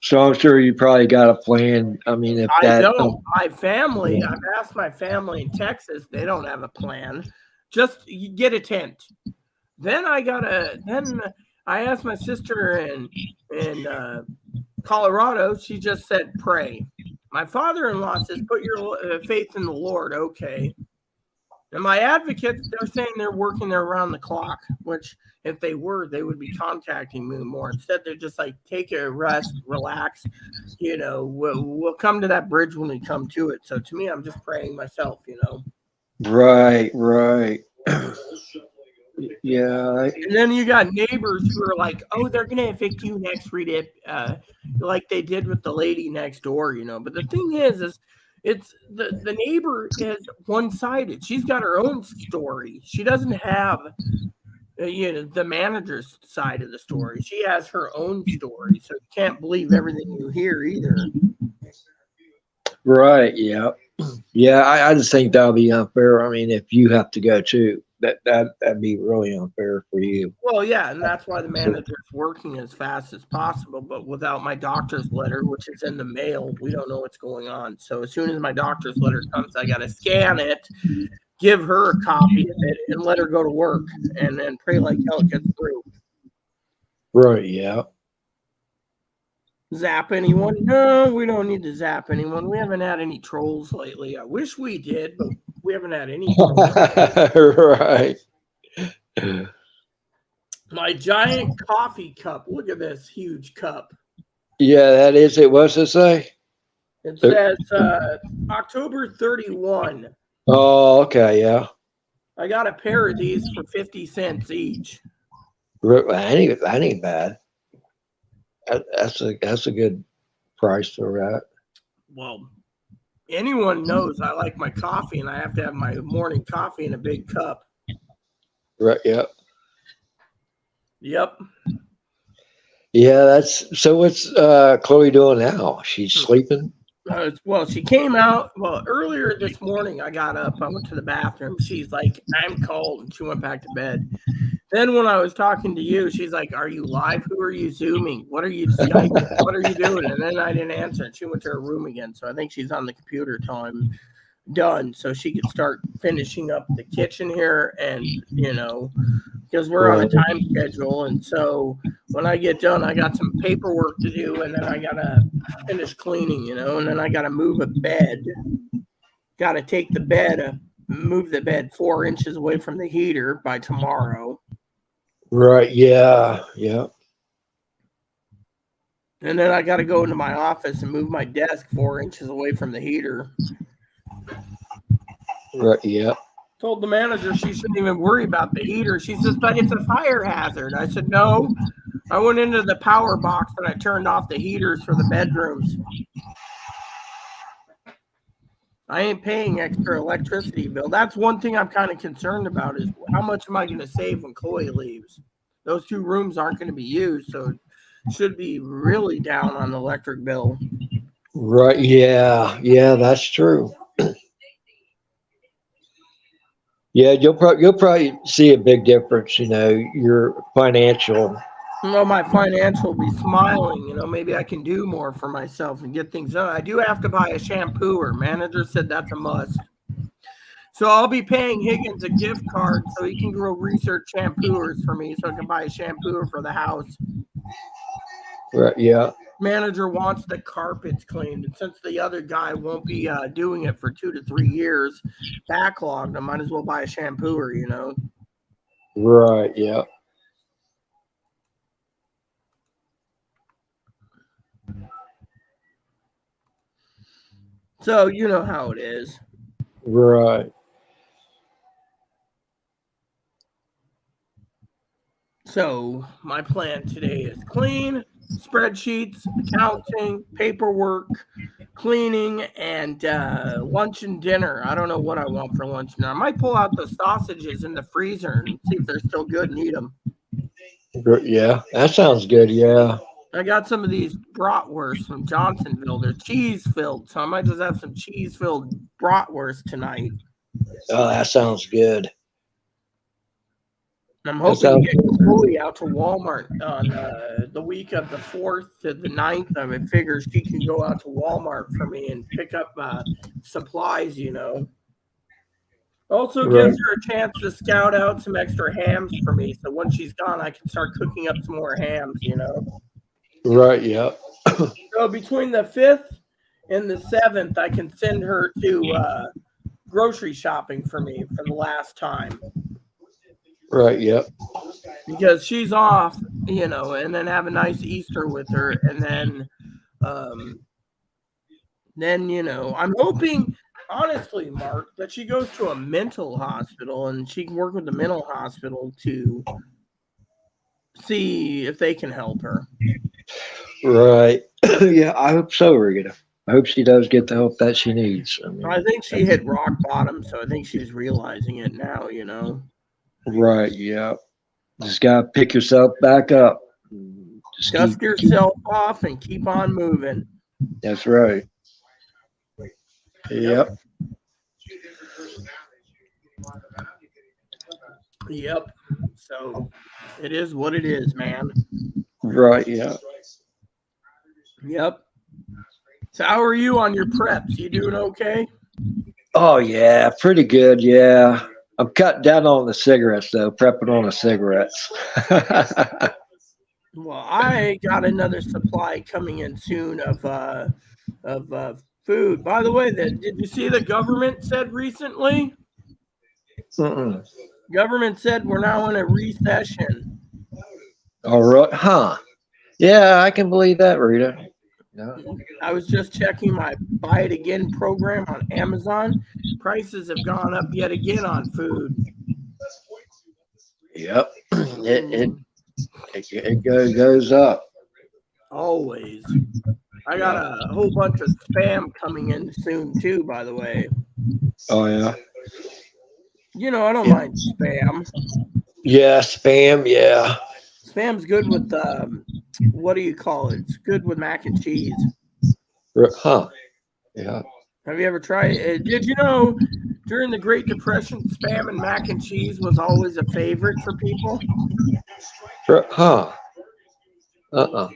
So I'm sure you probably got a plan. I mean, if I that, don't. My family, I've asked my family in Texas, they don't have a plan. Just you get a tent. Then I asked my sister in Colorado. She just said pray. My father-in-law says put your faith in the Lord. Okay. And my advocates, they're saying they're working there around the clock, which if they were, they would be contacting me more. Instead, they're just like, take a rest, relax. We'll come to that bridge when we come to it. So to me, I'm just praying myself. right, right. Yeah, And then you got neighbors who are like, oh, they're going to evict you next week, like they did with the lady next door. But the thing is it's the neighbor is one sided. She's got her own story. She doesn't have the manager's side of the story. She has her own story, so you can't believe everything you hear either. right. Yeah, yeah. I just think that'll be unfair. I mean, if you have to go too, that'd be really unfair for you. Well, yeah, and that's why the manager is working as fast as possible. But without my doctor's letter, which is in the mail, we don't know what's going on. So as soon as my doctor's letter comes, I got to scan it, give her a copy of it, and let her go to work, and then pray like hell it gets through. Right. Yeah. Zap anyone? No, we don't need to zap anyone. We haven't had any trolls lately. I wish we did, but we haven't had any trolls. Right. My giant coffee cup. Look at this huge cup. Yeah, that is it. What's it say? It says October 31. Oh, okay. Yeah. I got a pair of these for 50 cents each. That ain't bad. That's a good price for that. Well, anyone knows I like my coffee and I have to have my morning coffee in a big cup. Right. Yep. Yep. Yeah. That's so. What's Chloe doing now? She's sleeping. Well, she came out. Well, earlier this morning, I got up. I went to the bathroom. She's like, I'm cold. And she went back to bed. Then when I was talking to you, she's like, are you live? Who are you Zooming? What are you Skyping? What are you doing? And then I didn't answer. And she went to her room again. So I think she's on the computer till I'm done so she could start finishing up the kitchen here. And, because we're on a time schedule. And so when I get done, I got some paperwork to do. And then I got to finish cleaning, and then I got to move a bed. Got to take the bed, move the bed 4 inches away from the heater by tomorrow. Right. Yeah. Yeah. And then I got to go into my office and move my desk 4 inches away from the heater. Right. Yeah. Told the manager she shouldn't even worry about the heater. She says, but it's a fire hazard. I said, no. I went into the power box and I turned off the heaters for the bedrooms. I ain't paying extra electricity bill. That's one thing I'm kind of concerned about is how much am I going to save when Chloe leaves? Those 2 rooms aren't going to be used, so it should be really down on the electric bill. Right. Yeah. Yeah. That's true. Yeah, you'll probably see a big difference. Your financial My financial will be smiling. Maybe I can do more for myself and get things done. I do have to buy a shampooer. Manager said that's a must. So I'll be paying Higgins a gift card so he can go research shampooers for me so I can buy a shampooer for the house. Right. Yeah. Manager wants the carpets cleaned, and since the other guy won't be doing it for 2 to 3 years, backlogged, I might as well buy a shampooer. Right. Yeah. So you know how it is. Right. So my plan today is clean, spreadsheets, accounting, paperwork, cleaning, and lunch and dinner. I don't know what I want for lunch now. I might pull out the sausages in the freezer and see if they're still good and eat them. Yeah. That sounds good. Yeah. I got some of these bratwursts from Johnsonville. They're cheese filled, so I might just have some cheese filled bratwurst tonight. Oh, that sounds good. I'm That hoping to sounds get good. Chloe out to Walmart on the week of the 4th to the 9th. I figure she can go out to Walmart for me and pick up supplies. Also Right. gives her a chance to scout out some extra hams for me. So once she's gone, I can start cooking up some more hams. Right. Yeah. So between the 5th and the 7th, I can send her to grocery shopping for me for the last time Right. Yeah. because she's off, and then have a nice Easter with her. And um, then, I'm hoping, honestly, Mark, that she goes to a mental hospital and she can work with the mental hospital to see if they can help her. Right. Yeah. I hope so, Rita. I hope she does get the help that she needs. I I mean, think she hit rock bottom, so I think she's realizing it now. right. Yeah. Just gotta pick yourself back up. Just Dust keep. yourself off and keep on moving. That's right. Yep. Yep. Yep. So it is what it is, man. Right. Yeah. Yep. So how are you on your preps? You doing okay? Oh yeah, pretty good. Yeah. I'm cutting down on the cigarettes though, prepping on the cigarettes. Well, I got another supply coming in soon of food. By the way, did you see the government said recently? Mm-mm. Government said we're now in a recession. All right. Huh. Yeah, I can believe that, Rita. Yeah. I was just checking my buy it again program on Amazon. Prices have gone up yet again on food. Yep. It Mm, goes up. always. I got Yeah. a whole bunch of spam coming in soon too, by the way. Oh yeah. I don't mind spam. Yeah, spam. Yeah. Spam's good with what do you call it? It's good with mac and cheese. Huh. Yeah. Have you ever tried it? Did you know during the Great Depression, spam and mac and cheese was always a favorite for people? Huh. Uh-uh.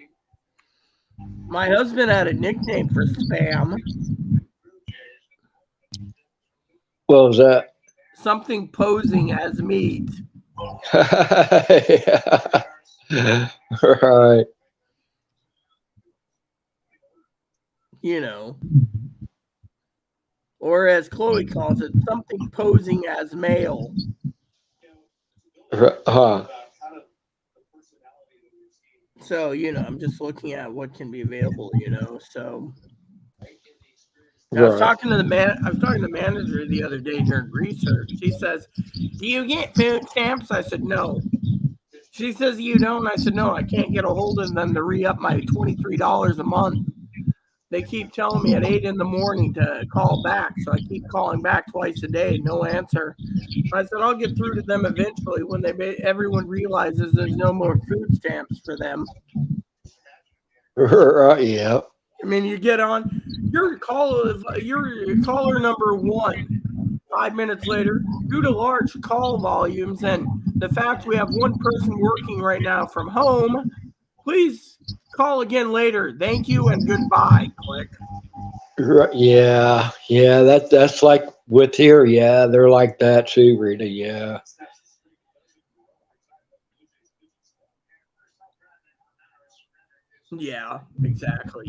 My husband had a nickname for spam, What was that? something posing as meat. Yeah. Right. you know, or as Chloe calls it, something posing as male. Huh. So, I'm just looking at what can be available. So Right. I was talking to the manager the other day during research. She says, "Do you get food stamps?" I said, "No." She says, "You don't?" I said, "No, I can't get a hold of them to re-up my $23 a month. They keep telling me at 8 in the morning to call back. So I keep calling back twice a day, no answer." I said, "I'll get through to them eventually when everyone realizes there's no more food stamps for them." Right. Yeah. I mean, you get on, you're caller number one. 5 minutes later, due to large call volumes and the fact we have one person working right now from home, please call again later. Thank you and goodbye. Click. Yeah, yeah, that's like with here. Yeah, they're like that too, Rita. Yeah. Yeah, exactly.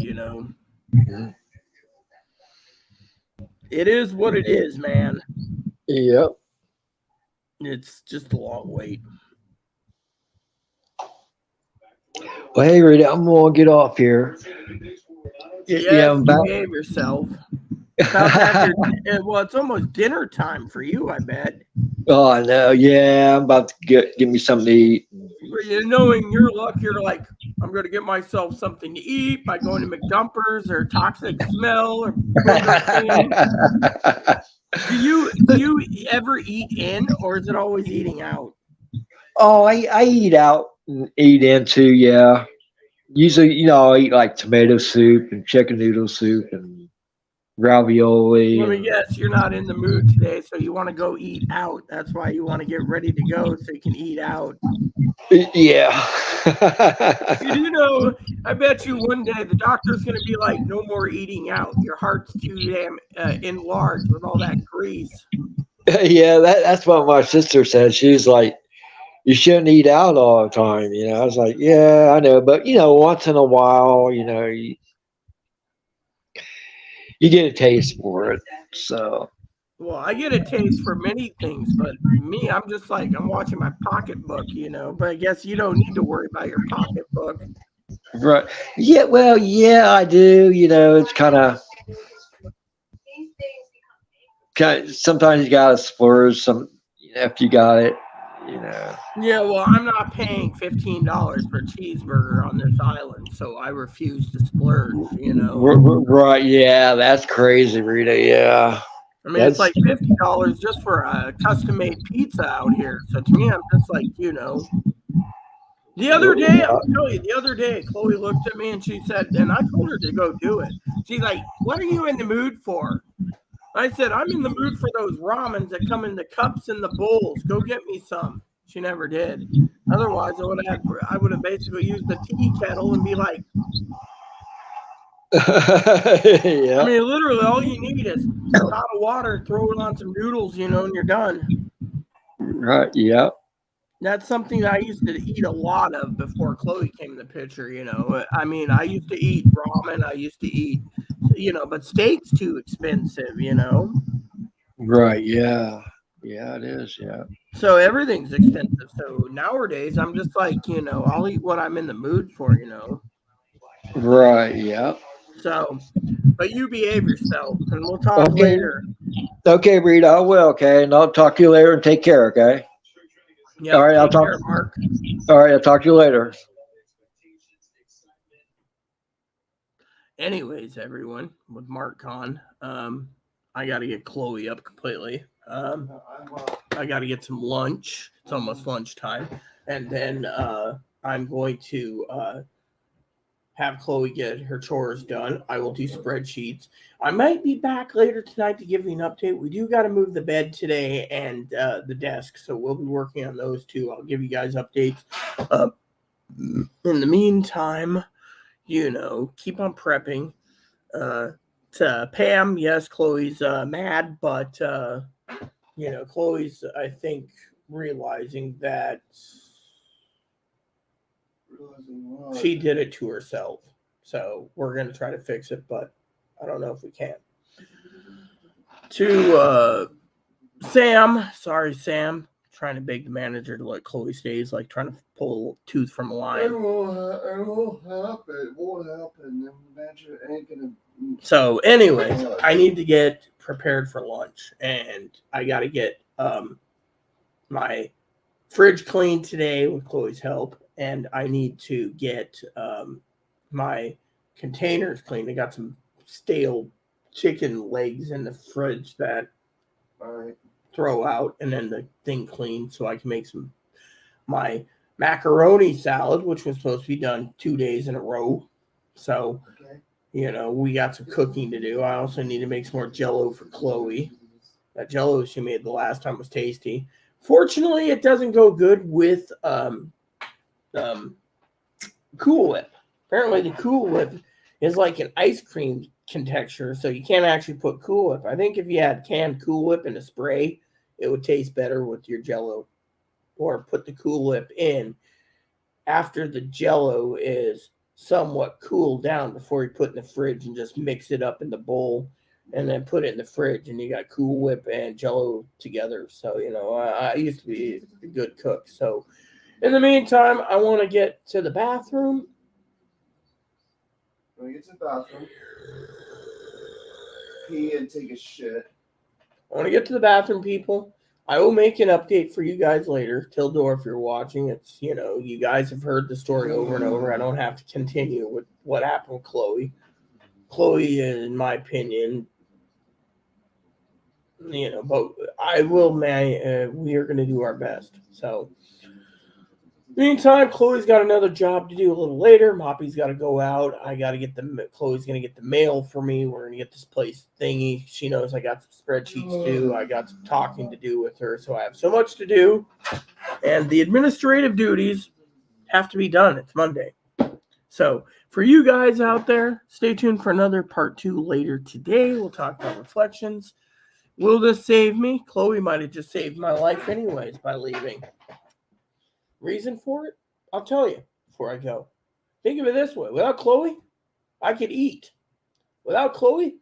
Mhm. It is what it is, man. Yep. It's just a long wait. Well, hey, Rita, I'm gonna get off here. Yeah, Yes, I'm you back. behave yourself. About to have your, well, it's almost dinner time for you, I bet. Oh no, yeah, I'm about to get me something to eat. Knowing your luck, you're like, I'm going to get myself something to eat by going to McDumpers or Toxic Smell or Burger King. Do you ever eat in, or is it always eating out? Oh, I eat out and eat in too. Yeah, usually, I eat like tomato soup and chicken noodle soup and ravioli Let me and guess, you're not in the mood today, so you want to go eat out. That's why you want to get ready to go so you can eat out. yeah. I bet you one day the doctor's going to be like, no more eating out. Your heart's too damn enlarged with all that grease. Yeah, that's what my sister said. She's like, you shouldn't eat out all the time. I was like, yeah, I know, but once in a while, you get a taste for it. So Well, I get a taste for many things, but me, I'm just like, I'm watching my pocketbook. But I guess you don't need to worry about your pocketbook. right, yeah, well, yeah, I do. It's kind of sometimes you gotta splurge some. If you got it, you know. Yeah, well, I'm not paying $15 for a cheeseburger on this island, so I refuse to splurge. Right, yeah, that's crazy, Rita. Yeah, I mean, it's that's like $50 just for a custom made pizza out here. So to me, I'm just like. The other day, I'm gonna tell you, the other day, Chloe looked at me and she said, and I told her to go do it. She's like, "What are you in the mood for?" I said, "I'm in the mood for those ramens that come in the cups and the bowls. Go get me some." She never did. Otherwise, I would have basically used the tea kettle and be like, I yeah, mean, literally, all you need is a pot of water, throw it on some noodles, and you're done. right, yeah, That's something that I used to eat a lot of before Chloe came in the picture. I mean, I used to eat ramen. I used to eat, but steak's too expensive. right, yeah, yeah, it is, yeah, So everything's expensive. So nowadays, I'm just like, I'll eat what I'm in the mood for. right, yeah. So, but you behave yourself, and we'll talk Okay, later. okay, Rita, I will. Okay, and I'll talk to you later. And take care. Okay. All Yep. right, I'll Take talk. care, Mark. All right, I'll talk to you later. Anyways, everyone, with Mark gone, I got to get Chloe up completely. I got to get some lunch. It's almost lunchtime, and then I'm going to have Chloe get her chores done. I will do spreadsheets. I might be back later tonight to give you an update. We do got to move the bed today and the desk, so we'll be working on those two. I'll give you guys updates. Uh, in the meantime, keep on prepping. To Pam, yes, Chloe's mad, but Chloe's, I think, realizing that she did it to herself. So we're gonna try to fix it, but I don't know if we can. To Sam, sorry, Sam. Trying to beg the manager to let Chloe stay is like trying to pull a tooth from a lion. It won't happen. It won't happen. The manager ain't gonna. So, anyways, I need to get prepared for lunch, and I got to get my fridge cleaned today with Chloe's help, and I need to get my containers cleaned. I got some stale chicken legs in the fridge that Alright. throw out, and then the thing cleaned so I can make my macaroni salad, which was supposed to be done 2 days in a row. So, Okay. we got some cooking to do. I also need to make some more Jello for Chloe. That Jell-O she made the last time was tasty. Fortunately, it doesn't go good with Cool Whip. Apparently, the Cool Whip is like an ice cream texture, so you can't actually put Cool Whip. I think if you had canned Cool Whip in a spray, it would taste better with your Jell-O. Or put the Cool Whip in after the Jell-O is somewhat cooled down before you put it in the fridge and just mix it up in the bowl and then put it in the fridge, and you got Cool Whip and Jell-O together. So, I used to be a good cook. So, in the meantime, I want to get to the bathroom. When we get to the bathroom, pee and take a shit. I want to get to the bathroom, people. I will make an update for you guys later. Tildor, if you're watching, it's, you guys have heard the story over and over. I don't have to continue with what happened with Chloe. Chloe, in my opinion, but I will, man, we are going to do our best. So, meantime, Chloe's got another job to do a little later. Moppy's got to go out. Chloe's going to get the mail for me. We're going to get this place thingy. She knows I got some spreadsheets to do. I got some talking to do with her. So I have so much to do. And the administrative duties have to be done. It's Monday. So for you guys out there, stay tuned for another part 2 later today. We'll talk about reflections. Will this save me? Chloe might have just saved my life anyways by leaving. Reason for it? I'll tell you before I go. Think of it this way. Without Chloe, I could eat. Without Chloe,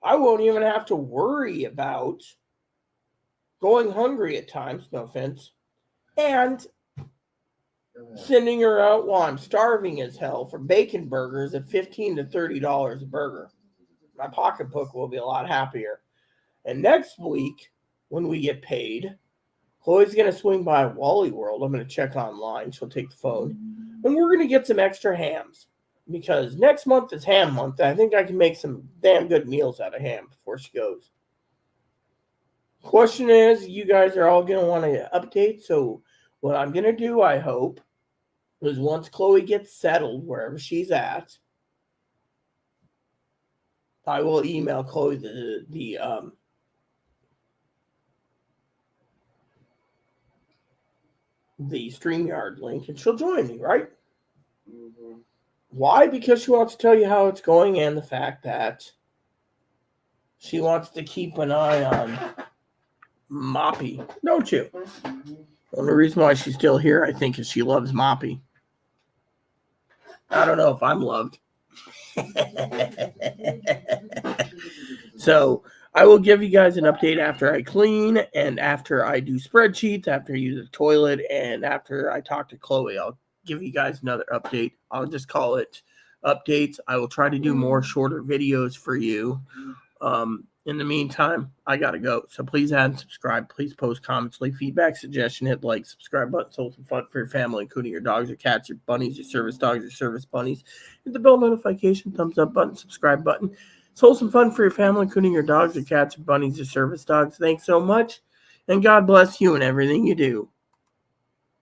I won't even have to worry about going hungry at times, no offense, and sending her out while I'm starving as hell for bacon burgers at $15 to $30 a burger. My pocketbook will be a lot happier. And next week, when we get paid, Chloe's going to swing by Wally World. I'm going to check online. She'll take the phone. And we're going to get some extra hams. Because next month is ham month. I think I can make some damn good meals out of ham before she goes. Question is, you guys are all going to want to update. So what I'm going to do, I hope, is once Chloe gets settled wherever she's at, I will email Chloe the StreamYard link, and she'll join me, right? Mm-hmm. Why? Because she wants to tell you how it's going and the fact that she wants to keep an eye on Moppy, don't you? Mm-hmm. The only reason why she's still here, I think, is she loves Moppy. I don't know if I'm loved. So I will give you guys an update after I clean and after I do spreadsheets, after I use the toilet, and after I talk to Chloe. I'll give you guys another update. I'll just call it updates. I will try to do more shorter videos for you. In the meantime, I gotta go. So please add and subscribe. Please post comments, leave feedback, suggestion, hit like, subscribe button. So some fun for your family, including your dogs, your cats, your bunnies, your service dogs, your service bunnies. Hit the bell notification, thumbs up button, subscribe button. So some fun for your family, including your dogs, your cats, your bunnies, your service dogs. Thanks so much, and God bless you and everything you do.